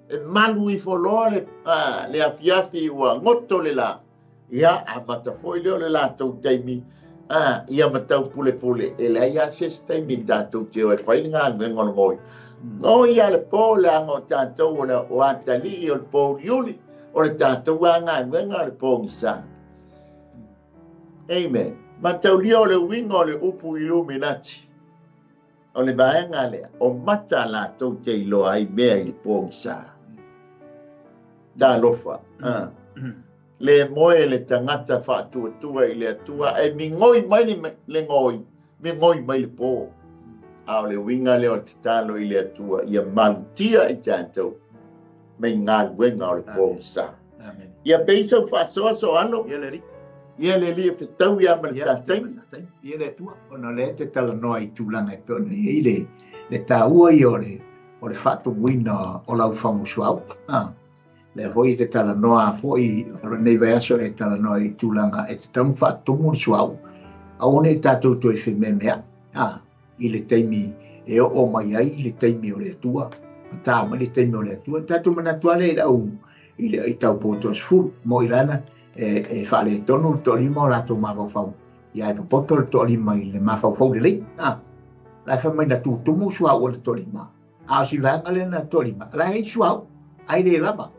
E malu i foloa le afiafi ua ngoto le la. Ia a matafoi leo le lato taimi, ia matau pule pule e la ia sesta mi tatou te o e whai ngā ngono ngoi. Ngoi ia le po le ango tatou o le o atali o le po liuli o le tatou a ngā ngā le po ngisa. Amen. Matau lia o le winga o le upu illuminati. O le baenga lea o mata la tau te ilo ai mea i le po ngisa. Da lofa. Le moe le tangata whaatua i le atua e mi ngoi mai le ngoi, mi ngoi mai le po. Ao le winga le o te talo i le atua ia malutia i tātou me ngā wenga o le po ngisa. Ia beisau whaasoa so ano. Ia le li e whetau ia ma le tātai. Ia le atua, ona le te tala noa i tūlanga e peona i le tāua i o le whatu wina o lau whangu suau. Le hoi te tala noa hoi nei vai aso e tala noa i tūlanga e te tamu whātongu le suau. A one e tātou toi whi mea. I le teimi e o mai ai le teimi o le atua. Tā ma le teimi o le atua. Tātou mana tuale e lau i tau pōtos ful mo i lana e whale tonu to lima o lato mawau whau. Ia e papoto le to lima i le mawau whau le lei. Lai whamai na tūtumu suau o le to lima. A si langa le na to lima. Lai e suau. Ai le lama.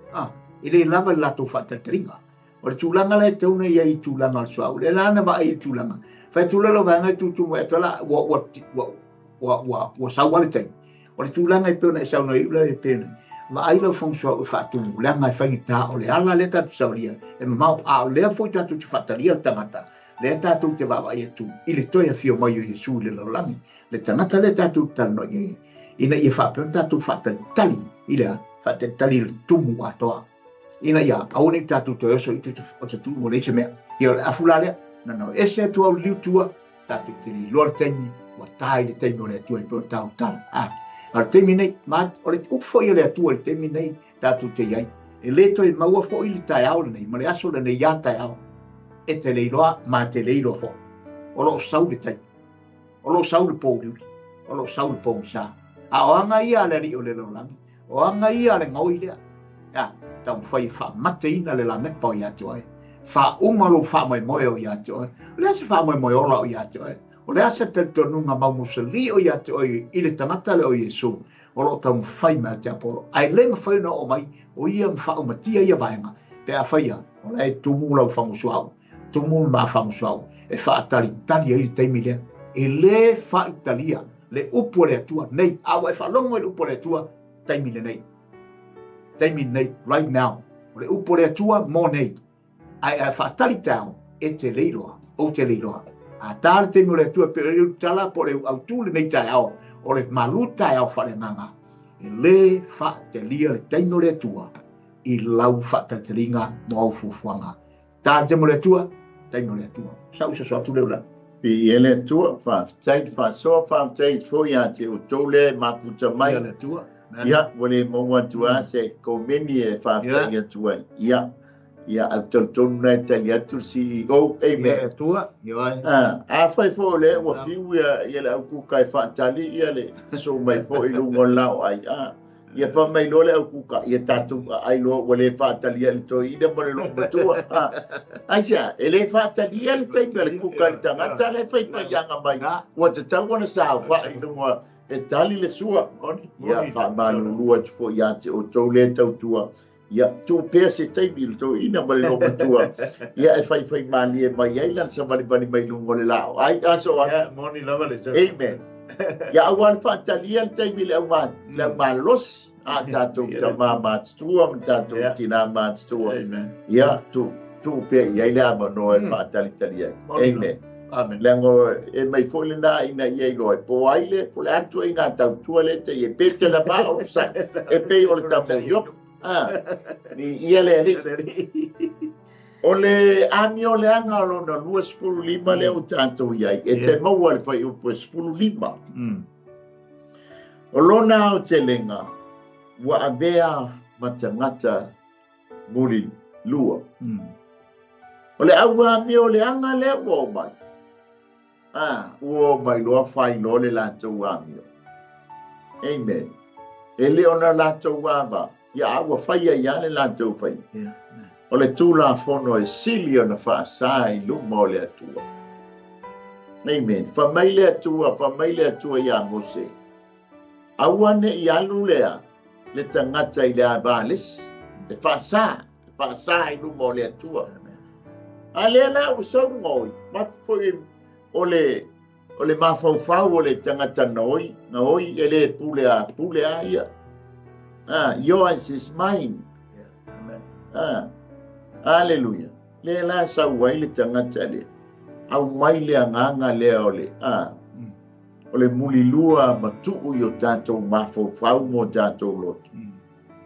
I le lama le lato whatatringa. O le tūlanga le tauna ia i tūlanga le suau. Le lana wa i tūlanga. Whai tūlalo vanga i tūtumu e tola wa sau wale tei. O le tūlanga i peona e sauna i ula e peona. Ma ai lau whang suau e whātungu. Langa e whangi tā o le ala le tatu sauria. E mau a o lea fwoi tatu te whataria tangata. Le tatu te wawa i atu. I le toia fio mai o Jesu le laulangi. Le tangata le tatu tano i e. Ina i e whapeon tatu whatali. I lea whatali le tumu atoa. Ina ia, aone tatu to oso i te o te tumu le mea. I o le afularea. No, ese atu au liu tua. Tatu te li lor teimi. Wa tai le teimi o le atua i peo tau tala. Al temi nei, o le upfo i le atua i temi nei, tatu te iai. E leto i maua fo i le Taeao le nei, ma le aso le nei ia Taeao. E te leiloa, ma te leiloa fo. O lo sau le tai. O lo sau le pou liuri. O lo sau le pou sa. A o anga ia le ri o le laulangi. O anga ia le ngau i lea. Tau whai wha mateina le la mepa o ia te oe. Wha umalo wha mai moe o ia te oe. O le asa wha mai moe ola o ia te oe. O le asa te tonunga maumusali o ia te oe i le tamata le o Jesu. O lo tau mwhai mea te aporo. Ai le mwhai na o mai o ia mwha o matia ia vaenga. pe a faia o lai tumu lau whangusuau tumu ma whangusuau e whaatali tali ai teimi lea e le whaitalia le upo le atua nei awa e whalongo le upo le atua teimi le nei teimi nei right now o le upo le atua mo nei ai a whaatali tau e te leiroa o te leiroa a tāle teimi le atua pe reu tala po le au tūle nei Taeao o le Malū Taeao Faaleagaga e le whaatalia le teimi le atua i lau whaatatalinga mo au fufuanga tāle teimi le atua teimi le atua sau se soatu leu la i ele tua fa tai foi a te o tole maputa mai le atua ia wale mo tua se ko meni e fa tai tua ia au tonu na tali atu CEO amen atua ia a fai fo le o fiu ia le au ku kai fa tali ia le so mai fo i lungo lao ai ia fa mai lo le au ku ka ia tatu ai lo wale fa tali le to i de mo le lo tua ai sia ele fa tali le tai pe ku ka tanga tale fai pa yanga mai wa te tau wana sa fa i lungo e tali le sua ia fa Malū fo ia te o tole tau tua ia tu pe se tai bil to ina mo le lo tua ia e fai mali e mai ai lan sa mali mai lungo le lao ai aso moni lava le amen ia awan fa tali le tai bil au ma los a tatou tamama tua tatou tina ma tua ia tu pe ia le amano e fa tali amen amen lango e mai foi na ina ia lo po aile po le atu ina tau tua le te e pete la ba o sa e pe o le tamo yo ni ia le ole ami ole anga lo na lua spulu lima le o tatou ia e te mau al fai o po spulu lima o lona o te lenga wa avea matangata muri lua ole awa mi ole anga le o mai o mai lo fai lo le latou ami amen ele ona latou ava ia awa fai ia le latou fai ole tula fono e sili ona fa sai lu mo le atua amen fa mai le atua ia mose awa ne ia lu lea le tangata i le avalis e fa sai lu mo le atua ale na usau ngoi mat foi ole mafau ole tangata noi ele pule a ia yours is mine hallelujah le la sa wai le tangata le au mai le nganga le ole mulilua matu yo tatou mafau mo tatou lot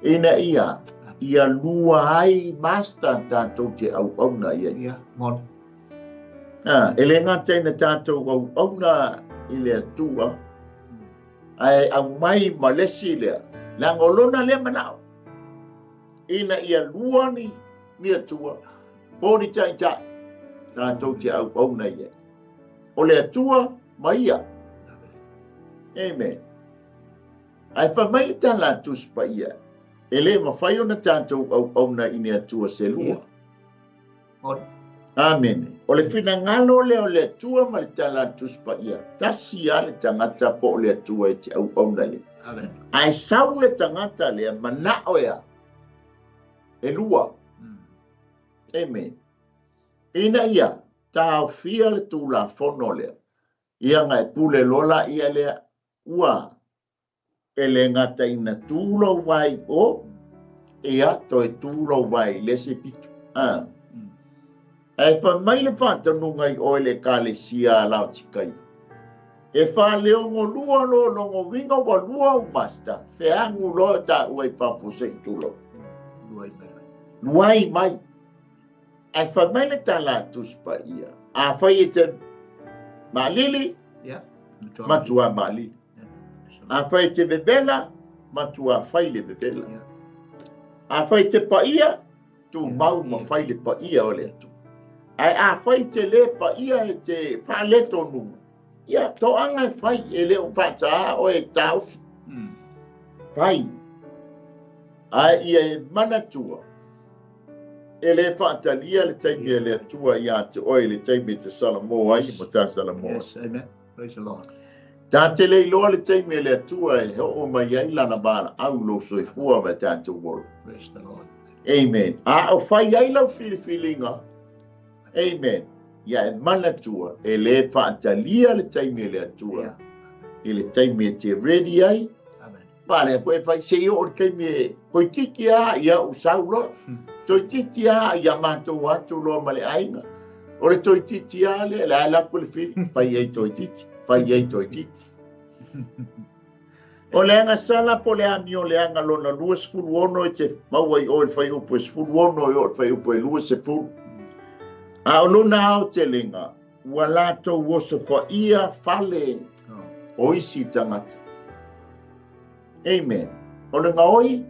ina ia lua ai master tatou te au na ia mon ele ngata ina tatou au na ile atua ai au mai malesi le langolona le manao ina ia lua ni atua boni tai tatou te au na ia ole atua mai ia amen ai fa mai tala tus pa ia ele ma fai ona tatou au na ina atua se lua amen ole fina ngalo le ole atua ma tala tus pa ia tasi ale tangata po ole atua e te au na ia amen ai sau le tangata le manao ia e lua amen ina ia tau fia le tula fono le ia ngai pule lola ia le ua ele ngata ina tulo wai o ia to e tulo wai le se pitu ai fa mai le fata nungai o le kalesia la tikai e fa le ngo lua lo ngo winga wa lua masta fe angu lo ta ui pa fuse tulo luai mai ai fa mai le tala tuspa ia a fa ite malili matua malili a fa ite bebela matua faile bebela a fa ite pa ia tu mau ma faile pa ia ole tu ai a fa ite le pa ia te fa le tonu ia to anga fai ele o fata o e tau fai ai ia manatua ele fatalia le taimi ele tua ia te oi le taimi te salamo ai mo ta salamo amen praise the lord ta te le lo le taimi ele tua e o mai ai lana bana au lo so e fua ma ta tu wol praise the lord Amen. A o fai ai lau whiriwhiringa. Amen. Ia e mana tua, e le whaatalia le taimi le atua. I le taimi te ready ai. Pare, koe fai se o kei me, koe tiki a ia usau lo. Toi titi a ia mātou atu lo ma le ainga. O le toi titi a le ala ko le whiri. Fai ai toi titi. Fai ai toi titi. O le anga sala po le ami o le anga lona lua skulu ono e te maua i o le fai upo e skulu ono i o le fai upo e lua se pulu. A o lona au te lenga, ua lātou woso fa ia fale o isi tangata. Amen. O le ngaoi,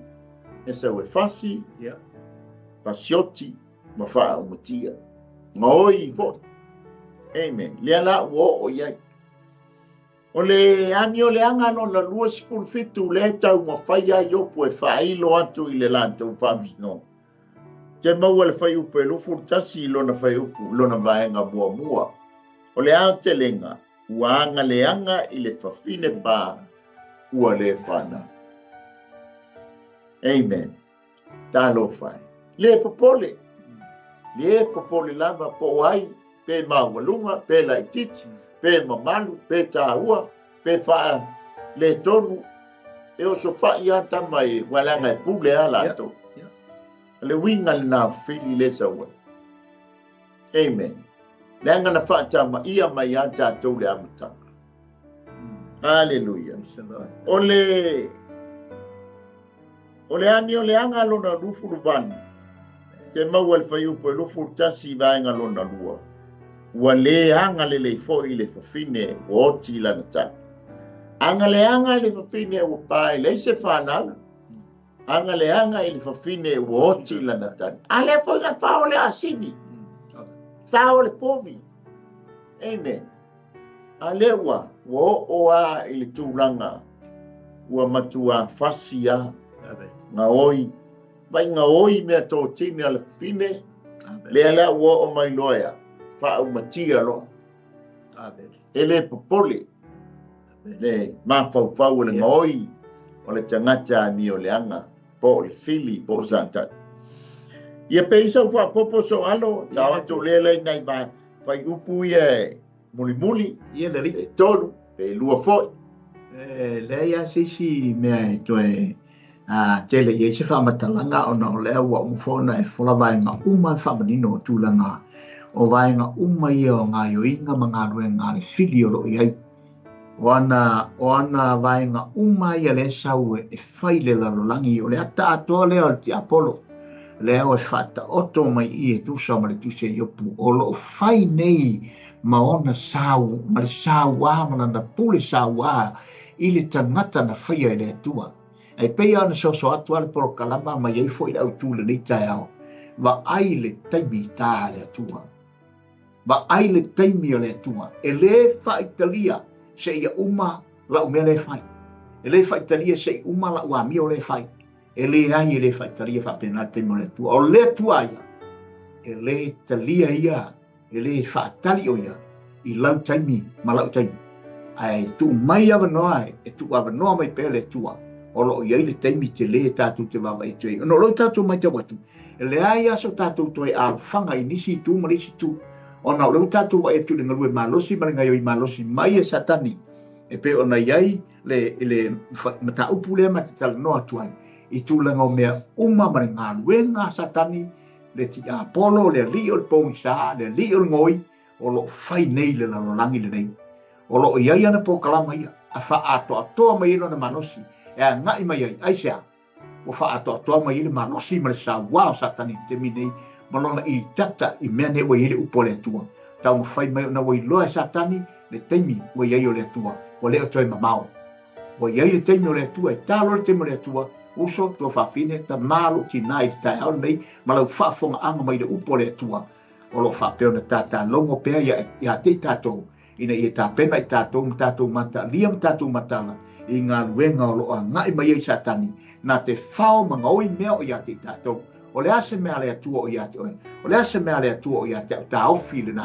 e sau e fasi, pasioti, ma faa umutia. Ngaoi i fo. Amen. Lea la uo o iai. O le ami o le anga no la lua skulu fitu le tau ma fai ai opo e whailo atu i le lātou whamsino. Te maua le whai upo e lufu tasi lona whai upo, lona vaenga mua mua. O le ao te lenga, ua anga le anga i le whawhine pā, ua le whana. Amen. Tālo whai. Le popole. Le popole lava po ai, pe mawalunga, pe laititi, pe mamalu, pe tāua, pe wha le tonu. E o so whai ata mai, walanga e pule ala ato. Le winga na fili le sawa. Amen. Le anga na whaata ma ia mai ata tau le amatanga. Hallelujah. O le ami o le anga lona lufu luvani. Te maua le whai upo e lufu tasi vaenga lona lua. Ua le anga le fo i le whawhine o oti lana tani. Anga le whawhine o pai le se whananga. Anga le anga i le whawhine o oti lana tani. A le po nga whao le asini. Whao le povi. Amen. A le wa oa i le tūranga. Ua matua fasia. Nga oi. Vai nga oi mea tō tini ala whine. Lea la ua o mai loia. Whao matia lo. E le popole. Le mawhau le nga oi. O le tangata mi o le anga. Po le fili po santa. Ia peisa wha popo so alo. Tau atu lelei nei mai. Whai upu ia muli. Ia le li. Tonu. E lua foi. Le ia sisi mea toe. Tele ye se whamatalanga o na o lea ua umwhona e wholawai ngā uma whamanino o tūlanga. O vai ngā uma ia o ngā yoinga ma ngā rue ngā le whili o roi ai. O ana vai ngā uma ia le sau e whaile lalolangi o le ata atoa lea o le ti Apollo. Lea o e whata oto mai i e tūsa ma le tūse i opu. O lo whai nei ma ona sau, ma le sau wā, ma na pule sau wā i le tangata na whaia i le atua. E pei ana so atu ale poro kalama ma iei fo i au tūle nei Taeao. Wa ai le taimi tā le atua. Wa ai le taimi o le atua. E le whaitalia se ia uma la umea le whai. E le whaitalia se uma la ua mi o le whai. E le ai e le whaitalia whapena taimi o le atua. O le atua ia. E le talia ia. E le whaatali o ia. I lau taimi ma lau taimi. Ai tu mai awanoa e tu awanoa mai pe le atua. O lo iai le taimi te le tātou te wawa i tue. No lo tātou mai te watu. E le ai aso tātou toe a whanga i nisi tu marisi tu. O na lo tātou wa e tu le ngalue malosi maringa i malosi mai e satani. E pe o na iai le mata upu lea ma te tala noa tuai. I tu langa o mea uma maringa luenga satani. Le ti Apollo, le li o le pōngisa, le li o le ngoi. O lo whai nei le lalolangi le nei. O lo iai ana po kalama ia. A wha atoa mai ino na manosi. E ngai mai ai, aisea, o wha atoa mai ile malosi ma le sa wao satani te minei, malona i tata i mea ne wai ile upo le atua. Tau ma whai mai na wai loa satani, le teimi wai ai o le atua, o le o toi mamao. Wai ai le teimi o le atua, e talo le teimi o le atua, uso tua whawhine, ta malo ki nai te Taeao nei, ma lau whaafonga anga mai le upo le atua, o lo whapeo na tata longo pea ia te tātou, ina i tā pena i tātou mata, liam tātou matala, i ngā luenga o loa ngai mai ei satani, nā te whao mga oi mea o ia te tātou. O le ase mea le atua o ia te oe. O le ase mea le atua o ia te tā ofi le nā.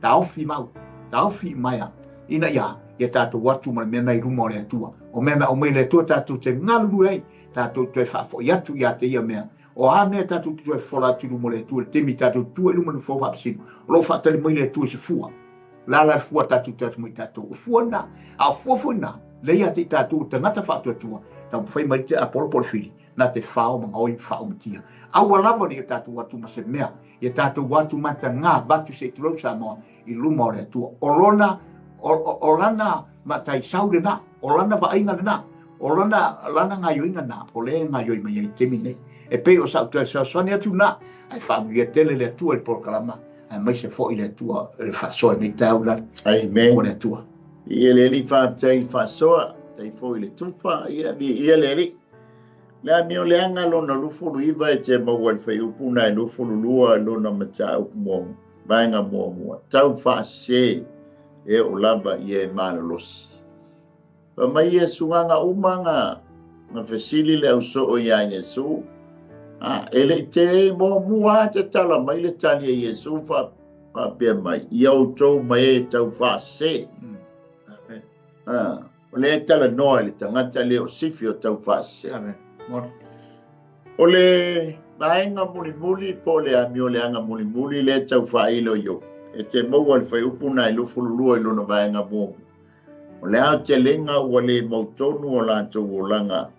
Tā ofi mau. Tā ofi maia. Ina ia tātou watu ma mea nei ruma o le atua. O mea o mei le atua tātou te ngaluru ei. Tātou te whafo i atu ia te ia mea. o a me tatu tu e fola tu mo le tu te mi tatu tu e lumo fo fa sino lo fa tali mo le tu se fua la fua tatu tatu mo tatu fua na a fua na le ia te tatu te ngata fa tu tu ta fai mai te apolo por fili na te fao ma oi fao mtia a wala mo ni tatu watu ma se mea ia tatu watu mata nga batu se tu sa mo i lumo le tu orona orana matai saude na orana ba inga na orana lana ngayo inga na ole ngayo mai te mine e pe o sa tu sa sonia tu na ai fa mi tele le tu el proclama ai mai se fo ile tu le fa so ni taula amen o le tu ia le li fa tai fa so tai fo ile tu fa ia le li la mi o le anga lo na lufu iva e te mo wal fa upuna e lufu lua lo na mata mo bainga mo tau fa se e o lava ia e manalos pa mai e sunganga umanga na fesili le uso o ia Yesu ele te mo mua te tala mai le tali e Yesu fa pe mai ia o tau mai tau fa se o le tala no le tangata le o sifi o tau fa se o le bainga muli po le amio le anga muli le tau fa ilo yo e te mo wal fa upuna i lufu lua i lona bainga mo o le au te lenga o le mautonu o la tau langa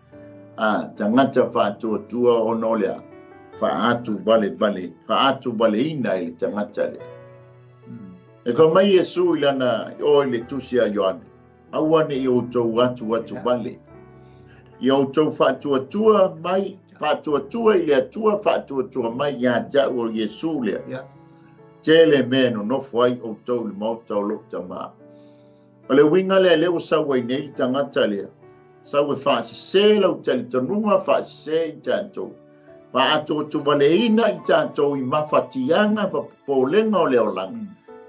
tangata fa tua o no lea fa atu vale ina i le tangata le e fa mai Yesu i lana o le tusi a Ioane awane i o tau atu vale i o tau fa tua mai fa tua i le atua fa tua mai ia ta o Yesu le tele meno no foi o tau le mau tau lokta maa o le winga le o sawa i nei tangata le sawa fa se lau tali tanunga fa se i tantou fa ato tu vale ina i tantou i mafatianga pa polenga o le olanga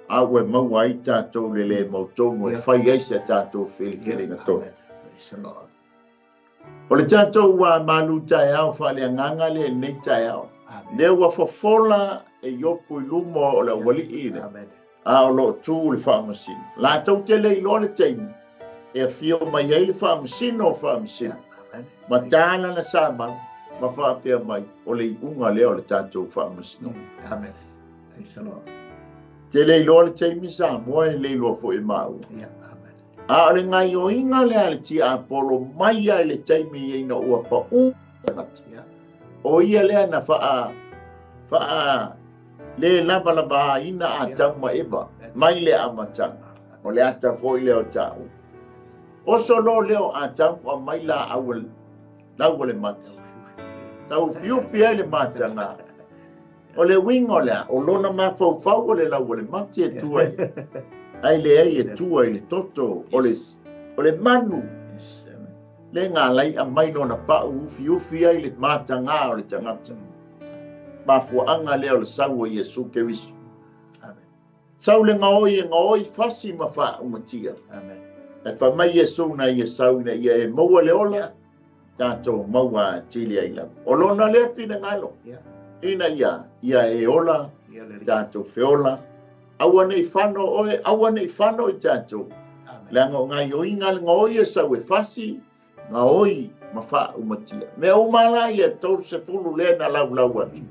awe maua i tantou le mautongo e fai eisa tantou fili ngato o le tantou wa Malū Taeao Faaleagaga le nei Taeao le ua fofola e yopu i lumo o le wali ina o lo tu le whaamasino. La tau te lei lo le teimi. E fio mai hei le whaamasino o whaamasino. Ma tāna na sāma, ma whaapea mai, o le unga leo le tātou whaamasino. Amen. Te lei lo le teimi sā, moe lei lo fo e mau. A le ngai o inga le ale ti a polo mai a le teimi e ina ua pa o ia lea na wha le lava ina a tauma eba mai le amatanga o le ata foi leo tau o solo leo a tauma mai la awel le mata tau fiu pia le matanga o le wingo le o lona ma fau le le mata e tua ai le tua le toto o le manu le ngā lai a mai lona pa fiu pia le matanga o le tangata mafuanga leo le saua Yesu Keriso. Sau le ngaoi fasi mafa umatia. E fa mai Yesu na ia sau na ia e maua le ola tato maua tili aila. O lona le fina ngalo. Ina ia e ola tato feola. Awane i fano i tato. Le ngai o inga le ngaoi e sau e fasi ngaoi mafa umatia. Me umala ia tau se pulu le na lau atu.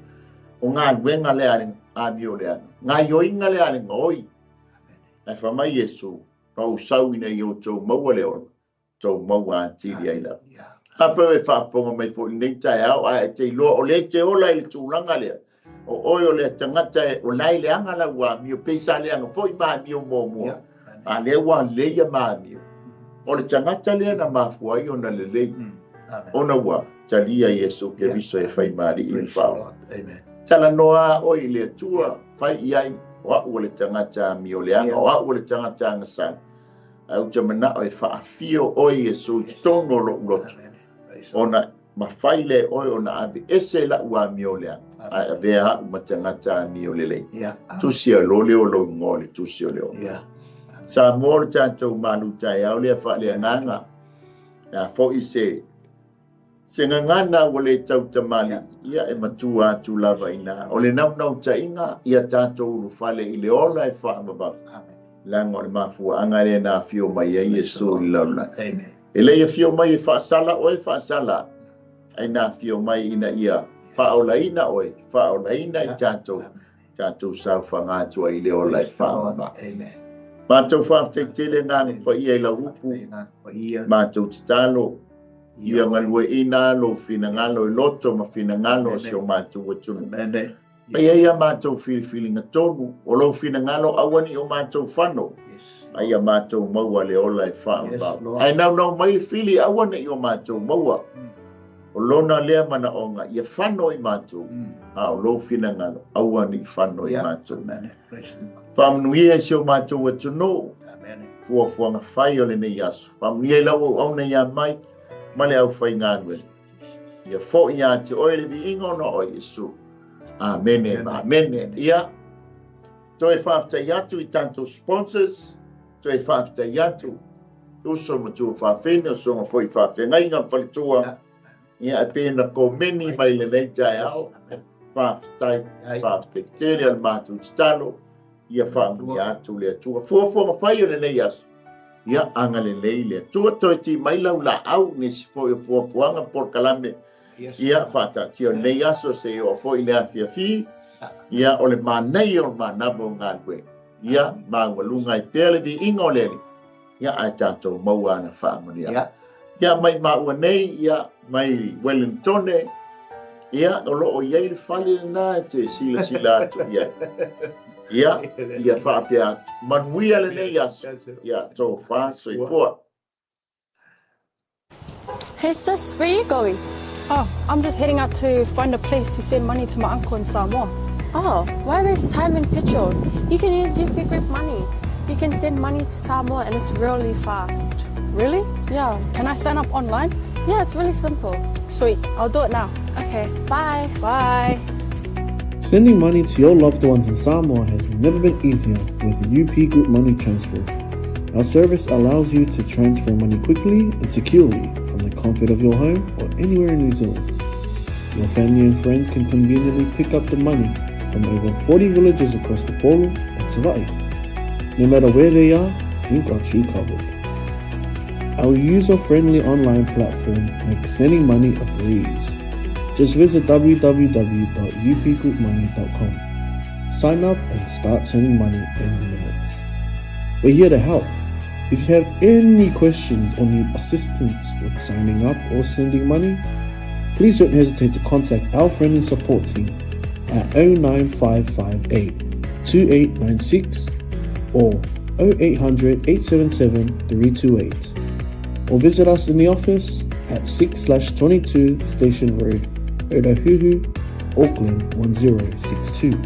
O ngā luenga le ale a mio le ana. Ngā ioinga le ale ngoi. E whamai Yesu, rau sauina i o tau maua le ona, tau maua a tiri aila. Hapa e whaafonga mai fo i nei Taeao, a e te iloa o le te ola i le tūlanga lea. O oi o le tangata o lai le anga la ua mio, peisa le anga fo i maa mio mua. A le ua leia maa mio. O le tangata lea na mafua i ona le lei. Ona ua, talia Yesu Keriso e whai maari i le whao. Amen. Tala noa o i le tua fai iai o au le tangata mi o le anga o au le tangata ngasana. Au te mana o e whaafio o i Yesu tono lotu. Ona mawhai le oi ona abe ese la ua mi o le anga. A vea ma tangata mi o le lei. Tusi o lo leo lo ngole, tusi o leo. Sa mo le tātou Malū Taeao lea Faaleagaga. Na fo i se ngangana o le tau tamali ia e matua atu lava ina o le nau tainga ia tātou urufale i le ola e whaamabau langa o le mafua anga le na fio mai e Yesu i laula e le ia fio mai e whaasala o e whaasala ai na fio mai ina ia whaolaina oe, whaolaina I tātou sauwhanga tua I leo lai whaama. Mātou whaaftele ngāngu pa ia I la upu, mātou titalo, ia ngalue ina lo fina ngalo I loto ma fina ngalo sio mātou watunu. Ia mātou whiriwhiringa tonu, o lo fina ngalo awani o mātou whano. Ia mātou maua le ola I whaambau. Ai nau mai whili awani o mātou maua. O lona lea mana onga, ia whano I mātou. O lo fina ngalo, awani whano I mātou. Whamanuia sio mātou watunu. Fuafuanga whai o le nei asu. Whamanuia lau au nei a mai, male au whai ngānue. Ia fo I a te oile vi ingona o Yesu. Amene, amene. Ia, toi whaftai atu I tanto sponsors, toi whaftai atu. Uso matua whawhene, uso ma foi whawhengai ngā whalitua. Ia a pēna ko meni mai le nei Taeao. Whaftai tere al mātu titalo. Ia whaamuni atu le atua. Fuafuanga whai o le nei asu. Ia anga le nei le atua toi ti mai lau la au nisi foi o fuafuanga por kalame. Ia whata tio nei aso se o foi le afia fi. Ia o le manei o manabo ngālwe. Ia mangwalunga I pēle vi ingo leli. Ia ai tātou maua na whaamuni atu. Ia mai maua nei, ia mai Wellingtone. Ia o lo o iei le whale na te sila atu ia. Ia whaape atu. Manuia le nei aso. Ia tō wha soi fua. Hey sis, where are you going? Oh, I'm just heading out to find a place to send money to my uncle in Samoa. Oh, why waste time and petrol? You can use UP Group Money. You can send money to Samoa and it's really fast. Really? Yeah. Can I sign up online? Yeah, it's really simple. Sweet, I'll do it now. Okay, bye. Bye. Sending money to your loved ones in Samoa has never been easier with UP Group Money Transfer. Our service allows you to transfer money quickly and securely from the comfort of your home or anywhere in New Zealand. Your family and friends can conveniently pick up the money from over 40 villages across the Polo and Ōrākei. No matter where they are, we've got you covered. Our user-friendly online platform makes sending money a breeze. Just visit www.upgroupmoney.com. Sign up and start sending money in minutes. We're here to help. If you have any questions or need assistance with signing up or sending money, please don't hesitate to contact our friendly support team at 09558 2896 or 0800 877 328, or visit us in the office at 6/22 Station Road, Otahuhu, Auckland 1062.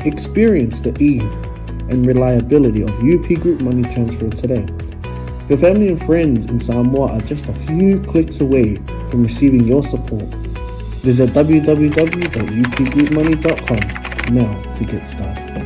Experience the ease and reliability of UP Group Money Transfer today. Your family and friends in Samoa are just a few clicks away from receiving your support. Visit www.upgroupmoney.com now to get started.